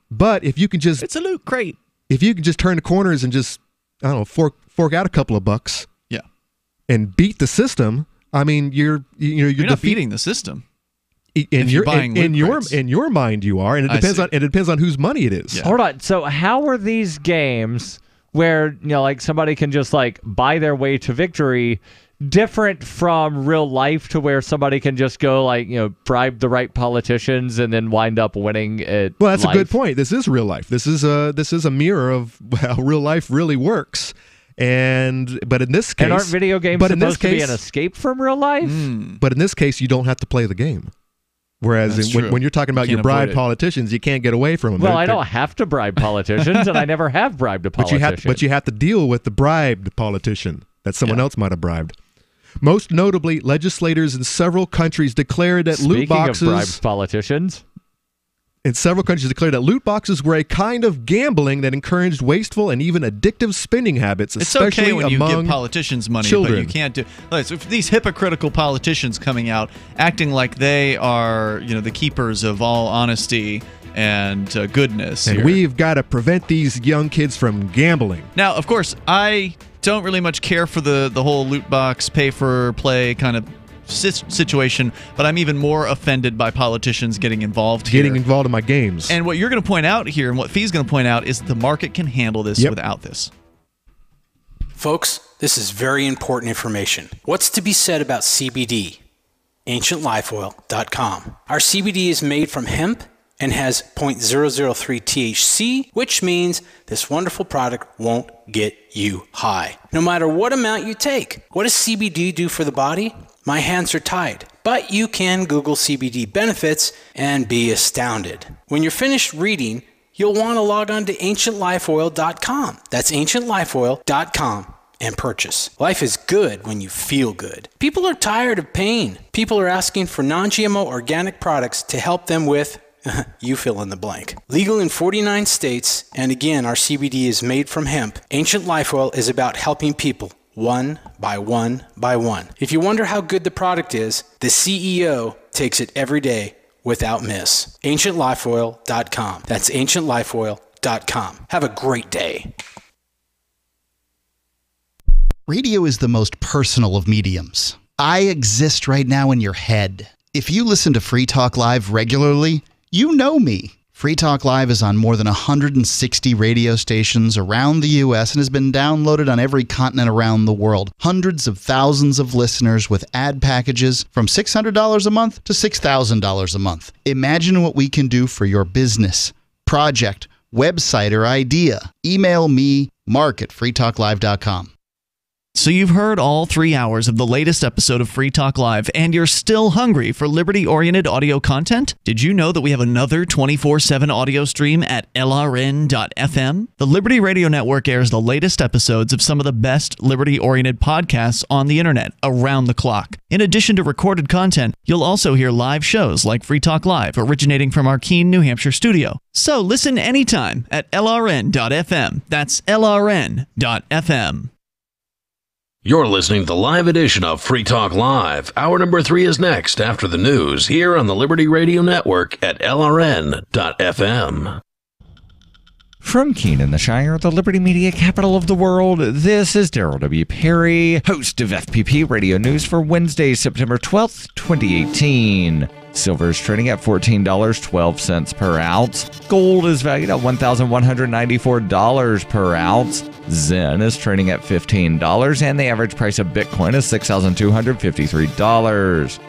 but if you can just...
It's a loot crate.
If you can just turn the corners and just, I don't know, fork out a couple of bucks and beat the system, I mean, you're
not beating the system.
In your mind, you are, and it depends on whose money it is.
Yeah. Hold on. So how are these games where like somebody can just like buy their way to victory different from real life, to where somebody can just go like bribe the right politicians and then wind up winning it?
Well, that's a good point. This is real life. This is a mirror of how real life really works. But in this case,
and aren't video games supposed to be an escape from real life?
But in this case, you don't have to play the game. Whereas when you're talking about your bribed politicians, you can't get away from them.
Well, I don't have to bribe politicians, and I never have bribed a politician.
But you have to deal with the bribed politician that someone else might have bribed. Most notably, legislators in several countries declared that loot boxes...
Speaking of bribed politicians...
In several countries declared that loot boxes were a kind of gambling that encouraged wasteful and even addictive spending habits, especially
it's okay when you
among
give politicians money,
children.
But you can't do... So these hypocritical politicians coming out, acting like they are, the keepers of all honesty and goodness.
And we've got to prevent these young kids from gambling.
Now, of course, I don't really much care for the whole loot box, pay-for-play kind of situation, but I'm even more offended by politicians getting involved
in my games.
And what you're going to point out here, and what Fee's going to point out, is the market can handle this without this.
Folks, this is very important information. What's to be said about CBD? AncientLifeOil.com. Our CBD is made from hemp and has 0.003 THC, which means this wonderful product won't get you high, no matter what amount you take. What does CBD do for the body? My hands are tied, but you can Google CBD benefits and be astounded. When you're finished reading, you'll want to log on to AncientLifeOil.com. That's AncientLifeOil.com and purchase. Life is good when you feel good. People are tired of pain. People are asking for non-GMO organic products to help them with you fill in the blank. Legal in 49 states, and again, our CBD is made from hemp. Ancient Life Oil is about helping people one by one by one. If you wonder how good the product is, the CEO takes it every day without miss. AncientLifeOil.com. That's AncientLifeOil.com. Have a great day.
Radio is the most personal of mediums. I exist right now in your head. If you listen to Free Talk Live regularly, you know me. Free Talk Live is on more than 160 radio stations around the U.S. and has been downloaded on every continent around the world. Hundreds of thousands of listeners with ad packages from $600 a month to $6,000 a month. Imagine what we can do for your business, project, website, or idea. Email me, mark@freetalklive.com.
So you've heard all 3 hours of the latest episode of Free Talk Live, and you're still hungry for liberty-oriented audio content? Did you know that we have another 24/7 audio stream at LRN.FM? The Liberty Radio Network airs the latest episodes of some of the best liberty-oriented podcasts on the internet around the clock. In addition to recorded content, you'll also hear live shows like Free Talk Live, originating from our Keene, New Hampshire studio. So listen anytime at LRN.FM. That's LRN.FM.
You're listening to the live edition of Free Talk Live. Hour number 3 is next after the news here on the Liberty Radio Network at LRN.FM.
From Keene in the Shire, the Liberty Media capital of the world, this is Darryl W. Perry, host of FPP Radio News for Wednesday, September 12th, 2018. Silver is trading at $14.12 per ounce. Gold is valued at $1,194 per ounce. Zen is trading at $15, and the average price of Bitcoin is $6,253.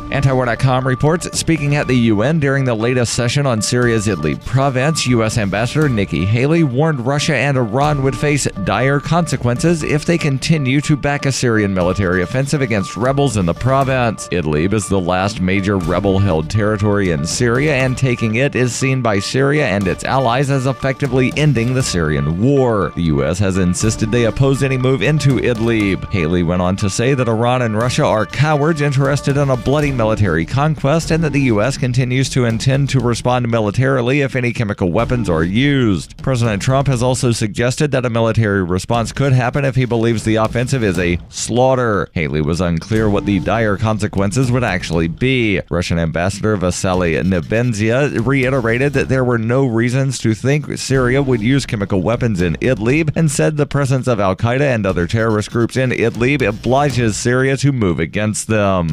Antiwar.com reports, speaking at the UN during the latest session on Syria's Idlib province, U.S. Ambassador Nikki Haley warned Russia and Iran would face dire consequences if they continue to back a Syrian military offensive against rebels in the province. Idlib is the last major rebel-held territory in Syria, and taking it is seen by Syria and its allies as effectively ending the Syrian war. The U.S. has insisted they oppose any move into Idlib. Haley went on to say that Iran and Russia are cowards interested in a bloody military conquest, and that the U.S. continues to intend to respond militarily if any chemical weapons are used. President Trump has also suggested that a military response could happen if he believes the offensive is a slaughter. Haley was unclear what the dire consequences would actually be. Russian Ambassador Vasily Nebenzia reiterated that there were no reasons to think Syria would use chemical weapons in Idlib, and said the presence of Al-Qaeda and other terrorist groups in Idlib obliges Syria to move against them.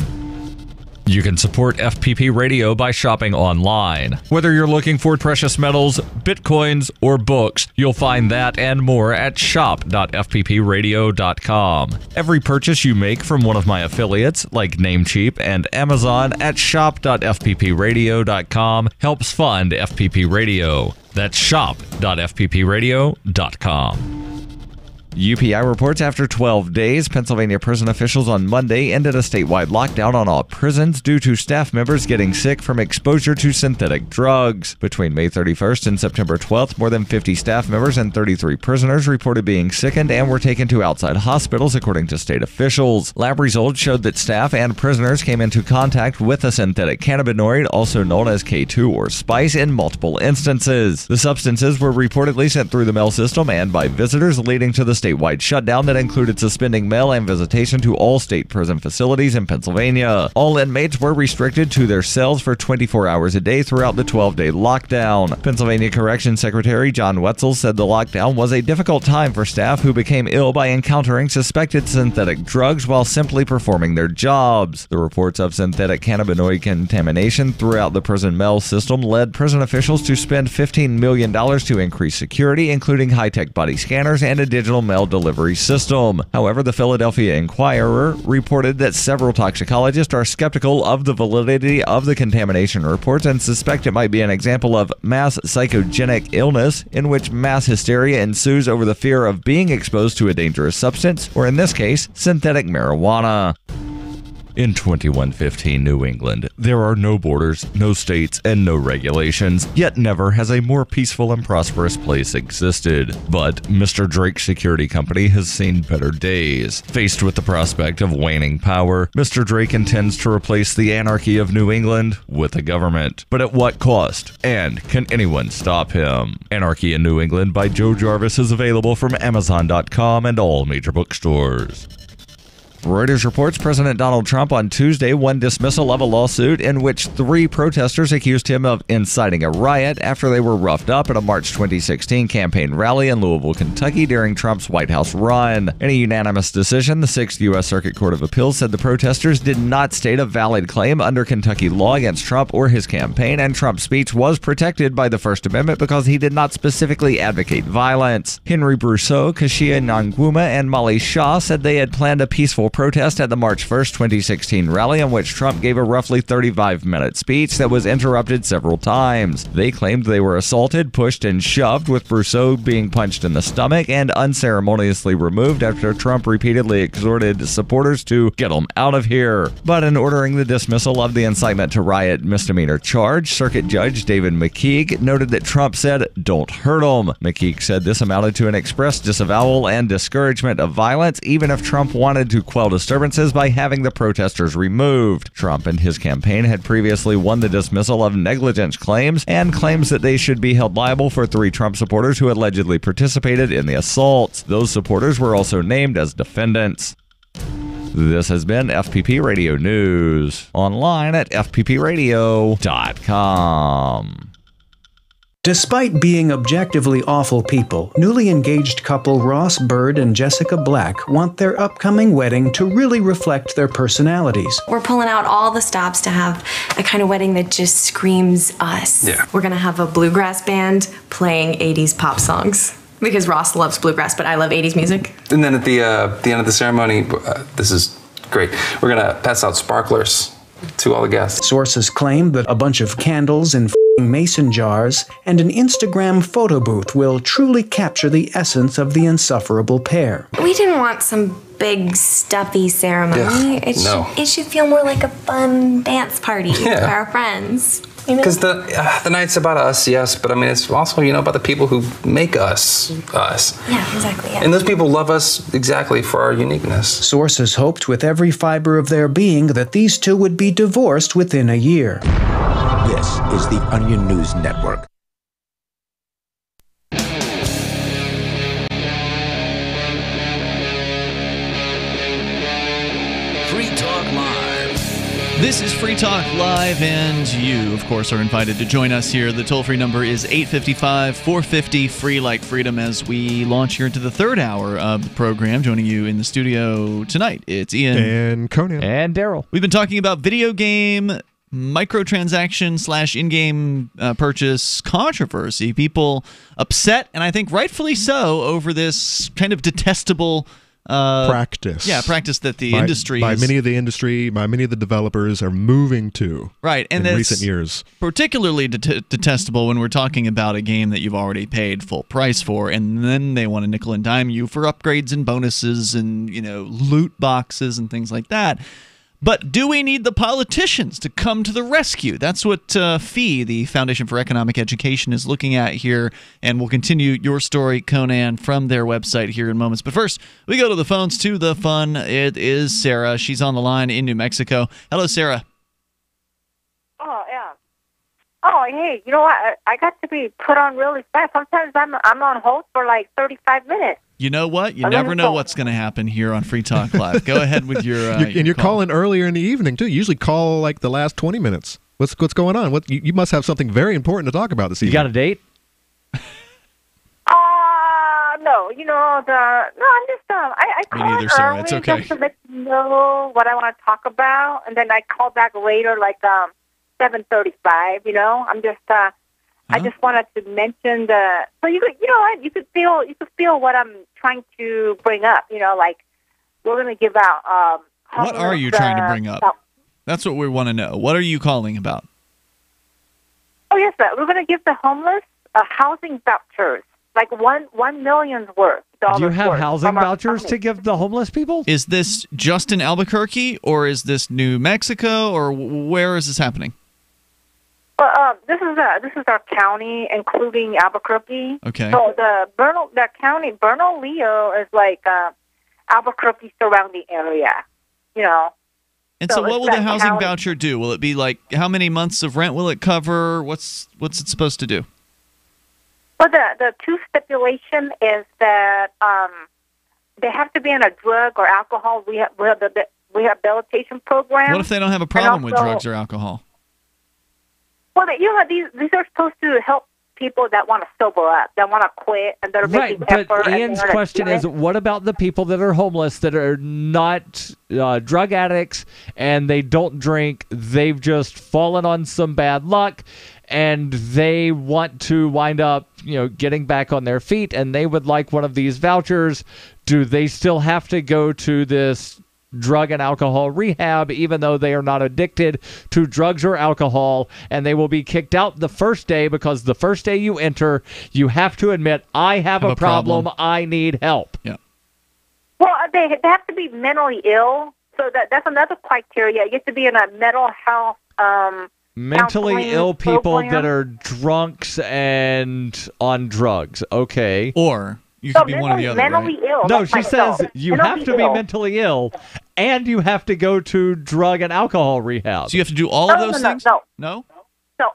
You can support FPP Radio by shopping online. Whether you're looking for precious metals, bitcoins, or books, you'll find that and more at shop.fppradio.com. Every purchase you make from one of my affiliates, like Namecheap and Amazon, at shop.fppradio.com helps fund FPP Radio. That's shop.fppradio.com.
UPI reports after 12 days, Pennsylvania prison officials on Monday ended a statewide lockdown on all prisons due to staff members getting sick from exposure to synthetic drugs. Between May 31st and September 12th, more than 50 staff members and 33 prisoners reported being sickened and were taken to outside hospitals, according to state officials. Lab results showed that staff and prisoners came into contact with a synthetic cannabinoid, also known as K2 or spice, in multiple instances. The substances were reportedly sent through the mail system and by visitors, leading to the statewide shutdown that included suspending mail and visitation to all state prison facilities in Pennsylvania. All inmates were restricted to their cells for 24 hours a day throughout the 12-day lockdown. Pennsylvania Corrections Secretary John Wetzel said the lockdown was a difficult time for staff who became ill by encountering suspected synthetic drugs while simply performing their jobs. The reports of synthetic cannabinoid contamination throughout the prison mail system led prison officials to spend $15 million to increase security, including high-tech body scanners and a digital mail delivery system. However, the Philadelphia Inquirer reported that several toxicologists are skeptical of the validity of the contamination reports and suspect it might be an example of mass psychogenic illness, in which mass hysteria ensues over the fear of being exposed to a dangerous substance, or in this case, synthetic marijuana.
In 2115 New England, there are no borders, no states, and no regulations, yet never has a more peaceful and prosperous place existed. But Mr. Drake's security company has seen better days. Faced with the prospect of waning power, Mr. Drake intends to replace the anarchy of New England with a government. But at what cost? And can anyone stop him? Anarchy in New England by Joe Jarvis is available from Amazon.com and all major bookstores. Reuters reports President Donald Trump on Tuesday won dismissal of a lawsuit in which 3 protesters accused him of inciting a riot after they were roughed up at a March 2016 campaign rally in Louisville, Kentucky during Trump's White House run. In a unanimous decision, the 6th U.S. Circuit Court of Appeals said the protesters did not state a valid claim under Kentucky law against Trump or his campaign, and Trump's speech was protected by the First Amendment because he did not specifically advocate violence. Henry Brousseau, Kashia Nangwuma, and Molly Shaw said they had planned a peaceful protest at the March 1st, 2016 rally in which Trump gave a roughly 35-minute speech that was interrupted several times. They claimed they were assaulted, pushed, and shoved, with Brousseau being punched in the stomach and unceremoniously removed after Trump repeatedly exhorted supporters to get him out of here. But in ordering the dismissal of the incitement to riot misdemeanor charge, Circuit Judge David McKeague noted that Trump said, "Don't hurt him." McKeague said this amounted to an express disavowal and discouragement of violence, even if Trump wanted to quell disturbances by having the protesters removed. Trump and his campaign had previously won the dismissal of negligence claims and claims that they should be held liable for 3 Trump supporters who allegedly participated in the assaults. Those supporters were also named as defendants. This has been FPP Radio News, online at fppradio.com.
Despite being objectively awful people, newly engaged couple Ross Bird and Jessica Black want their upcoming wedding to really reflect their personalities.
We're pulling out all the stops to have a kind of wedding that just screams us.
Yeah.
We're going to have a bluegrass band playing 80s pop songs. Because Ross loves bluegrass, but I love 80s music.
And then at the end of the ceremony, this is great, we're going to pass out sparklers to all the guests.
Sources claim that a bunch of candles in mason jars and an Instagram photo booth will truly capture the essence of the insufferable pair.
We didn't want some big, stuffy ceremony.
Yeah,
it should feel more like a fun dance party for our friends.
Because the night's about us, yes, but I mean, it's also, about the people who make us, us.
Yeah, exactly. Yeah.
And those people love us exactly for our uniqueness.
Sources hoped with every fiber of their being that these two would be divorced within a year.
This is the Onion News Network.
Free Talk Live.
This is Free Talk Live, and you, of course, are invited to join us here. The toll-free number is 855-450-FREE like freedom as we launch here into the 3rd hour of the program. Joining you in the studio tonight, it's Ian.
And Conan.
And Darryl.
We've been talking about video game microtransaction / in-game purchase controversy. People upset, and I think rightfully so, over this kind of detestable
practice.
Yeah, practice that the industry
by many of the developers are moving to.
Right, and
in recent years,
particularly detestable when we're talking about a game that you've already paid full price for, and then they want to nickel and dime you for upgrades and bonuses and loot boxes and things like that. But do we need the politicians to come to the rescue? That's what FEE, the Foundation for Economic Education, is looking at here. And we'll continue your story, Conan, from their website here in moments. But first, we go to the phones to the fun. It is Sarah. She's on the line in New Mexico. Hello, Sarah.
Oh, yeah. Oh, hey, you know what? I got to be put on really fast. Sometimes I'm on hold for like 35 minutes.
You know what? You never know what's going to happen here on Free Talk Live. Go ahead with your
and you're calling earlier in the evening too. You usually call like the last 20 minutes. What's going on? You must have something very important to talk about this evening.
You got a date?
No. I'm just I call
Me neither, Sarah. It's okay.
Just to let you know what I want to talk about, and then I call back later, like 7:35. I'm just I just wanted to mention so you could feel what I'm trying to bring up. Like we're going to give out.
What are you trying to bring up? That's what we want to know. What are you calling about?
Oh yes, sir. We're going to give the homeless housing vouchers, like $1 million worth.
Do you have housing vouchers to give the homeless people?
Is this just in Albuquerque, or is this New Mexico, or where is this happening?
This is our county, including Albuquerque.
Okay.
So the county, Bernalillo is like Albuquerque surrounding area,
And so what will the housing voucher do? Will it be like how many months of rent will it cover? What's it supposed to do?
Well, the two stipulation is that they have to be in a drug or alcohol rehabilitation program.
What if they don't have a problem with drugs or alcohol?
Well, these are supposed to help people that want to sober up, that want to quit, and that are making effort.
But Ian's question is, what about the people that are homeless that are not drug addicts and they don't drink? They've just fallen on some bad luck, and they want to wind up, getting back on their feet, and they would like one of these vouchers. Do they still have to go to this drug and alcohol rehab, even though they are not addicted to drugs or alcohol, and they will be kicked out the first day because the first day you enter, you have to admit, I have a problem, I need help.
Yeah.
Well, they have to be mentally ill, so that's another criteria. You have to be in a mental health
mentally ill people that are drunks and on drugs. Okay.
Or you could be one or the other,
mentally ill.
No, she says you have to be mentally ill, and you have to go to drug and alcohol rehab.
So you have to do all of those things?
No,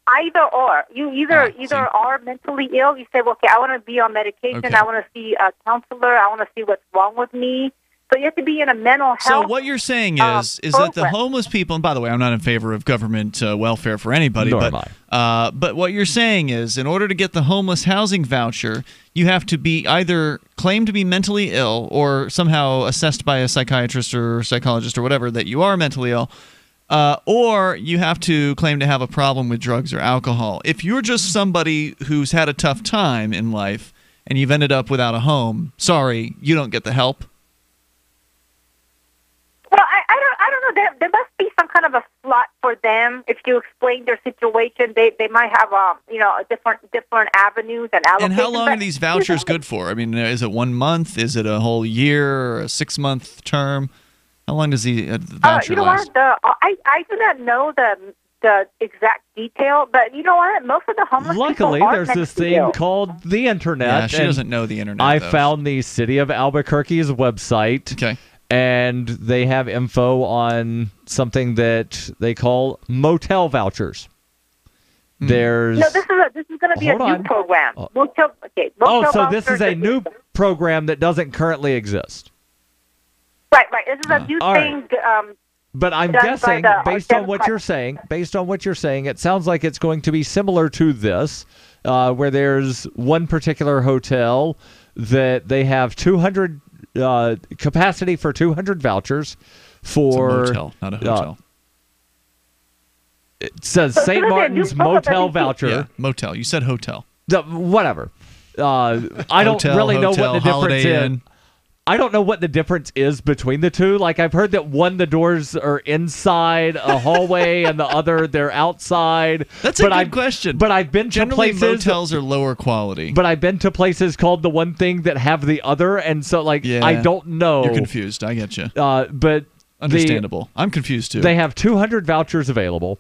either or. You either are mentally ill. You say, well, okay, I want to be on medication.
Okay.
I want to see a counselor. I want to see what's wrong with me. So you have to be in a mental health.
So what you're saying is that the homeless people, and by the way, I'm not in favor of government welfare for anybody,
Nor am I.
But what you're saying is, in order to get the homeless housing voucher, you have to be either claimed to be mentally ill or somehow assessed by a psychiatrist or psychologist or whatever that you are mentally ill, or you have to claim to have a problem with drugs or alcohol. If you're just somebody who's had a tough time in life and you've ended up without a home, sorry, you don't get the help.
Well, I don't know. There must be some kind of a slot for them. If you explain their situation, they might have different avenues and allocations.
And how long are these vouchers good for? I mean, is it 1 month? Is it a whole year or a 6-month term? How long does the voucher last?
I do not know the exact detail, but you know what? Most of the homeless
Luckily,
people
there's this thing called the internet.
Yeah, she doesn't know the internet.
I found the City of Albuquerque's website.
Okay.
And they have info on something that they call motel vouchers. There's
this is going to be a new program. Motel
so this is a new program that doesn't currently exist.
Right. This is a new thing.
But I'm guessing, based on what you're saying, it sounds like it's going to be similar to this, where there's one particular hotel that they have 200 capacity for 200 vouchers for.
It's a motel, not a hotel.
It says St. Martin's Motel Voucher.
Yeah, motel. You said hotel.
Whatever. I don't really know what the difference is. I don't know what the difference is between the two. Like, I've heard that one, the doors are inside a hallway, and the other, they're outside.
That's a good question.
But I've been to places.
Motels are lower quality.
But I've been to places called the one thing that have the other, and so, I don't know.
You're confused. I get you.
But
understandable. I'm confused, too.
They have 200 vouchers available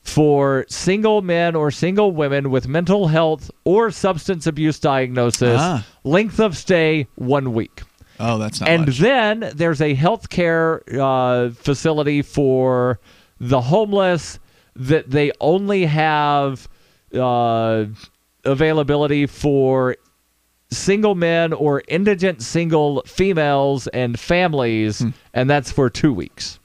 for single men or single women with mental health or substance abuse diagnosis. Length of stay, 1 week.
Oh, that's not
much.
much.
Then there's a healthcare facility for the homeless that they only have availability for single men or indigent single females and families, and that's for 2 weeks.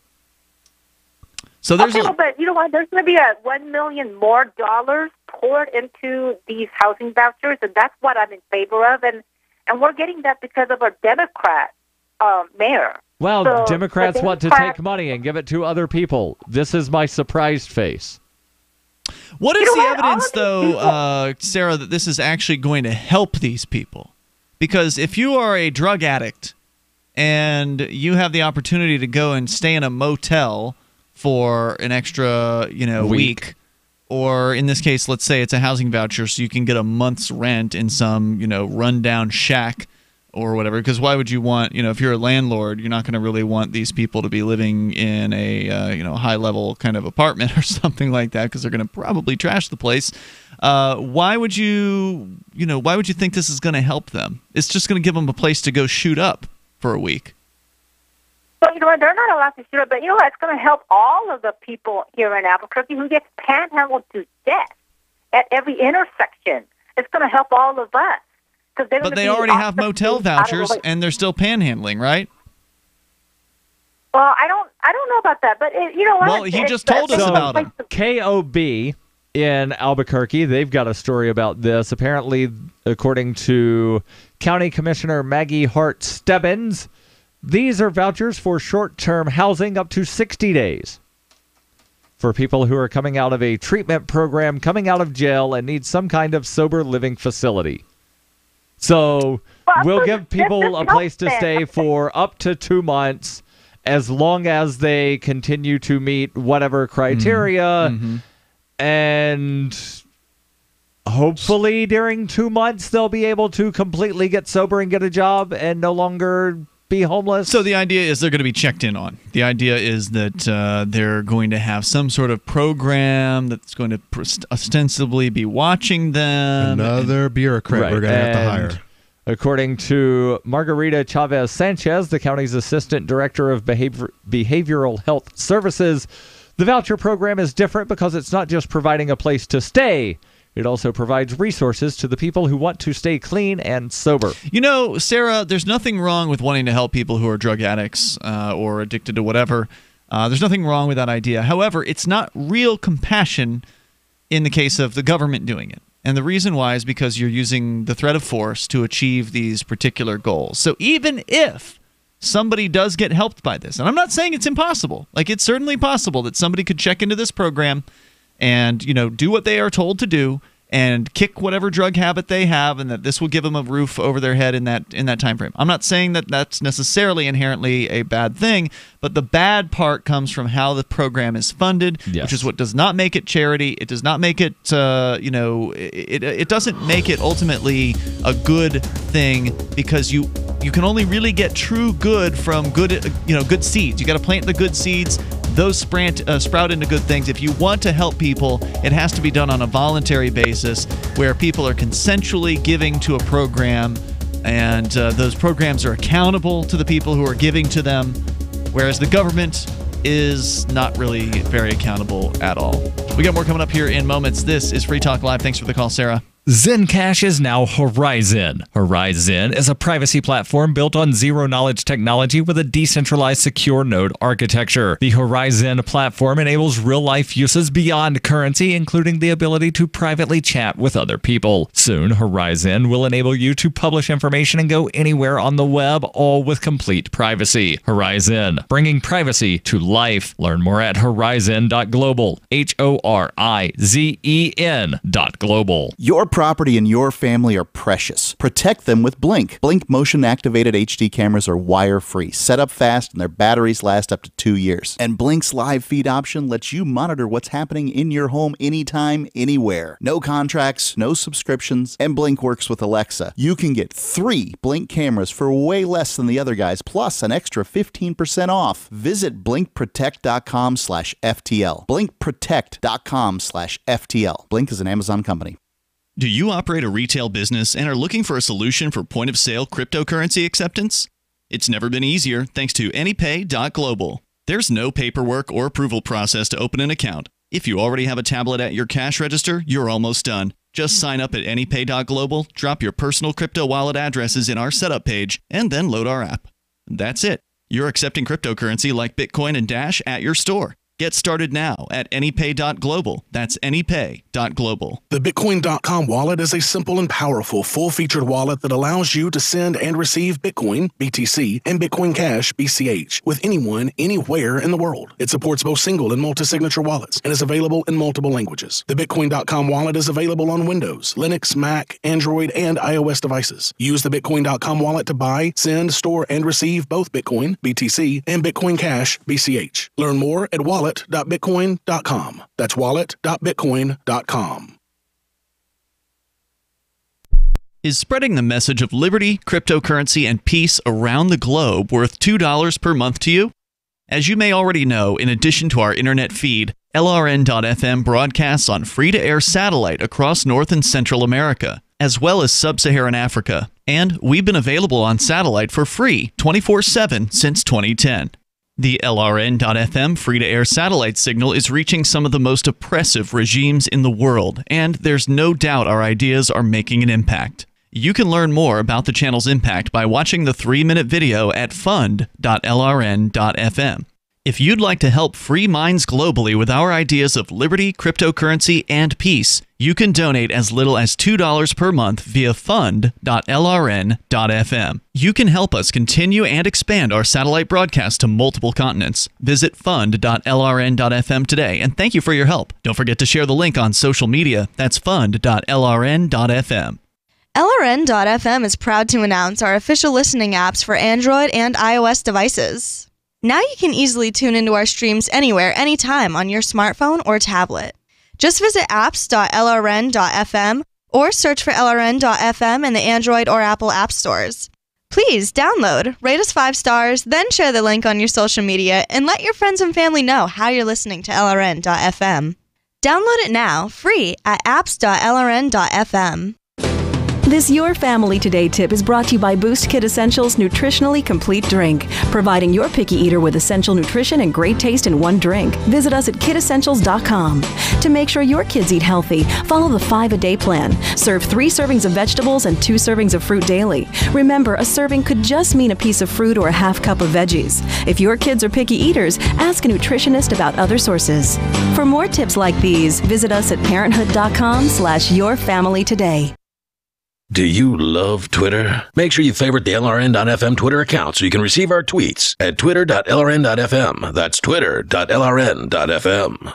So there's
but you know what? There's going to be $1 million more poured into these housing vouchers, and that's what I'm in favor of. And we're getting that because of our Democrat mayor.
Well, so Democrats want to take money and give it to other people. This is my surprised face.
What is the evidence, though, Sarah, that this is actually going to help these people? Because if you are a drug addict and you have the opportunity to go and stay in a motel for an extra, week, or in this case, let's say it's a housing voucher, so you can get a month's rent in some, rundown shack or whatever. Because why would you want, if you're a landlord, you're not going to really want these people to be living in a, high-level kind of apartment or something like that, because they're going to probably trash the place. Why would you think this is going to help them? It's just going to give them a place to go shoot up for a week.
Well, they're not allowed to shoot up, but it's going to help all of the people here in Albuquerque who get panhandled to death at every intersection. It's going to help all of us. because they're.
But they already have motel vouchers, and they're still panhandling, right?
Well, I don't know about that, but you know what?
Well, he just told us about it.
KOB in Albuquerque, they've got a story about this. Apparently, according to County Commissioner Maggie Hart Stebbins, these are vouchers for short-term housing up to 60 days for people who are coming out of a treatment program, coming out of jail, and need some kind of sober living facility. So we'll give people a place to stay for up to 2 months, as long as they continue to meet whatever criteria, and hopefully during 2 months they'll be able to completely get sober and get a job and no longer be homeless.
So the idea is they're going to be checked in on. The idea is that they're going to have some sort of program that's going to ostensibly be watching them.
Another bureaucrat we're going to have to hire.
According to Margarita Chavez Sanchez, the county's assistant director of behavioral health services, the voucher program is different because it's not just providing a place to stay. It also provides resources to the people who want to stay clean and sober.
You know, Sarah, there's nothing wrong with wanting to help people who are drug addicts or addicted to whatever. There's nothing wrong with that idea. However, it's not real compassion in the case of the government doing it. And the reason why is because you're using the threat of force to achieve these particular goals. So even if somebody does get helped by this, and I'm not saying it's impossible, like it's certainly possible that somebody could check into this program and, you know, do what they are told to do and kick whatever drug habit they have, and that this will give them a roof over their head in that time frame. I'm not saying that that's necessarily inherently a bad thing, but the bad part comes from how the program is funded, which is what does not make it charity. It does not make it, it doesn't make it ultimately a good thing, because you can only really get true good from good seeds. You got to plant the good seeds. Those sprout into good things. If you want to help people, it has to be done on a voluntary basis where people are consensually giving to a program, and those programs are accountable to the people who are giving to them, whereas the government is not really very accountable at all. We got more coming up here in moments. This is Free Talk Live. Thanks for the call, Sarah.
Zencash is now Horizon. Horizon is a privacy platform built on zero-knowledge technology with a decentralized secure node architecture. The Horizon platform enables real-life uses beyond currency, including the ability to privately chat with other people. Soon, Horizon will enable you to publish information and go anywhere on the web, all with complete privacy. Horizon, bringing privacy to life. Learn more at horizon.global. HORIZEN.global.
Your property and your family are precious. Protect them with Blink. Blink motion-activated HD cameras are wire-free, set up fast, and their batteries last up to 2 years. And Blink's live feed option lets you monitor what's happening in your home anytime, anywhere. No contracts, no subscriptions, and Blink works with Alexa. You can get 3 Blink cameras for way less than the other guys, plus an extra 15% off. Visit blinkprotect.com/FTL. blinkprotect.com/FTL. Blink is an Amazon company.
Do you operate a retail business and are looking for a solution for point-of-sale cryptocurrency acceptance? It's never been easier thanks to AnyPay.global. There's no paperwork or approval process to open an account. If you already have a tablet at your cash register, you're almost done. Just sign up at AnyPay.global, drop your personal crypto wallet addresses in our setup page, and then load our app. That's it. You're accepting cryptocurrency like Bitcoin and Dash at your store. Get started now at AnyPay.global. That's AnyPay.global.
The Bitcoin.com wallet is a simple and powerful full-featured wallet that allows you to send and receive Bitcoin, BTC, and Bitcoin Cash, BCH, with anyone, anywhere in the world. It supports both single and multi-signature wallets and is available in multiple languages. The Bitcoin.com wallet is available on Windows, Linux, Mac, Android, and iOS devices. Use the Bitcoin.com wallet to buy, send, store, and receive both Bitcoin, BTC, and Bitcoin Cash, BCH. Learn more at wallet.bitcoin.com. That's wallet.bitcoin.com.
Is spreading the message of liberty, cryptocurrency, and peace around the globe worth $2 per month to you? As you may already know, in addition to our internet feed, LRN.FM broadcasts on free-to-air satellite across North and Central America, as well as Sub-Saharan Africa. And we've been available on satellite for free 24/7 since 2010. The LRN.FM free-to-air satellite signal is reaching some of the most oppressive regimes in the world, and there's no doubt our ideas are making an impact. You can learn more about the channel's impact by watching the 3-minute video at fund.lrn.fm. If you'd like to help free minds globally with our ideas of liberty, cryptocurrency, and peace, you can donate as little as $2 per month via fund.lrn.fm. You can help us continue and expand our satellite broadcast to multiple continents. Visit fund.lrn.fm today, and thank you for your help. Don't forget to share the link on social media. That's fund.lrn.fm.
LRN.FM is proud to announce our official listening apps for Android and iOS devices. Now you can easily tune into our streams anywhere, anytime on your smartphone or tablet. Just visit apps.lrn.fm or search for LRN.FM in the Android or Apple app stores. Please download, rate us 5 stars, then share the link on your social media and let your friends and family know how you're listening to LRN.FM. Download it now, free at apps.lrn.fm.
This Your Family Today tip is brought to you by Boost Kid Essentials Nutritionally Complete Drink, providing your picky eater with essential nutrition and great taste in one drink. Visit us at kidessentials.com. To make sure your kids eat healthy, follow the 5-a-day plan. Serve 3 servings of vegetables and 2 servings of fruit daily. Remember, a serving could just mean a piece of fruit or a half cup of veggies. If your kids are picky eaters, ask a nutritionist about other sources. For more tips like these, visit us at parenthood.com/yourfamilytoday.
Do you love Twitter? Make sure you favorite the LRN.FM Twitter account so you can receive our tweets at twitter.lrn.fm. That's twitter.lrn.fm.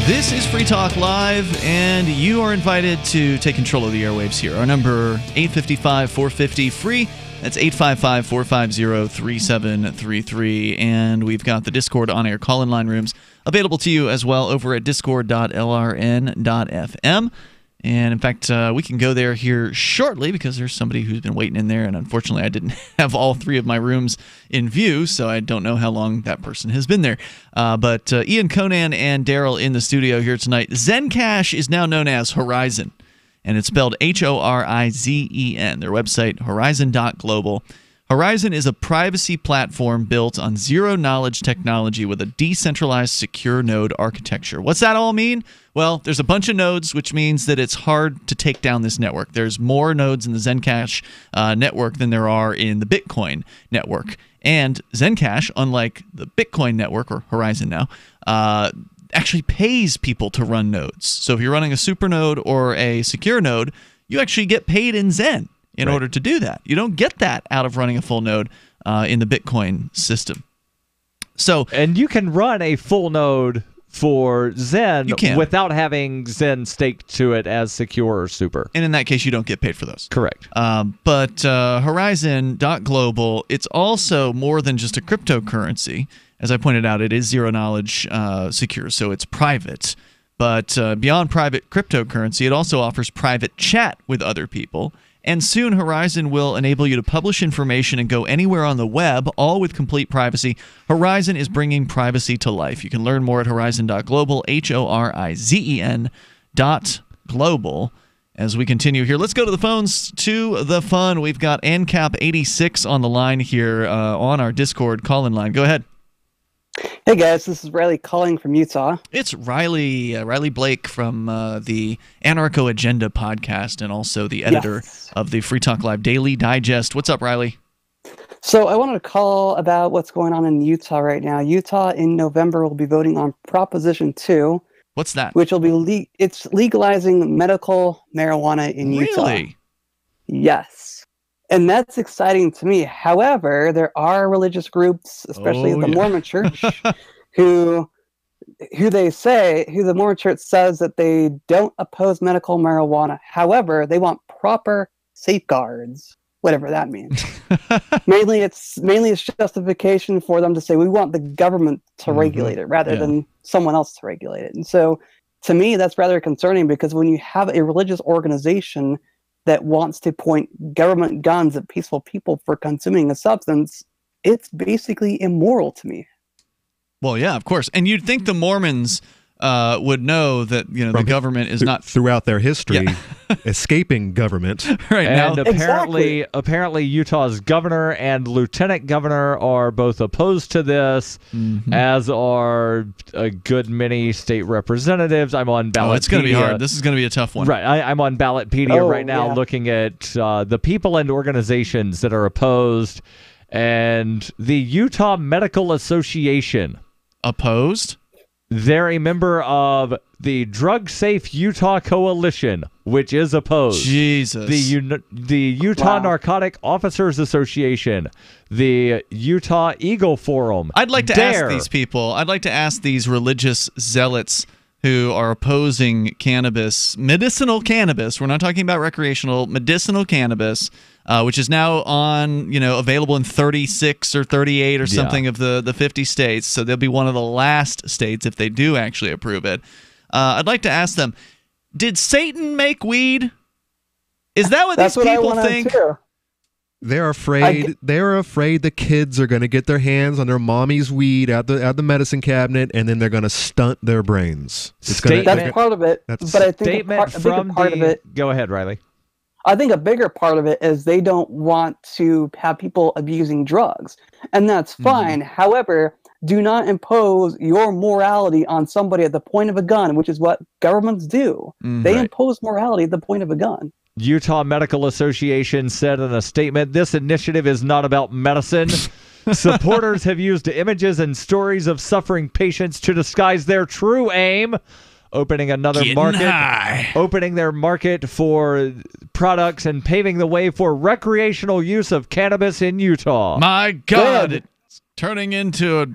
This is Free Talk Live, and you are invited to take control of the airwaves here. Our number, 855-450-FREE. That's 855-450-3733. And we've got the Discord on-air call-in line rooms available to you as well over at discord.lrn.fm. And in fact, we can go there here shortly because there's somebody who's been waiting in there. And unfortunately, I didn't have all 3 of my rooms in view, so I don't know how long that person has been there. But Ian, Conan, and Darryl in the studio here tonight. Zencash is now known as Horizon, and it's spelled Horizen. Their website, horizon.global. Horizon is a privacy platform built on zero-knowledge technology with a decentralized secure node architecture. What's that all mean? Well, there's a bunch of nodes, which means that it's hard to take down this network. There's more nodes in the Zencash network than there are in the Bitcoin network. And Zencash, unlike the Bitcoin network, or Horizon now, actually pays people to run nodes. So if you're running a super node or a secure node, you actually get paid in Zen in order to do that. You don't get that out of running a full node in the Bitcoin system.
And you can run a full node for Zen without having Zen staked to it as secure or super.
And in that case, you don't get paid for those.
Correct.
But Horizon.global, it's also more than just a cryptocurrency. As I pointed out, it is zero-knowledge secure, so it's private. But beyond private cryptocurrency, it also offers private chat with other people. And soon, Horizon will enable you to publish information and go anywhere on the web, all with complete privacy. Horizon is bringing privacy to life. You can learn more at horizon.global, HORIZEN.global. As we continue here, let's go to the phones to the fun. We've got ANCAP86 on the line here on our Discord call-in line. Go ahead.
Hey guys, this is Riley calling from Utah.
It's Riley Blake from the Anarcho Agenda podcast and also the editor of the Free Talk Live Daily Digest. What's up, Riley?
So I wanted to call about what's going on in Utah right now. Utah in November will be voting on Proposition 2.
What's that?
Which will be it's legalizing medical marijuana in Utah.
Really?
Yes. And that's exciting to me. However, there are religious groups, especially the Mormon Church, who the Mormon Church says that they don't oppose medical marijuana. However, they want proper safeguards, whatever that means. mainly it's justification for them to say we want the government to regulate it rather than someone else to regulate it. And so to me, that's rather concerning because when you have a religious organization that wants to point government guns at peaceful people for consuming a substance, it's basically immoral to me.
Well, yeah, of course. And you'd think the Mormons
would know that the government is not
throughout their history escaping government.
Right
and
now,
apparently Utah's governor and lieutenant governor are both opposed to this, as are a good many state representatives. I'm on Ballotpedia.
It's going to be hard. This is going to be a tough one.
Right. I'm on Ballotpedia right now looking at the people and organizations that are opposed, and the Utah Medical Association.
Opposed?
They're a member of the Drug Safe Utah Coalition, which is opposed.
Jesus.
The Utah Narcotic Officers Association, the Utah Eagle Forum.
I'd like to ask these people, I'd like to ask these religious zealots who are opposing cannabis, medicinal cannabis, we're not talking about recreational, medicinal cannabis, which is now available in 36 or 38 or something of the 50 states. So they'll be one of the last states if they do actually approve it. I'd like to ask them, did Satan make weed? Is that what these people think?
They're afraid. They're afraid the kids are going to get their hands on their mommy's weed at the medicine cabinet, and then they're going to stunt their brains.
That's part of it. But I think a bigger part of it.
Go ahead, Riley.
I think a bigger part of it is they don't want to have people abusing drugs, and that's fine. However, do not impose your morality on somebody at the point of a gun, which is what governments do. They impose morality at the point of a gun.
Utah Medical Association said in a statement, "This initiative is not about medicine. Supporters have used images and stories of suffering patients to disguise their true aim, opening their market for products and paving the way for recreational use of cannabis in Utah."
My God, it's turning into an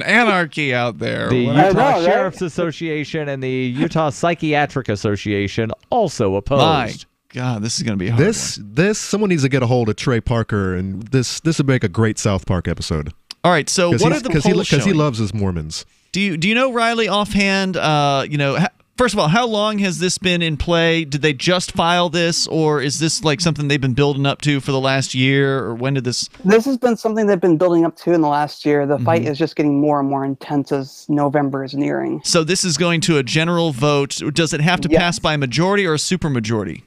anarchy out there.
The Utah Sheriff's Association and the Utah Psychiatric Association also opposed.
My God, this is going to be a hard one.
Someone needs to get a hold of Trey Parker, and this would make a great South Park episode.
All right, so what are the polls showing?
Because he loves his Mormons.
Do you know, Riley, offhand? First of all, how long has this been in play? Did they just file this, or is this like something they've been building up to for the last year, or when did this?
This has been something they've been building up to in the last year. The fight is just getting more and more intense as November is nearing.
So this is going to a general vote. Does it have to pass by a majority or a supermajority?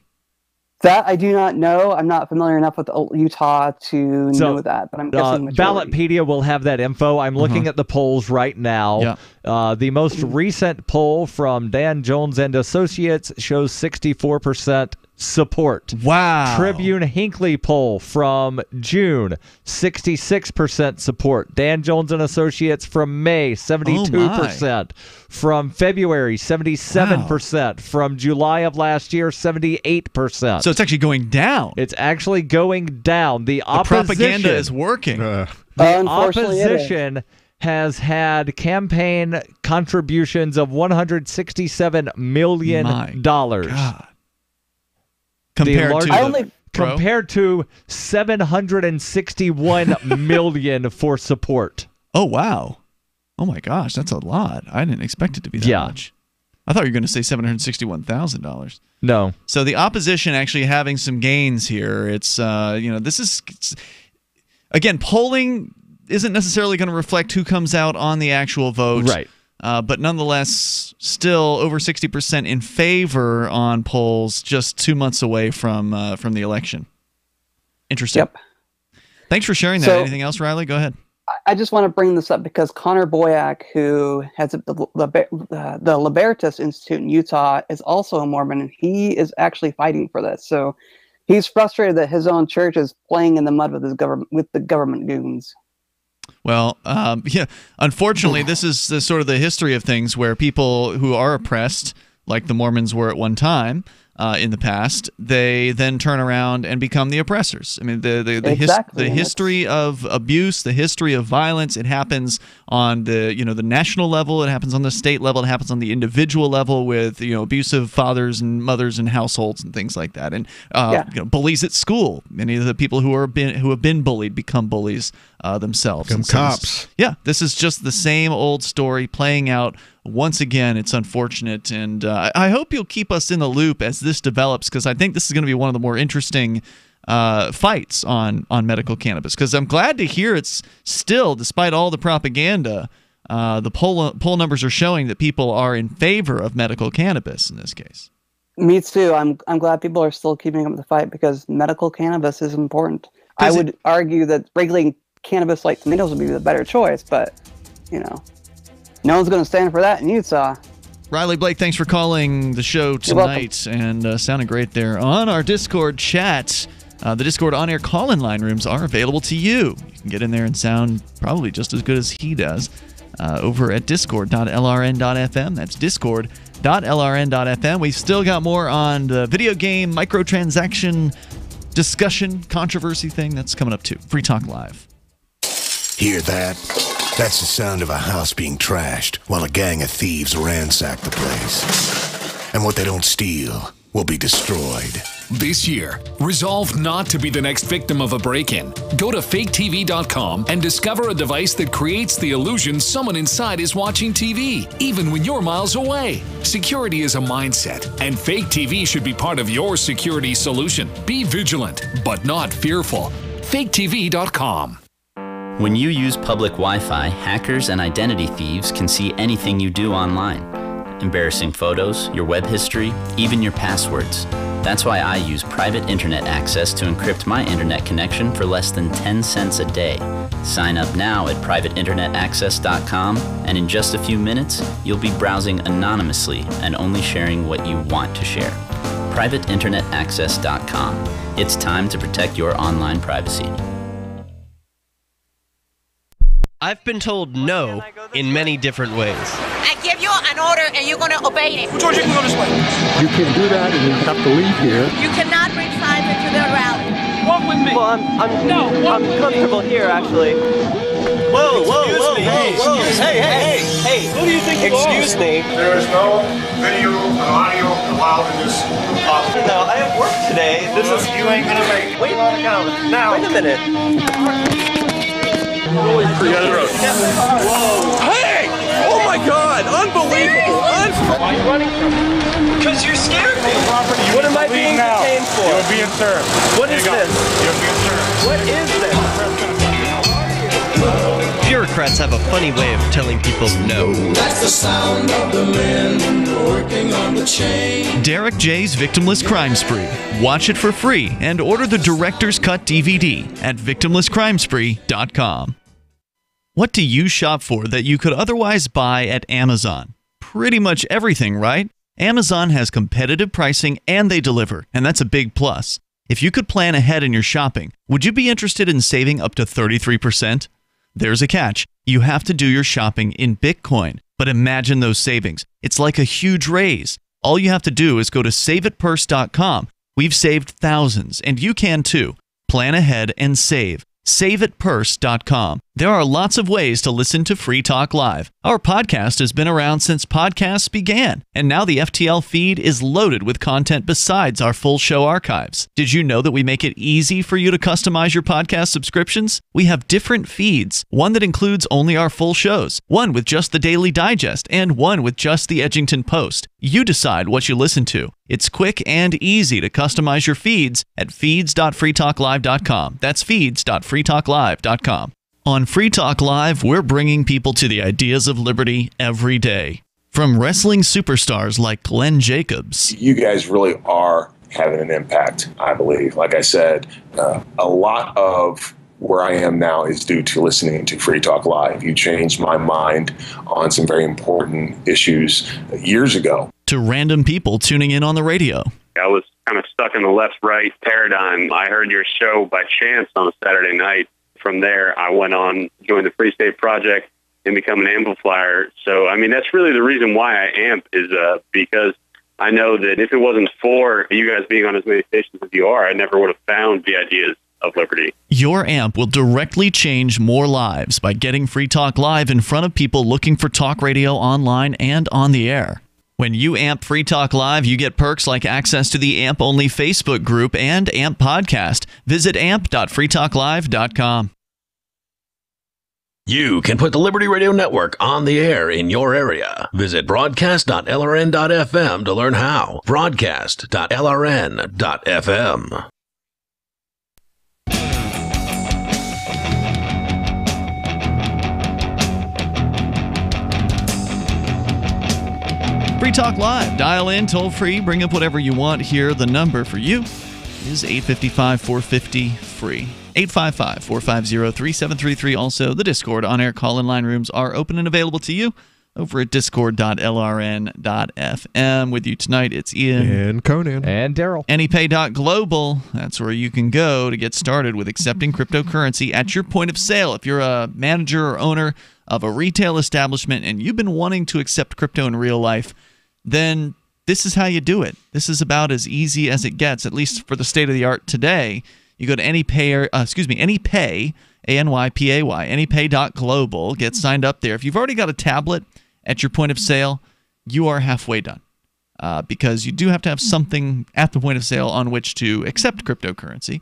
That I do not know. I'm not familiar enough with Utah to know that, but I'm guessing majority.
Ballotpedia will have that info. I'm looking at the polls right now. The most recent poll from Dan Jones and Associates shows 64% support.
Wow.
Tribune Hinckley poll from June, 66% support. Dan Jones and Associates from May, 72%. From February, 77%. Wow. From July of last year, 78%.
So it's actually going down.
It's actually going down. The
propaganda is working.
The opposition has had campaign contributions of $167 million.
My God. Compared
to $761 million for support.
Oh wow! Oh my gosh, that's a lot. I didn't expect it to be that much. I thought you were going to say $761,000.
No.
So the opposition actually having some gains here. It's this is again, polling isn't necessarily going to reflect who comes out on the actual vote,
right?
But nonetheless, still over 60% in favor on polls, just 2 months away from the election. Interesting.
Yep.
Thanks for sharing that.
So,
anything else, Riley? Go ahead.
I just want to bring this up because Connor Boyack, who has the Libertas Institute in Utah, is also a Mormon, and he is actually fighting for this. So he's frustrated that his own church is playing in the mud with the government goons.
Well, unfortunately, this is sort of the history of things where people who are oppressed, like the Mormons were at one time in the past, they then turn around and become the oppressors. I mean, the history of abuse, the history of violence, it happens on the national level, it happens on the state level, it happens on the individual level with abusive fathers and mothers and households and things like that, and bullies at school. Many of the people who have been bullied become bullies themselves.
Become cops.
This is just the same old story playing out once again. It's unfortunate, and I hope you'll keep us in the loop as this develops, because I think this is going to be one of the more interesting fights on medical cannabis, because I'm glad to hear it's still, despite all the propaganda, the poll numbers are showing that people are in favor of medical cannabis in this case.
Me too. I'm glad people are still keeping up the fight because medical cannabis is important. I would argue that regulating cannabis like tomatoes would be the better choice, but no one's going to stand for that in Utah.
Riley Blake, thanks for calling the show tonight and sounding great there on our Discord chat. The Discord on-air call-in line rooms are available to you. You can get in there and sound probably just as good as he does over at discord.lrn.fm. That's discord.lrn.fm. We've still got more on the video game microtransaction discussion controversy thing. That's coming up too. Free Talk Live.
Hear that? That's the sound of a house being trashed while a gang of thieves ransack the place. And what they don't steal will be destroyed.
This year, resolve not to be the next victim of a break-in. Go to faketv.com and discover a device that creates the illusion someone inside is watching TV, even when you're miles away. Security is a mindset, and Fake TV should be part of your security solution. Be vigilant, but not fearful. faketv.com.
When you use public Wi-Fi, hackers and identity thieves can see anything you do online. Embarrassing photos, your web history, even your passwords. That's why I use private internet access to encrypt my internet connection for less than 10 cents a day. Sign up now at privateinternetaccess.com, and in just a few minutes, you'll be browsing anonymously and only sharing what you want to share. privateinternetaccess.com. It's time to protect your online privacy.
I've been told no in many different ways.
I give you an order and you're going to obey it.
George, you can go this way.
You can't do that and you have to leave here.
You cannot bring signs into the rally.
Walk with me.
Well,
I'm comfortable here, actually. Whoa. Hey. Who do you think you are? Excuse me.
There is no video or audio allowed in this office.
No, I have work today.
You ain't gonna make it. Wait
a minute. Hey! Oh my God! Unbelievable!
Why are you running from me?
Because you scared me. What am I being detained for?
You're being served.
What is this?
You're being served.
What is this? Bureaucrats have a funny way of telling people no.
That's the sound of the men working on the chain.
Derek J's Victimless Crime Spree. Watch it for free and order the Director's Cut DVD at victimlesscrimespree.com. What do you shop for that you could otherwise buy at Amazon? Pretty much everything, right? Amazon has competitive pricing and they deliver, and that's a big plus. If you could plan ahead in your shopping, would you be interested in saving up to 33%? There's a catch. You have to do your shopping in Bitcoin. But imagine those savings. It's like a huge raise. All you have to do is go to saveitpurse.com. We've saved thousands, and you can too. Plan ahead and save. SaveItPurse.com. There are lots of ways to listen to Free Talk Live. Our podcast has been around since podcasts began, and now the FTL feed is loaded with content besides our full show archives. Did you know that we make it easy for you to customize your podcast subscriptions? We have different feeds, one that includes only our full shows, one with just the Daily Digest, and one with just the Edgington Post. You decide what you listen to. It's quick and easy to customize your feeds at feeds.freetalklive.com. That's feeds.freetalklive.com. On Free Talk Live, we're bringing people to the ideas of liberty every day. From wrestling superstars like Glenn Jacobs.
You guys really are having an impact, I believe. Like I said, a lot of where I am now is due to listening to Free Talk Live. You changed my mind on some very important issues years ago.
To random people tuning in on the radio.
I was kind of stuck in the left-right paradigm. I heard your show by chance on a Saturday night. From there, I went on, joined the Free State Project, and become an amplifier. So, I mean, that's really the reason why I amp is because I know that if it wasn't for you guys being on as many stations as you are, I never would have found the ideas of liberty.
Your amp will directly change more lives by getting Free Talk Live in front of people looking for talk radio online and on the air. When you amp Free Talk Live, you get perks like access to the AMP-only Facebook group and AMP podcast. Visit amp.freetalklive.com.
You can put the Liberty Radio Network on the air in your area. Visit broadcast.lrn.fm to learn how. Broadcast.lrn.fm.
Free Talk Live. Dial in, toll free, bring up whatever you want here. The number for you is 855-450-FREE. 855-450-3733. Also, the Discord on-air call-in line rooms are open and available to you over at discord.lrn.fm. With you tonight, it's Ian.
And Conan.
And Darryl.
Anypay.global. That's where you can go to get started with accepting cryptocurrency at your point of sale. If you're a manager or owner of a retail establishment and you've been wanting to accept crypto in real life, then this is how you do it. This is about as easy as it gets, at least for the state of the art today. You go to Anypay, Anypay, A-N-Y-P-A-Y, anypay.global. Get signed up there. If you've already got a tablet at your point of sale, you are halfway done. Because you do have to have something at the point of sale on which to accept cryptocurrency.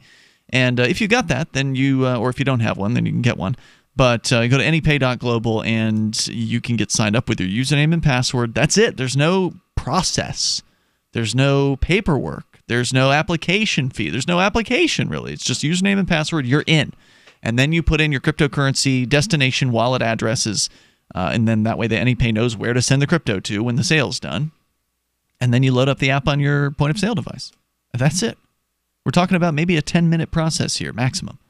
And if you got that, then you, or if you don't have one, then you can get one. But you go to anypay.global and you can get signed up with your username and password. That's it. There's no process. There's no paperwork. There's no application fee. There's no application, really. It's just username and password. You're in. And then you put in your cryptocurrency destination wallet addresses, and then that way the Anypay knows where to send the crypto to when the sale's done. And then you load up the app on your point-of-sale device. That's it. We're talking about maybe a 10-minute process here, maximum.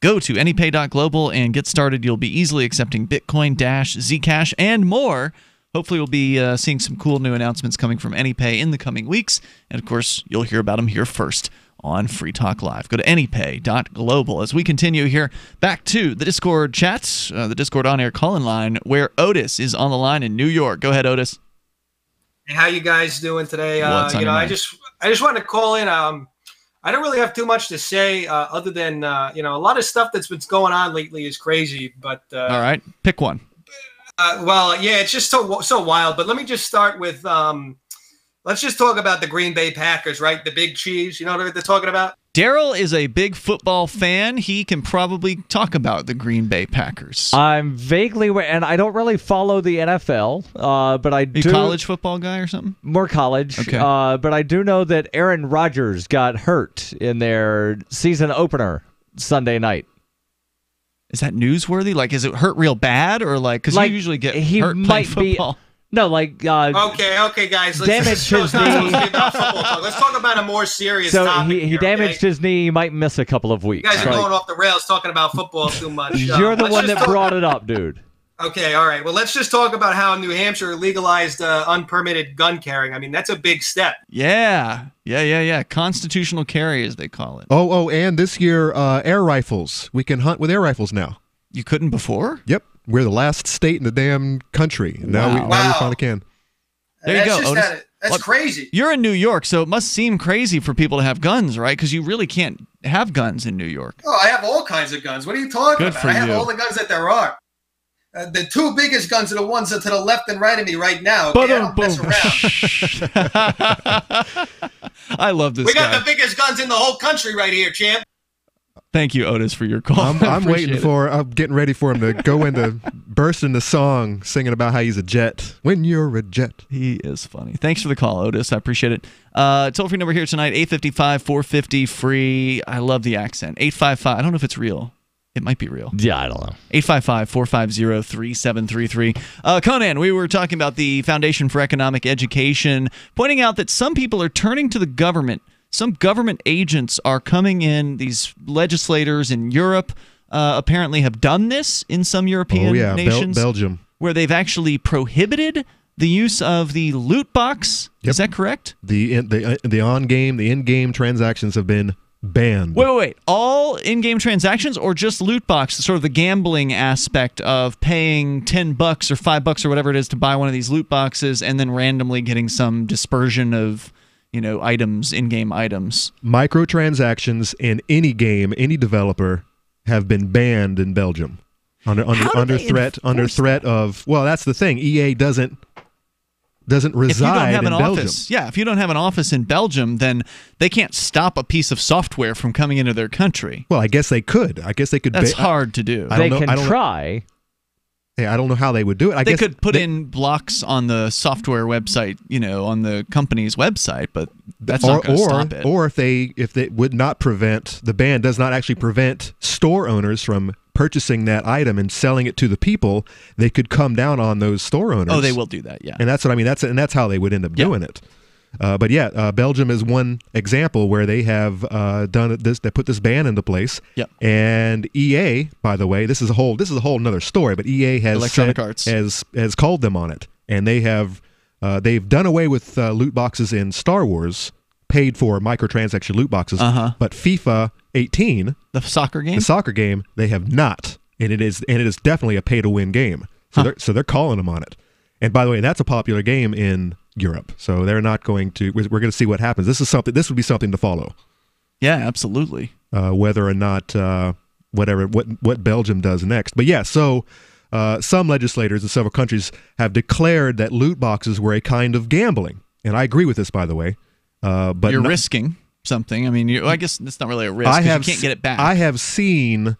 Go to anypay.global and get started. You'll be easily accepting Bitcoin, Dash, Zcash, and more. Hopefully we'll be seeing some cool new announcements coming from Anypay in the coming weeks. And, of course, you'll hear about them here first on Free Talk Live. Go to anypay.global. As we continue here, back to the Discord chats, the Discord on-air call-in line, where Otis is on the line in New York. Go ahead, Otis.
Hey, how you guys doing today?
What's on your mind?
I just wanted to call in. I don't really have too much to say other than a lot of stuff that's been going on lately is crazy. But
all right, pick one.
It's just so wild. But let me just start with let's just talk about the Green Bay Packers, right? The big cheese. You know what they're talking about?
Darryl is a big football fan. He can probably talk about the Green Bay Packers.
I'm vaguely aware, and I don't really follow the NFL, but I do.
Are you a college football guy or something?
More college.
Okay.
But I do know that Aaron Rodgers got hurt in their season opener Sunday night.
Is that newsworthy? Like, is it hurt real bad, or because you usually get hurt playing football?
No,
okay, guys.
Damaged his knee.
Let's talk about a more serious topic.
He damaged his knee. He might miss a couple of weeks.
You guys are going off the rails talking about football too much.
You're the one that brought it up, dude.
Okay, all right. Well, let's just talk about how New Hampshire legalized unpermitted gun carrying. I mean, that's a big step.
Yeah. Constitutional carry, as they call it.
Oh, and this year, air rifles. We can hunt with air rifles now.
You couldn't before?
Yep. We're the last state in the damn country. Now we finally can.
There you go, Otis.
That's crazy.
You're in New York, so it must seem crazy for people to have guns, right? Because you really can't have guns in New York.
Oh, I have all kinds of guns. What are you talking about? I have all the guns that there are. The two biggest guns are the ones that are to the left and right of me right now. Okay? I don't mess around.
I love this
We got the biggest guns in the whole country right here, champ.
Thank you, Otis, for your call.
I'm getting ready for him to go into burst into song singing about how he's a jet. When you're a jet.
He is funny. Thanks for the call, Otis. I appreciate it. Toll-free number here tonight, 855-450-FREE. I love the accent. 855. I don't know if it's real. It might be real.
Yeah, I don't know.
855-450-3733. Conan, we were talking about the Foundation for Economic Education, pointing out that some people are turning to the government. Some government agents are coming in. These legislators in Europe apparently have done this in some European nations.
Belgium.
Where they've actually prohibited the use of the loot box. Yep. Is that correct?
The in-game transactions have been banned.
Wait. All in-game transactions or just loot box? Sort of the gambling aspect of paying $10 or $5 or whatever it is to buy one of these loot boxes and then randomly getting some dispersion of items, in-game items.
Microtransactions in any game, any developer, have been banned in Belgium under threat of. Well, that's the thing. EA doesn't reside in Belgium.
If you don't have an office in Belgium, then they can't stop a piece of software from coming into their country.
Well, I guess they could.
That's hard to do.
They can try.
Yeah, I don't know how they would do it.
They could put in blocks on the software website, on the company's website, but That's not going to stop it.
Or if they would not prevent, the ban does not actually prevent store owners from purchasing that item and selling it to the people, they could come down on those store owners.
Oh, they will do that, yeah.
And that's what I mean. That's how they would end up doing it. But Belgium is one example where they have done this. They put this ban into place.
Yep.
And EA, by the way, this is a whole another story. But EA has
Electronic Arts
has called them on it, and they have they've done away with loot boxes in Star Wars, paid for microtransaction loot boxes. But FIFA 18,
the soccer game,
they have not, and it is definitely a pay to win game. So they're calling them on it. And by the way, that's a popular game in Europe, so they're not going to. We're going to see what happens. This would be something to follow.
Yeah, absolutely.
Whether or not what Belgium does next, but so some legislators in several countries have declared that loot boxes were a kind of gambling, and I agree with this, by the way. But
you're risking something. I mean, I guess it's not really a risk. You can't get it back.
I have seen.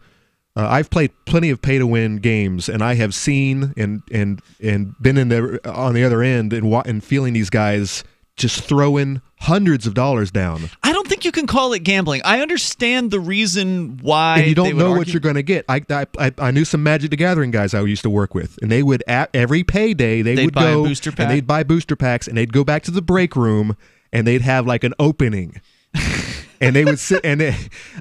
I've played plenty of pay-to-win games, and I have seen and been in there on the other end and feeling these guys just throwing hundreds of dollars down.
I don't think you can call it gambling. I understand the reason why.
And you don't know what you're going to get. I knew some Magic the Gathering guys I used to work with, and they would every payday they'd
buy
go
a booster pack.
And they'd buy booster packs, and they'd go back to the break room, and they'd have like an opening, and they would sit and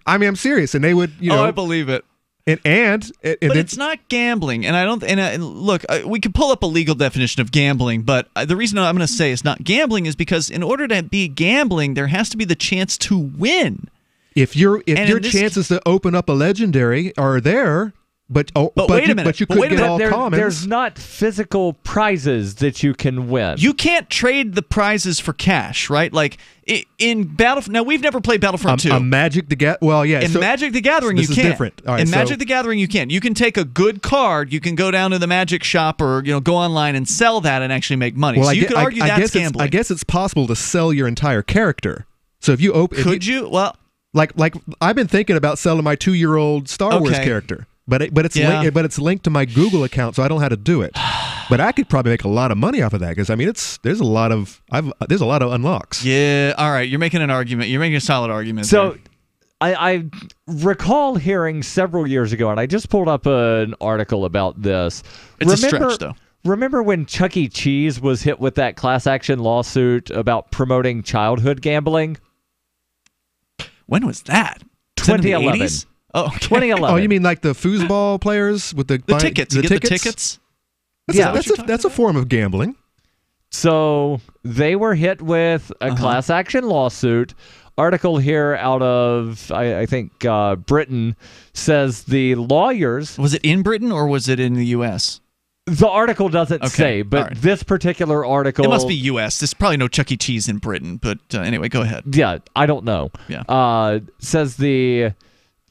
I'm serious, and they would
I believe it.
But
it's not gambling, and I don't. And look, we could pull up a legal definition of gambling, but the reason I'm going to say it's not gambling is because in order to be gambling, there has to be the chance to win.
If your chances to open up a legendary are there, but
wait a minute.
But you could get all commons.
There's not physical prizes that you can win.
You can't trade the prizes for cash, right? Like in Battlefront. Now, we've never played Battlefront 2.
Magic the Gathering. Well, yeah.
In Magic the Gathering, you can.
This is different. All right,
Magic the Gathering, you can. You can take a good card. You can go down to the Magic shop or go online and sell that and actually make money.
Well,
so you could argue that's gambling.
I guess it's possible to sell your entire character. So if you open,
Well,
like I've been thinking about selling my 2-year-old Star Wars character. But it's linked to my Google account, so I don't know how to do it. But I could probably make a lot of money off of that because there's a lot of unlocks.
Yeah, all right. You're making an argument. You're making a solid argument.
So, I recall hearing several years ago, and I just pulled up an article about this.
It's a stretch, though.
Remember when Chuck E. Cheese was hit with that class action lawsuit about promoting childhood gambling?
When was that?
2011.
Oh, okay.
2011.
Oh, you mean like the foosball players with the
tickets? You get the tickets?
That's a form of gambling.
So they were hit with a class action lawsuit. Article here out of, I think, Britain says the lawyers...
Was it in Britain or was it in the U.S.?
The article doesn't say, but this particular article...
It must be U.S. There's probably no Chuck E. Cheese in Britain, but anyway, go ahead.
Yeah, I don't know.
Yeah.
Says the...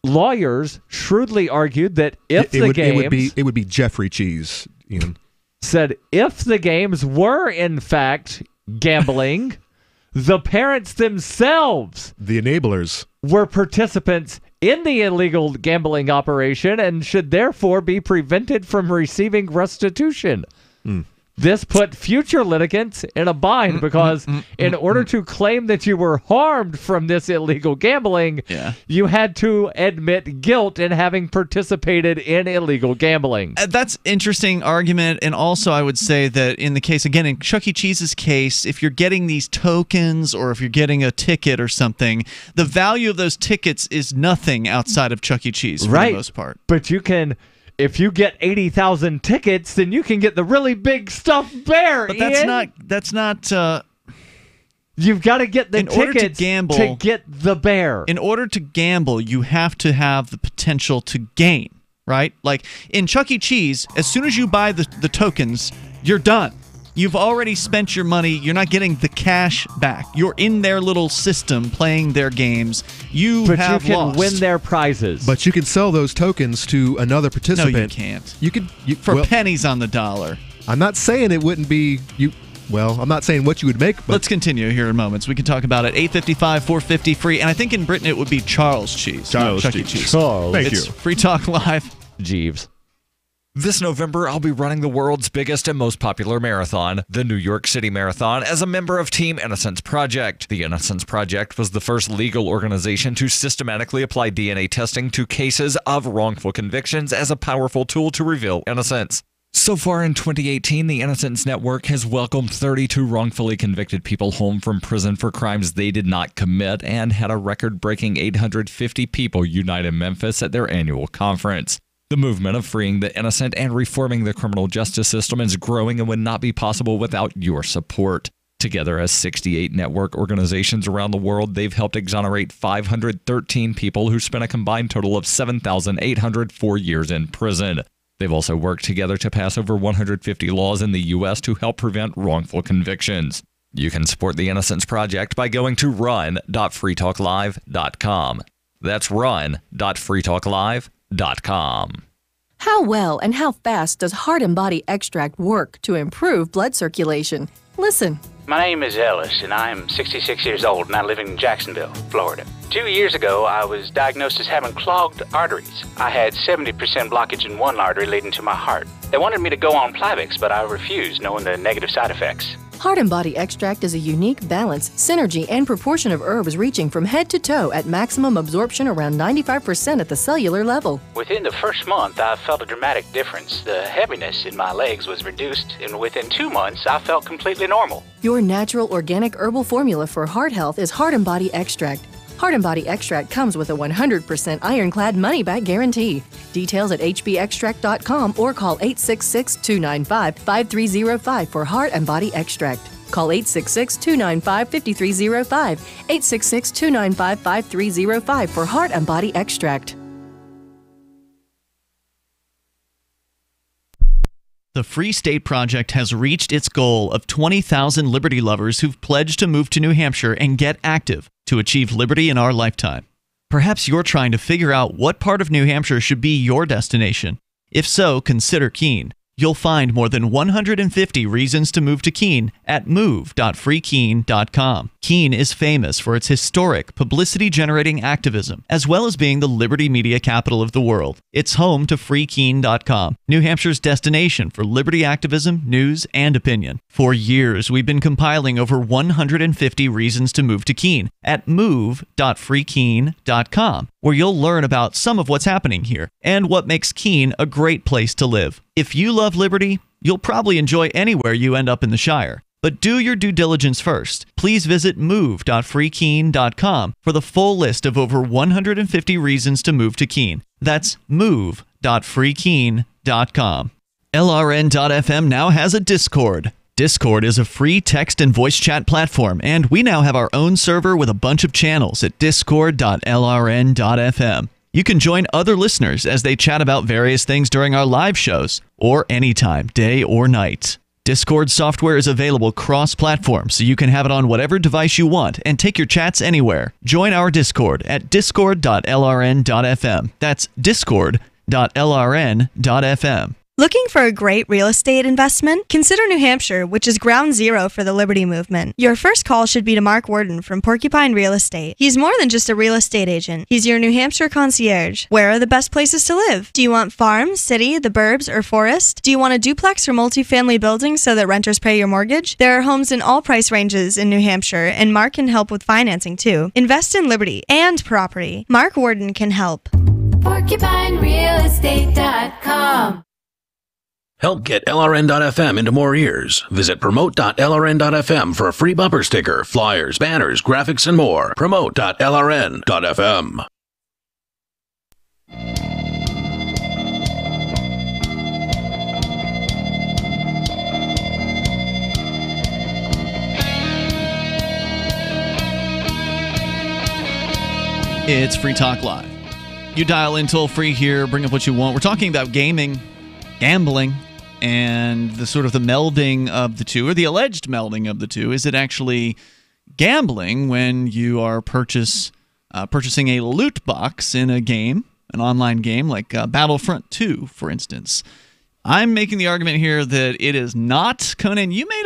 lawyers shrewdly argued that it
would be Jeffrey Cheese, Ian.
Said if the games were in fact gambling, the parents themselves,
the enablers,
were participants in the illegal gambling operation and should therefore be prevented from receiving restitution. This put future litigants in a bind because in order to claim that you were harmed from this illegal gambling, you had to admit guilt in having participated in illegal gambling.
That's an interesting argument. And also I would say that in the case, again, in Chuck E. Cheese's case, if you're getting these tokens or if you're getting a ticket or something, the value of those tickets is nothing outside of Chuck E. Cheese for the most part.
But you can... If you get 80,000 tickets, then you can get the really big stuffed bear.
But that's not.
You've got to get the tickets to get the bear.
In order to gamble, you have to have the potential to gain, right? Like in Chuck E. Cheese, as soon as you buy the tokens, you're done. You've already spent your money. You're not getting the cash back. You're in their little system playing their games.
But you can win their prizes.
But you can sell those tokens to another participant.
No, you can't.
You could
for pennies on the dollar.
I'm not saying it wouldn't be you. Well, I'm not saying what you would make. But
let's continue here in moments. We can talk about it. 855 450 free, and I think in Britain it would be Charles Cheese.
Charles
Chuck
Cheese.
E. Cheese.
Charles. Thank you.
Free Talk Live.
Jeeves. This November, I'll be running the world's biggest and most popular marathon, the New York City Marathon, as a member of Team Innocence Project. The Innocence Project was the first legal organization to systematically apply DNA testing to cases of wrongful convictions as a powerful tool to reveal innocence. So far in 2018, the Innocence Network has welcomed 32 wrongfully convicted people home from prison for crimes they did not commit and had a record-breaking 850 people unite in Memphis at their annual conference. The movement of freeing the innocent and reforming the criminal justice system is growing and would not be possible without your support. Together as 68 network organizations around the world, they've helped exonerate 513 people who spent a combined total of 7,804 years in prison. They've also worked together to pass over 150 laws in the U.S. to help prevent wrongful convictions. You can support the Innocence Project by going to run.freetalklive.com. That's run.freetalklive.com.
How well and how fast does Heart and Body Extract work to improve blood circulation? Listen.
My name is Ellis, and I'm 66 years old, and I live in Jacksonville, Florida. 2 years ago, I was diagnosed as having clogged arteries. I had 70% blockage in one artery leading to my heart. They wanted me to go on Plavix, but I refused, knowing the negative side effects.
Heart and Body Extract is a unique balance, synergy, and proportion of herbs reaching from head to toe at maximum absorption around 95% at the cellular level.
Within the first month, I felt a dramatic difference. The heaviness in my legs was reduced, and within 2 months, I felt completely normal.
Your natural organic herbal formula for heart health is Heart and Body Extract. Heart and Body Extract comes with a 100% ironclad money-back guarantee. Details at hbextract.com or call 866-295-5305 for Heart and Body Extract. Call 866-295-5305, 866-295-5305 for Heart and Body Extract.
The Free State Project has reached its goal of 20,000 liberty lovers who've pledged to move to New Hampshire and get active to achieve liberty in our lifetime. Perhaps you're trying to figure out what part of New Hampshire should be your destination. If so, consider Keene. You'll find more than 150 reasons to move to Keene at move.freekeene.com. Keene is famous for its historic, publicity-generating activism, as well as being the liberty media capital of the world. It's home to freekeene.com, New Hampshire's destination for liberty activism, news, and opinion. For years, we've been compiling over 150 reasons to move to Keene at move.freekeene.com, where you'll learn about some of what's happening here and what makes Keene a great place to live. If you love liberty, you'll probably enjoy anywhere you end up in the Shire. But do your due diligence first. Please visit move.freekeene.com for the full list of over 150 reasons to move to Keene. That's move.freekeene.com. LRN.FM now has a Discord. Discord is a free text and voice chat platform, and we now have our own server with a bunch of channels at discord.lrn.fm. You can join other listeners as they chat about various things during our live shows, or anytime, day or night. Discord software is available cross-platform, so you can have it on whatever device you want and take your chats anywhere. Join our Discord at discord.lrn.fm. That's discord.lrn.fm.
Looking for a great real estate investment? Consider New Hampshire, which is ground zero for the Liberty Movement. Your first call should be to Mark Worden from Porcupine Real Estate. He's more than just a real estate agent. He's your New Hampshire concierge. Where are the best places to live? Do you want farm, city, the burbs, or forest? Do you want a duplex or multifamily building so that renters pay your mortgage? There are homes in all price ranges in New Hampshire, and Mark can help with financing too. Invest in liberty and property. Mark Worden can help.
PorcupineRealEstate.com.
Help get LRN.FM into more ears. Visit promote.lrn.fm for a free bumper sticker, flyers, banners, graphics, and more. Promote.lrn.fm.
It's Free Talk Live. You dial in toll free here, bring up what you want. We're talking about gaming, gambling, and the sort of the melding of the two, or the alleged melding of the two. Is it actually gambling when you are purchasing a loot box in a game, an online game like Battlefront 2, for instance? I'm making the argument here that it is not. Conan, you made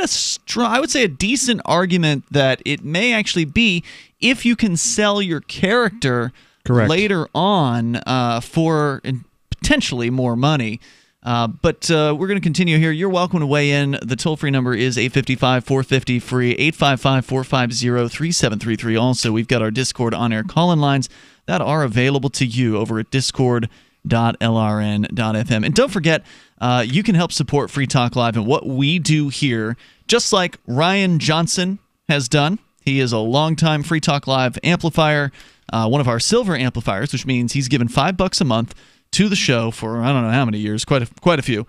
I would say a decent argument that it may actually be if you can sell your character
Correct.
later on for potentially more money. But we're going to continue here. You're welcome to weigh in. The toll-free number is 855-450-FREE, 855-450-3733. Also, we've got our Discord on-air call-in lines that are available to you over at discord.lrn.fm. And don't forget, you can help support Free Talk Live and what we do here, just like Ryan Johnson has done. He is a longtime Free Talk Live amplifier, one of our silver amplifiers, which means he's given $5 a month to the show for I don't know how many years, quite a few,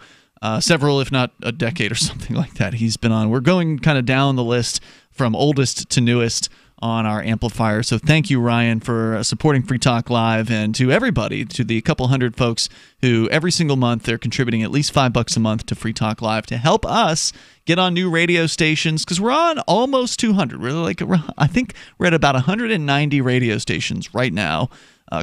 several, if not a decade or something like that. He's been on. We're going kind of down the list from oldest to newest on our amplifier. So thank you, Ryan, for supporting Free Talk Live, and to everybody, to the couple hundred folks who every single month they're contributing at least $5 a month to Free Talk Live to help us get on new radio stations, because we're on almost 200. I think we're at about 190 radio stations right now,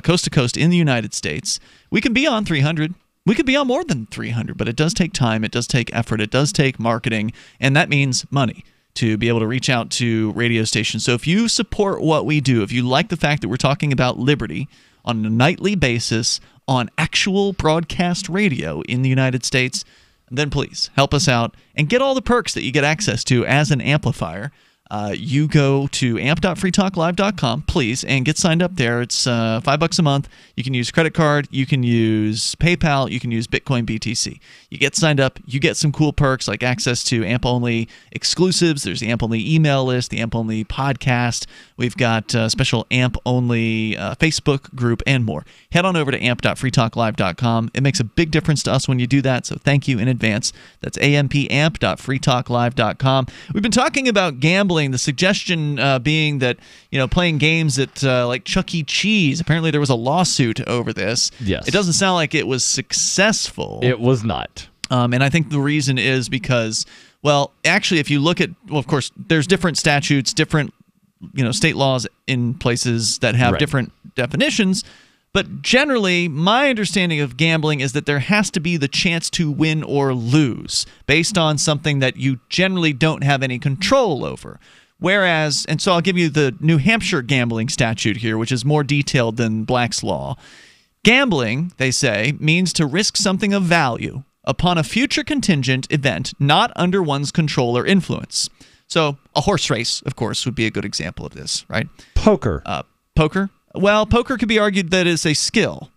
coast to coast in the United States. We can be on 300. We could be on more than 300, but it does take time. It does take effort. It does take marketing, and that means money to be able to reach out to radio stations. So if you support what we do, if you like the fact that we're talking about liberty on a nightly basis on actual broadcast radio in the United States, then please help us out and get all the perks that you get access to as an amplifier. You go to amp.freetalklive.com, please, and get signed up there. It's $5 a month. You can use credit card. You can use PayPal. You can use Bitcoin BTC. You get signed up. You get some cool perks like access to AMP-only exclusives. There's the AMP-only email list, the AMP-only podcast. We've got special AMP-only Facebook group and more. Head on over to amp.freetalklive.com. It makes a big difference to us when you do that, so thank you in advance. That's amp.freetalklive.com. We've been talking about gambling. The suggestion being that, playing games at like Chuck E. Cheese, apparently there was a lawsuit over this.
Yes.
It doesn't sound like it was successful.
It was not.
And I think the reason is because, well, actually, if you look at, of course, there's different statutes, different, state laws in places that have different definitions. But generally, my understanding of gambling is that there has to be the chance to win or lose based on something that you generally don't have any control over. Whereas, and so I'll give you the New Hampshire gambling statute here, which is more detailed than Black's Law. Gambling, they say, means to risk something of value upon a future contingent event not under one's control or influence. So a horse race, of course, would be a good example of this, right?
Poker.
Poker? Well, poker could be argued that is a skill.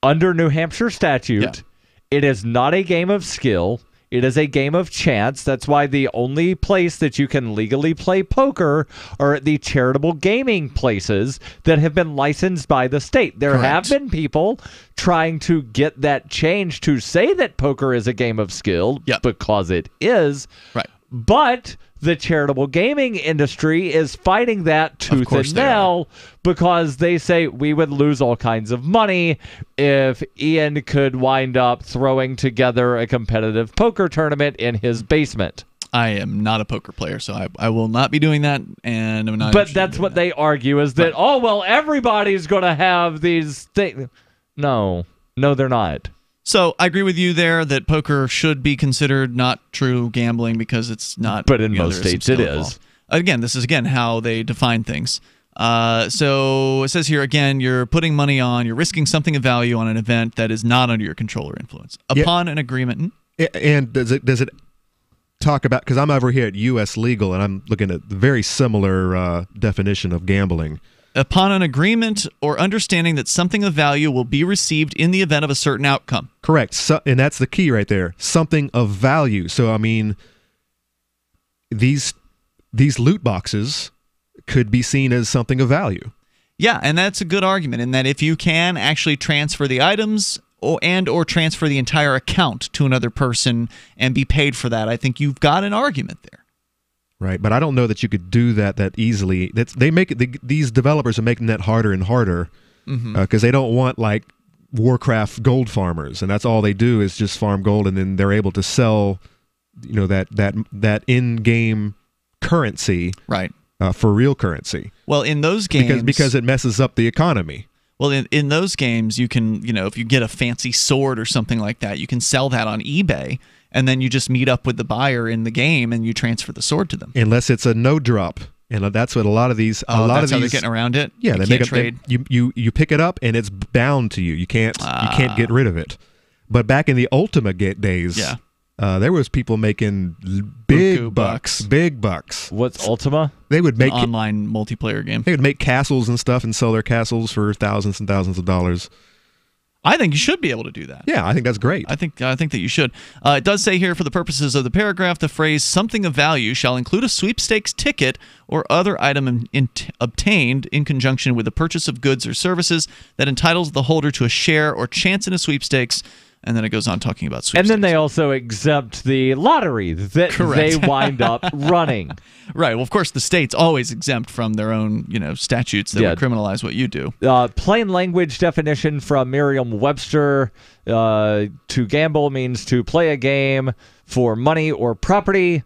Under New Hampshire statute, it is not a game of skill. It is a game of chance. That's why the only place that you can legally play poker are at the charitable gaming places that have been licensed by the state. There have been people trying to get that change to say that poker is a game of skill because it is.
Right.
But the charitable gaming industry is fighting that tooth and nail because they say we would lose all kinds of money if Ian could wind up throwing together a competitive poker tournament in his basement.
I am not a poker player, so I will not be doing that, and I'm not.
But that's what they argue is that, oh, well, everybody's going to have these things. No, they're not.
So I agree with you there that poker should be considered not true gambling because it's not.
But in most states it is.
Again, this is how they define things. So it says here again, you're putting money on, you're risking something of value on an event that is not under your control or influence upon an agreement.
And does it talk about, because I'm over here at U.S. Legal and I'm looking at the very similar definition of gambling.
Upon an agreement or understanding that something of value will be received in the event of a certain outcome.
Correct. So, and that's the key right there. Something of value. So, I mean, these loot boxes could be seen as something of value.
Yeah, and that's a good argument in that if you can actually transfer the items or transfer the entire account to another person and be paid for that, I think you've got an argument there.
Right, but I don't know that you could do that easily. These developers are making that harder and harder because they don't want like Warcraft gold farmers, and that's all they do is just farm gold, and then they're able to sell, that in-game currency,
right,
for real currency.
Well, in those games,
because it messes up the economy.
Well, in those games, you can, if you get a fancy sword or something like that, you can sell that on eBay. And then you just meet up with the buyer in the game and you transfer the sword to them.
Unless it's a no drop. And that's what a lot of these...
how they're getting around it?
Yeah,
they make a trade.
You pick it up and it's bound to you. You can't get rid of it. But back in the Ultima days, there was people making big bucks.
What's Ultima?
They would make
online multiplayer game.
They would make castles and stuff and sell their castles for thousands and thousands of dollars.
I think you should be able to do that.
Yeah, I think that's great.
I think that you should. It does say here, for the purposes of the paragraph, the phrase "something of value" shall include a sweepstakes ticket or other item obtained in conjunction with the purchase of goods or services that entitles the holder to a share or chance in a sweepstakes. And then it goes on talking about sweepstakes.
And then they also exempt the lottery that they wind up running.
Right. Well, of course, the state's always exempt from their own, statutes that would criminalize what you do.
Plain language definition from Merriam-Webster: to gamble means to play a game for money or property.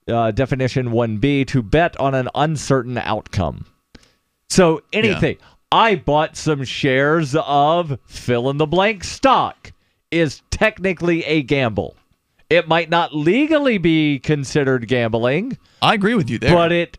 Definition 1B: to bet on an uncertain outcome. So anything. Yeah. I bought some shares of fill-in-the-blank stock. Is technically a gamble. It might not legally be considered gambling.
I agree with you there.
But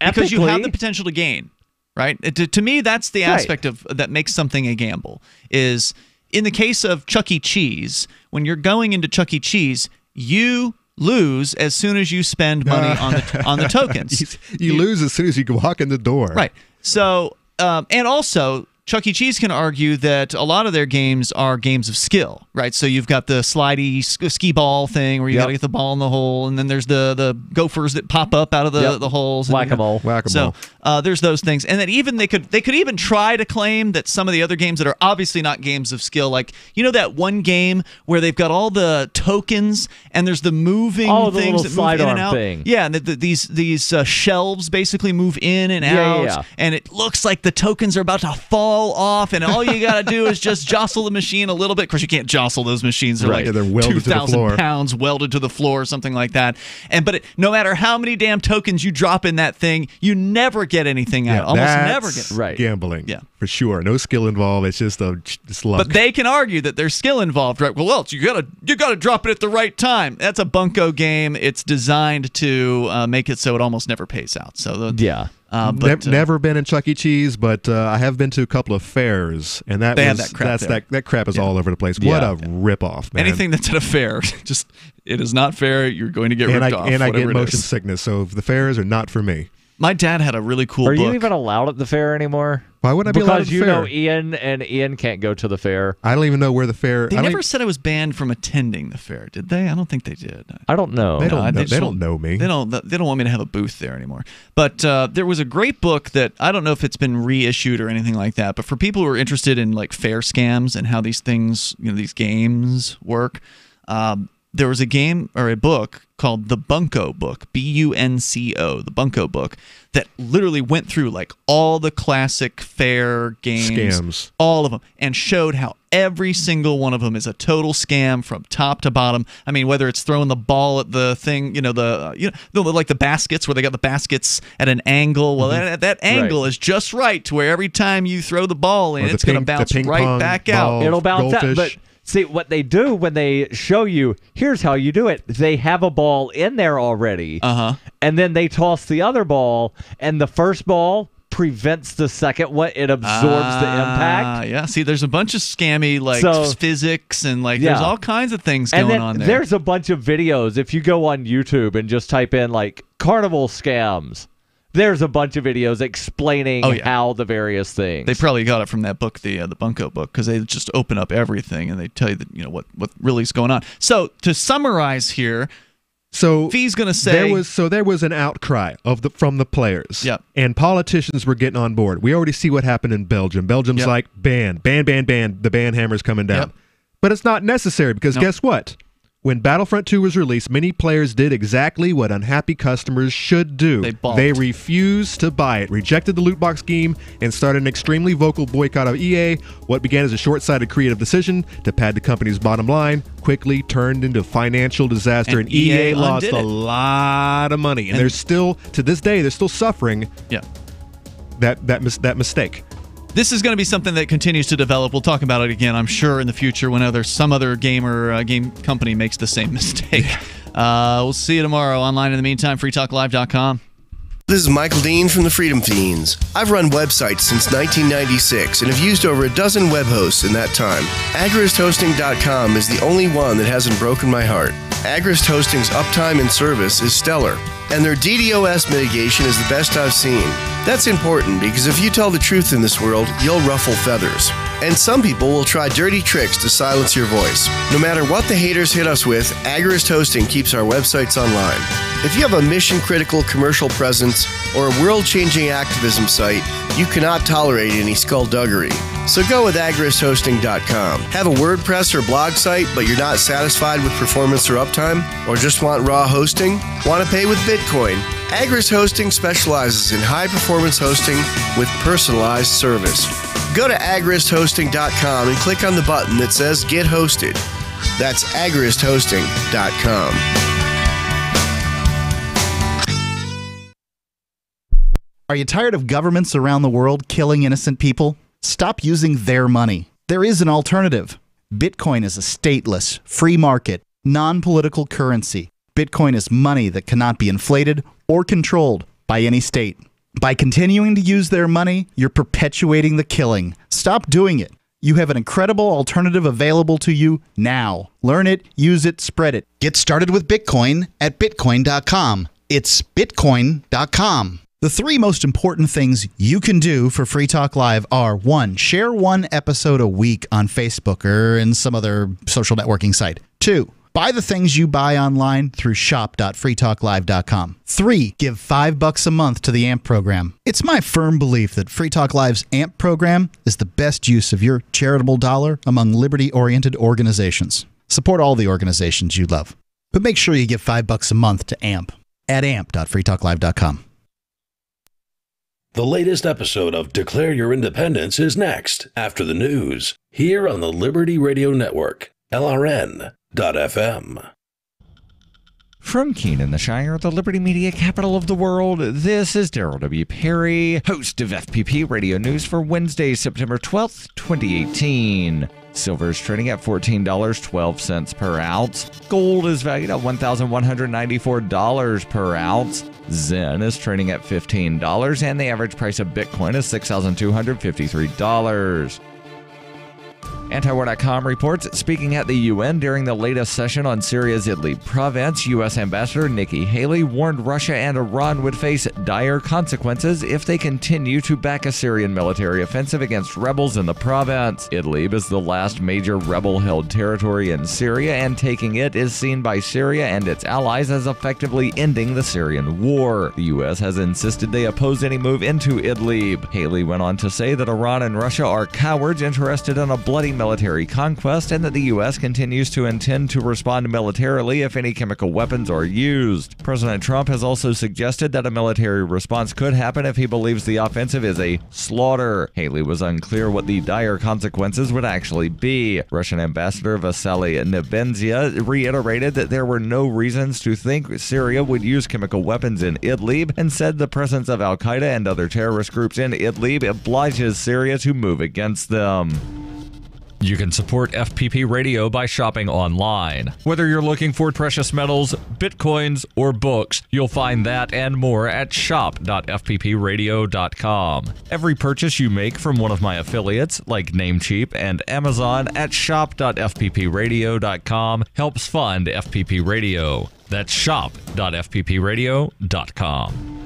because you have the potential to gain, right? To me, that's the aspect of that makes something a gamble. Is in the case of Chuck E. Cheese, when you're going into Chuck E. Cheese, you lose as soon as you spend money on the tokens.
You lose as soon as you walk in the door.
Right. So, and also, Chuck E. Cheese can argue that a lot of their games are games of skill, right? So you've got the slidey skee ball thing where you got to get the ball in the hole, and then there's the gophers that pop up out of the holes.
Whack-a-mole.
So there's those things. And then even they could even try to claim that some of the other games that are obviously not games of skill, like, that one game where they've got all the tokens and there's the moving things that move in and out.
Thing.
Yeah, and these shelves basically move in and out, and it looks like the tokens are about to fall off, and all you got to do is just jostle the machine a little bit. Of course, you can't jostle those machines; they're like 2,000 pounds welded to the floor, or something like that. But no matter how many damn tokens you drop in that thing, you never get anything out. Almost never get it.
Gambling. Yeah, for sure. No skill involved. It's just luck.
But they can argue that there's skill involved, right? Well, you gotta drop it at the right time. That's a bunko game. It's designed to make it so it almost never pays out. So
never been in Chuck E. Cheese, but I have been to a couple of fairs, and that crap is all over the place. What a ripoff, man!
Anything that's at a fair, it is not fair. You're going to get ripped off.
And I get motion sickness, so the fairs are not for me.
My dad had a really cool book.
Are you even allowed at the fair anymore?
Why wouldn't I be allowed at the fair?
Because Ian can't go to the fair.
I don't even know where the fair...
They never said I was banned from attending the fair, did they? I don't think they did.
I don't know.
They don't know me.
They don't want me to have a booth there anymore. But there was a great book that, I don't know if it's been reissued or anything like that, but for people who are interested in like fair scams and how these things, these games work, there was a game or a book called The Bunko Book, B-U-N-C-O, The Bunko Book, that literally went through like all the classic fair games,
scams,
all of them, and showed how every single one of them is a total scam from top to bottom. I mean, whether it's throwing the ball at the thing, like the baskets where they got the baskets at an angle. Well, that angle is just right to where every time you throw the ball in, it's going to bounce right back out.
It'll bounce out, but see, what they do when they show you, here's how you do it. They have a ball in there already, and then they toss the other ball, and the first ball prevents the second one. It absorbs the impact.
Yeah, see, there's a bunch of scammy physics and there's all kinds of things going on there.
There's a bunch of videos. If you go on YouTube and just type in carnival scams, there's a bunch of videos explaining how the various things.
They probably got it from that book, the Bunko book, because they just open up everything and they tell you that what really is going on. So to summarize here, Fee's going to say
there was an outcry from the players.
Yep.
And politicians were getting on board. We already see what happened in Belgium. Belgium's like ban. The ban hammer's coming down.
Yep.
But it's not necessary because guess what? When Battlefront 2 was released, many players did exactly what unhappy customers should do. They refused to buy it, rejected the loot box scheme, and started an extremely vocal boycott of EA. What began as a short-sighted creative decision to pad the company's bottom line quickly turned into financial disaster, and EA lost a lot of money. And they're still, to this day, they're still suffering that mistake.
This is going to be something that continues to develop. We'll talk about it again, I'm sure, in the future when some other game company makes the same mistake. We'll see you tomorrow online. In the meantime, freetalklive.com.
This is Michael Dean from the Freedom Fiends. I've run websites since 1996 and have used over a dozen web hosts in that time. AgristHosting.com is the only one that hasn't broken my heart. Agrist Hosting's uptime and service is stellar, and their DDoS mitigation is the best I've seen. That's important because if you tell the truth in this world, you'll ruffle feathers. And some people will try dirty tricks to silence your voice. No matter what the haters hit us with, Agrist Hosting keeps our websites online. If you have a mission-critical commercial presence or a world-changing activism site, you cannot tolerate any skullduggery. So go with AgristHosting.com. Have a WordPress or blog site, but you're not satisfied with performance or uptime? Or just want raw hosting? Want to pay with Bitcoin? Agrist Hosting specializes in high-performance hosting with personalized service. Go to AgristHosting.com and click on the button that says Get Hosted. That's AgristHosting.com.
Are you tired of governments around the world killing innocent people? Stop using their money. There is an alternative. Bitcoin is a stateless, free market, non-political currency. Bitcoin is money that cannot be inflated or controlled by any state. By continuing to use their money, you're perpetuating the killing. Stop doing it. You have an incredible alternative available to you now. Learn it, use it, spread it. Get started with Bitcoin at Bitcoin.com. It's Bitcoin.com. The three most important things you can do for Free Talk Live are: 1. Share one episode a week on Facebook or in some other social networking site. 2. Buy the things you buy online through shop.freetalklive.com. 3. Give $5 a month to the AMP program. It's my firm belief that Free Talk Live's AMP program is the best use of your charitable dollar among liberty-oriented organizations. Support all the organizations you love, but make sure you give $5 a month to AMP at amp.freetalklive.com.
The latest episode of Declare Your Independence is next, after the news, here on the Liberty Radio Network, LRN.FM.
From Keene, the Shire, the Liberty Media capital of the world, this is Darryl W. Perry, host of FPP Radio News for Wednesday, September 12th, 2018. Silver is trading at $14.12 per ounce. Gold is valued at $1,194 per ounce. Zen is trading at $15, and the average price of Bitcoin is $6,253. Antiwar.com reports, speaking at the UN during the latest session on Syria's Idlib province, U.S. Ambassador Nikki Haley warned Russia and Iran would face dire consequences if they continue to back a Syrian military offensive against rebels in the province. Idlib is the last major rebel-held territory in Syria, and taking it is seen by Syria and its allies as effectively ending the Syrian war. The U.S. has insisted they oppose any move into Idlib. Haley went on to say that Iran and Russia are cowards interested in a bloody military conquest, and that the U.S. continues to intend to respond militarily if any chemical weapons are used. President Trump has also suggested that a military response could happen if he believes the offensive is a slaughter. Haley was unclear what the dire consequences would actually be. Russian Ambassador Vasily Nebenzia reiterated that there were no reasons to think Syria would use chemical weapons in Idlib, and said the presence of Al-Qaeda and other terrorist groups in Idlib obliges Syria to move against them. You can support FPP Radio by shopping online. Whether you're looking for precious metals, bitcoins, or books, you'll find that and more at shop.fppradio.com. Every purchase you make from one of my affiliates, like Namecheap and Amazon, at shop.fppradio.com helps fund FPP Radio. That's shop.fppradio.com.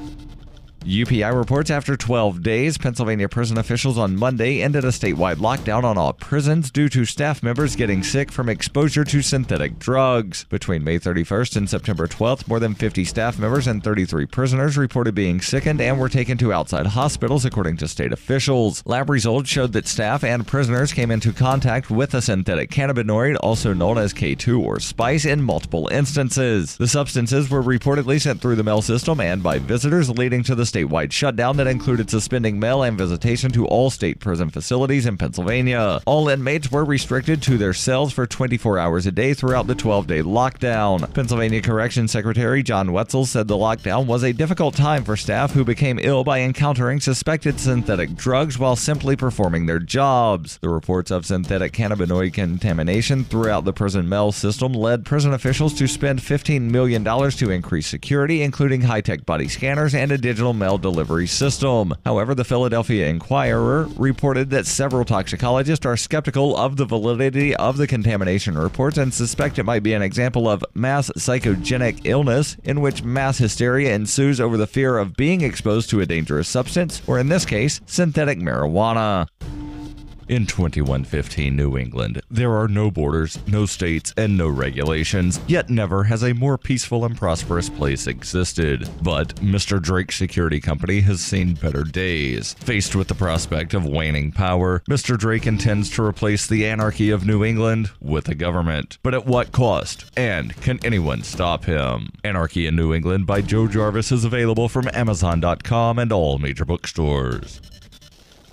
UPI reports after 12 days, Pennsylvania prison officials on Monday ended a statewide lockdown on all prisons due to staff members getting sick from exposure to synthetic drugs. Between May 31st and September 12th, more than 50 staff members and 33 prisoners reported being sickened and were taken to outside hospitals, according to state officials. Lab results showed that staff and prisoners came into contact with a synthetic cannabinoid, also known as K2 or spice, in multiple instances. The substances were reportedly sent through the mail system and by visitors, leading to the statewide shutdown that included suspending mail and visitation to all state prison facilities in Pennsylvania. All inmates were restricted to their cells for 24 hours a day throughout the 12-day lockdown. Pennsylvania Corrections Secretary John Wetzel said the lockdown was a difficult time for staff who became ill by encountering suspected synthetic drugs while simply performing their jobs. The reports of synthetic cannabinoid contamination throughout the prison mail system led prison officials to spend $15 million to increase security, including high-tech body scanners and a digital mail delivery system. However, the Philadelphia Inquirer reported that several toxicologists are skeptical of the validity of the contamination reports and suspect it might be an example of mass psychogenic illness in which mass hysteria ensues over the fear of being exposed to a dangerous substance, or in this case, synthetic marijuana. In 2115 New England, there are no borders, no states, and no regulations, yet never has a more peaceful and prosperous place existed. But Mr. Drake's security company has seen better days. Faced with the prospect of waning power, Mr. Drake intends to replace the anarchy of New England with a government. But at what cost? And can anyone stop him? Anarchy in New England by Joe Jarvis is available from Amazon.com and all major bookstores.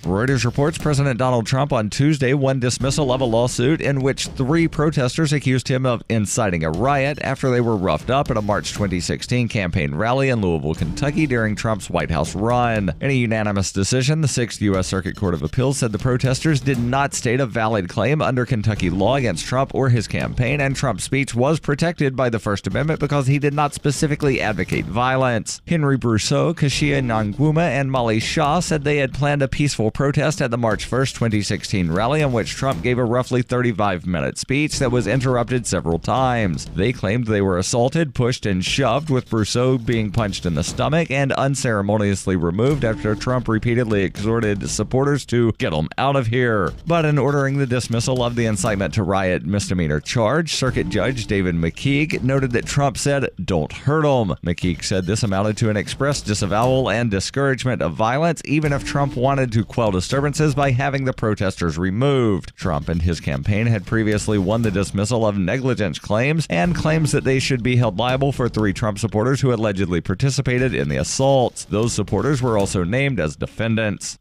Reuters reports President Donald Trump on Tuesday won dismissal of a lawsuit in which 3 protesters accused him of inciting a riot after they were roughed up at a March 2016 campaign rally in Louisville, Kentucky during Trump's White House run. In a unanimous decision, the 6th U.S. Circuit Court of Appeals said the protesters did not state a valid claim under Kentucky law against Trump or his campaign, and Trump's speech was protected by the First Amendment because he did not specifically advocate violence. Henry Brousseau, Kashia Nangwuma, and Molly Shaw said they had planned a peaceful protest at the March 1st, 2016 rally in which Trump gave a roughly 35-minute speech that was interrupted several times. They claimed they were assaulted, pushed, and shoved, with Brousseau being punched in the stomach and unceremoniously removed after Trump repeatedly exhorted supporters to get him out of here. But in ordering the dismissal of the incitement to riot misdemeanor charge, Circuit Judge David McKeague noted that Trump said, "Don't hurt him." McKeague said this amounted to an express disavowal and discouragement of violence, even if Trump wanted to quell disturbances by having the protesters removed. Trump and his campaign had previously won the dismissal of negligence claims and claims that they should be held liable for 3 Trump supporters who allegedly participated in the assaults. Those supporters were also named as defendants.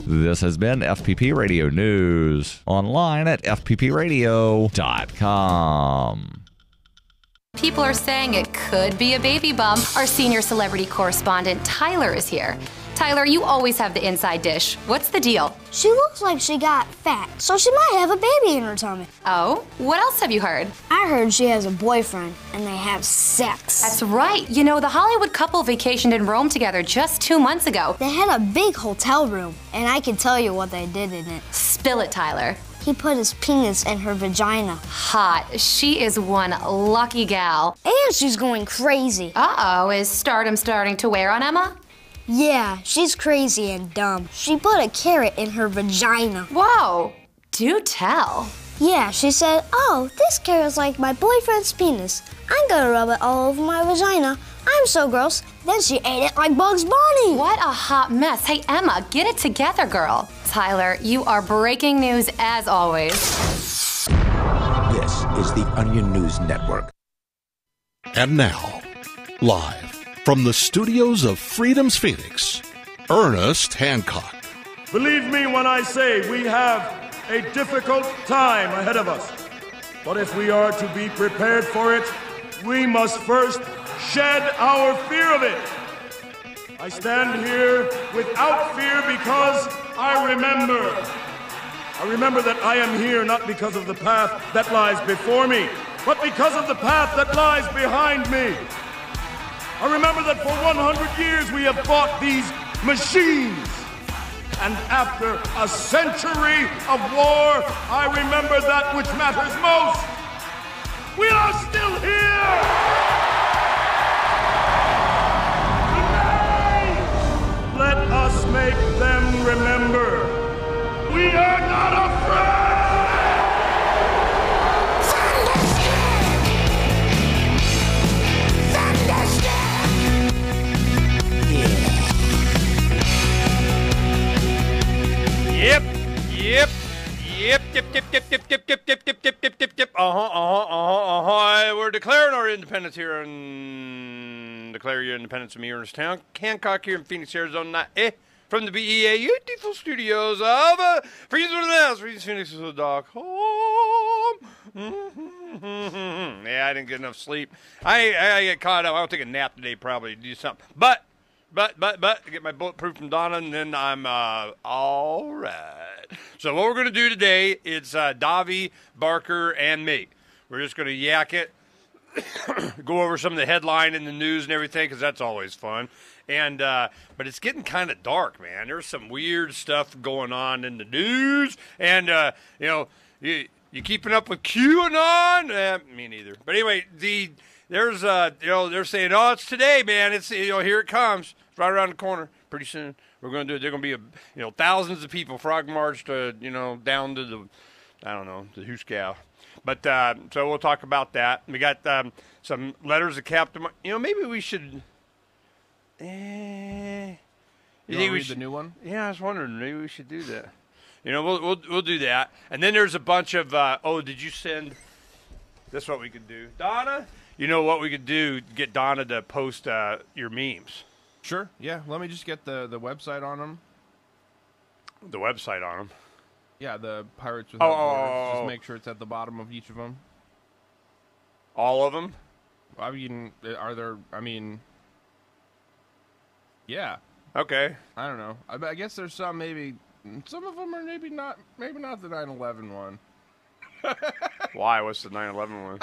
This has been FPP Radio News, online at fppradio.com.
People are saying it could be a baby bump. Our senior celebrity correspondent, Tyler, is here. Tyler, you always have the inside dish. What's the deal?
She looks like she got fat, so she might have a baby in her tummy.
Oh? What else have you heard?
I heard she has a boyfriend, and they have sex.
That's right. You know, the Hollywood couple vacationed in Rome together just 2 months ago.
They had a big hotel room, and I can tell you what they did in it.
Spill it, Tyler.
He put his penis in her vagina.
Hot. She is one lucky gal.
And she's going crazy.
Uh-oh. Is stardom starting to wear on Emma?
Yeah, she's crazy and dumb. She put a carrot in her vagina.
Whoa. Do tell.
Yeah, she said, "Oh, this carrot's like my boyfriend's penis. I'm gonna rub it all over my vagina. I'm so gross." Then she ate it like Bugs Bunny.
What a hot mess. Hey, Emma, get it together, girl. Tyler, you are breaking news as always.
This is the Onion News Network.
And now, live from the studios of Freedom's Phoenix, Ernest Hancock.
Believe me when I say we have a difficult time ahead of us. But if we are to be prepared for it, we must first shed our fear of it. I stand here without fear because I remember. I remember that I am here not because of the path that lies before me, but because of the path that lies behind me. I remember that for 100 years we have fought these machines. And after a century of war, I remember that which matters most. We are still here! Today, let us make them remember. We are not afraid!
Yep. We're declaring our independence here in
declare your independence of me, Ernest Hancock, here in Phoenix, Arizona. From the BEA beautiful studios of FreedomsWithAnnounce, Yeah, I didn't get enough sleep. I get caught up. I'll take a nap today, probably do something. But get my bulletproof from Donna, and then I'm all right. So what we're going to do today is Davi, Barker, and me. We're just going to yak it, go over some of the headline in the news and everything, because that's always fun. And but it's getting kind of dark, man. There's some weird stuff going on in the news, and you keeping up with QAnon? Me neither. But anyway, there's they're saying, oh, it's today, man. It's here it comes. It's right around the corner. Pretty soon we're going to do it. There're going to be thousands of people frog march to down to the the Hooskow. But so we'll talk about that. We got some letters of Captain. Maybe we should.
You think we should read the new one?
Yeah, I was wondering. Maybe we should do that. We'll do that. And then there's a bunch of. Did you send? That's what we could do, Donna. You know what we could do? Get Donna to post your memes.
Sure. Yeah. Let me just get the website on them.
The website on them.
Yeah, the Pirates Without Borders. Just make sure it's at the bottom of each of them.
All of them?
I mean, are there? I mean, yeah.
Okay.
I don't know. I guess there's some. Maybe some of them are maybe not. Maybe not the 9/11 one.
Why? What's the 9/11 one?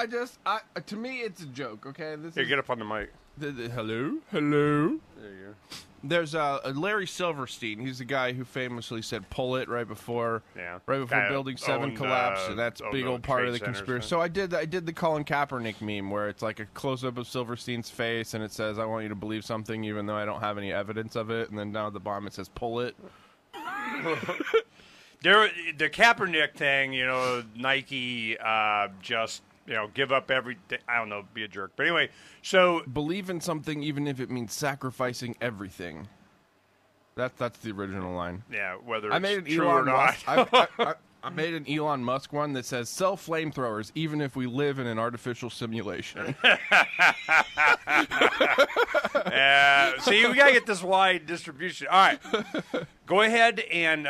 To me, it's a joke. Okay.
Here, get up on the mic.
Hello.
There you go.
There's Larry Silverstein. He's the guy who famously said "pull it" right before Building 7 collapsed, and that's a big old part of the conspiracy. So I did the Colin Kaepernick meme where it's like a close up of Silverstein's face, and it says, "I want you to believe something, even though I don't have any evidence of it." And then down at the bottom it says "pull it."
The Kaepernick thing, Nike just. Give up everything. I don't know, be a jerk. But anyway, so
believe in something even if it means sacrificing everything. That's the original line.
Yeah, whether
I made an
true
Elon
or not.
I made an Elon Musk one that says sell flamethrowers even if we live in an artificial simulation.
See, we gotta get this wide distribution. All right, go ahead and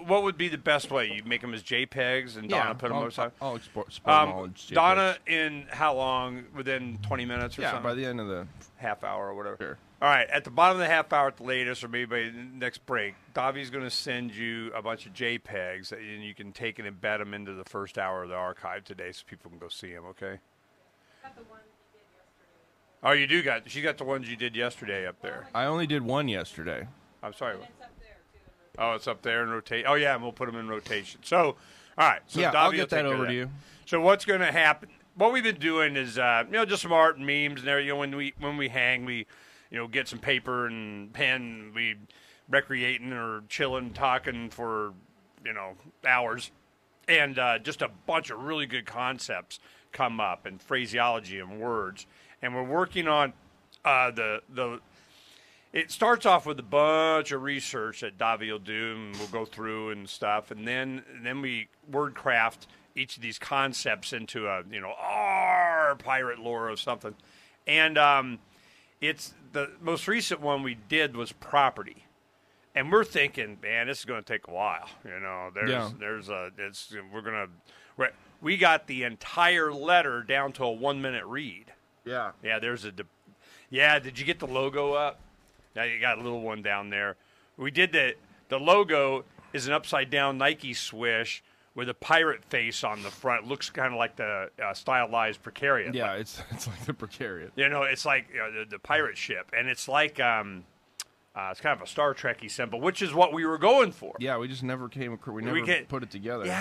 what would be the best way? You make them as JPEGs and Donna put them outside.
I'll export them all as JPEGs.
Donna, in how long? Within 20 minutes or something?
Yeah, by the end of the
half hour or whatever.
Sure.
All right, at the bottom of the half hour at the latest, or maybe by the next break, Davi's going to send you a bunch of JPEGs, and you can take and embed them into the first hour of the archive today so people can go see them, okay? Got the one you did yesterday. Oh, you do got – she got the ones you did yesterday up there.
I only did one yesterday.
I'm sorry. And it's up there, too. Oh, it's up there in rotation. Oh, yeah, and we'll put them in rotation. So, all right. So
yeah,
Davi
I'll get that over to you.
So what's going to happen – what we've been doing is, just some art and memes and there. When we hang, we – get some paper and pen. We recreating or chilling, talking for, hours. And just a bunch of really good concepts come up and phraseology and words. And we're working on it starts off with a bunch of research that Davi will do and we'll go through and stuff. And then we word craft each of these concepts into a, pirate lore or something. And, it's the most recent one we did was property, and we're thinking, man, this is going to take a while. We got the entire letter down to a 1 minute read.
Yeah.
Did you get the logo up? Now you got a little one down there. We did the logo is an upside down Nike swish with a pirate face on the front. It looks kind of like the stylized Precariat.
Yeah, it's like the Precariat.
It's like the pirate ship. And it's like it's kind of a Star Trek-y symbol, which is what we were going for.
Yeah, we just never put it together.
Yeah,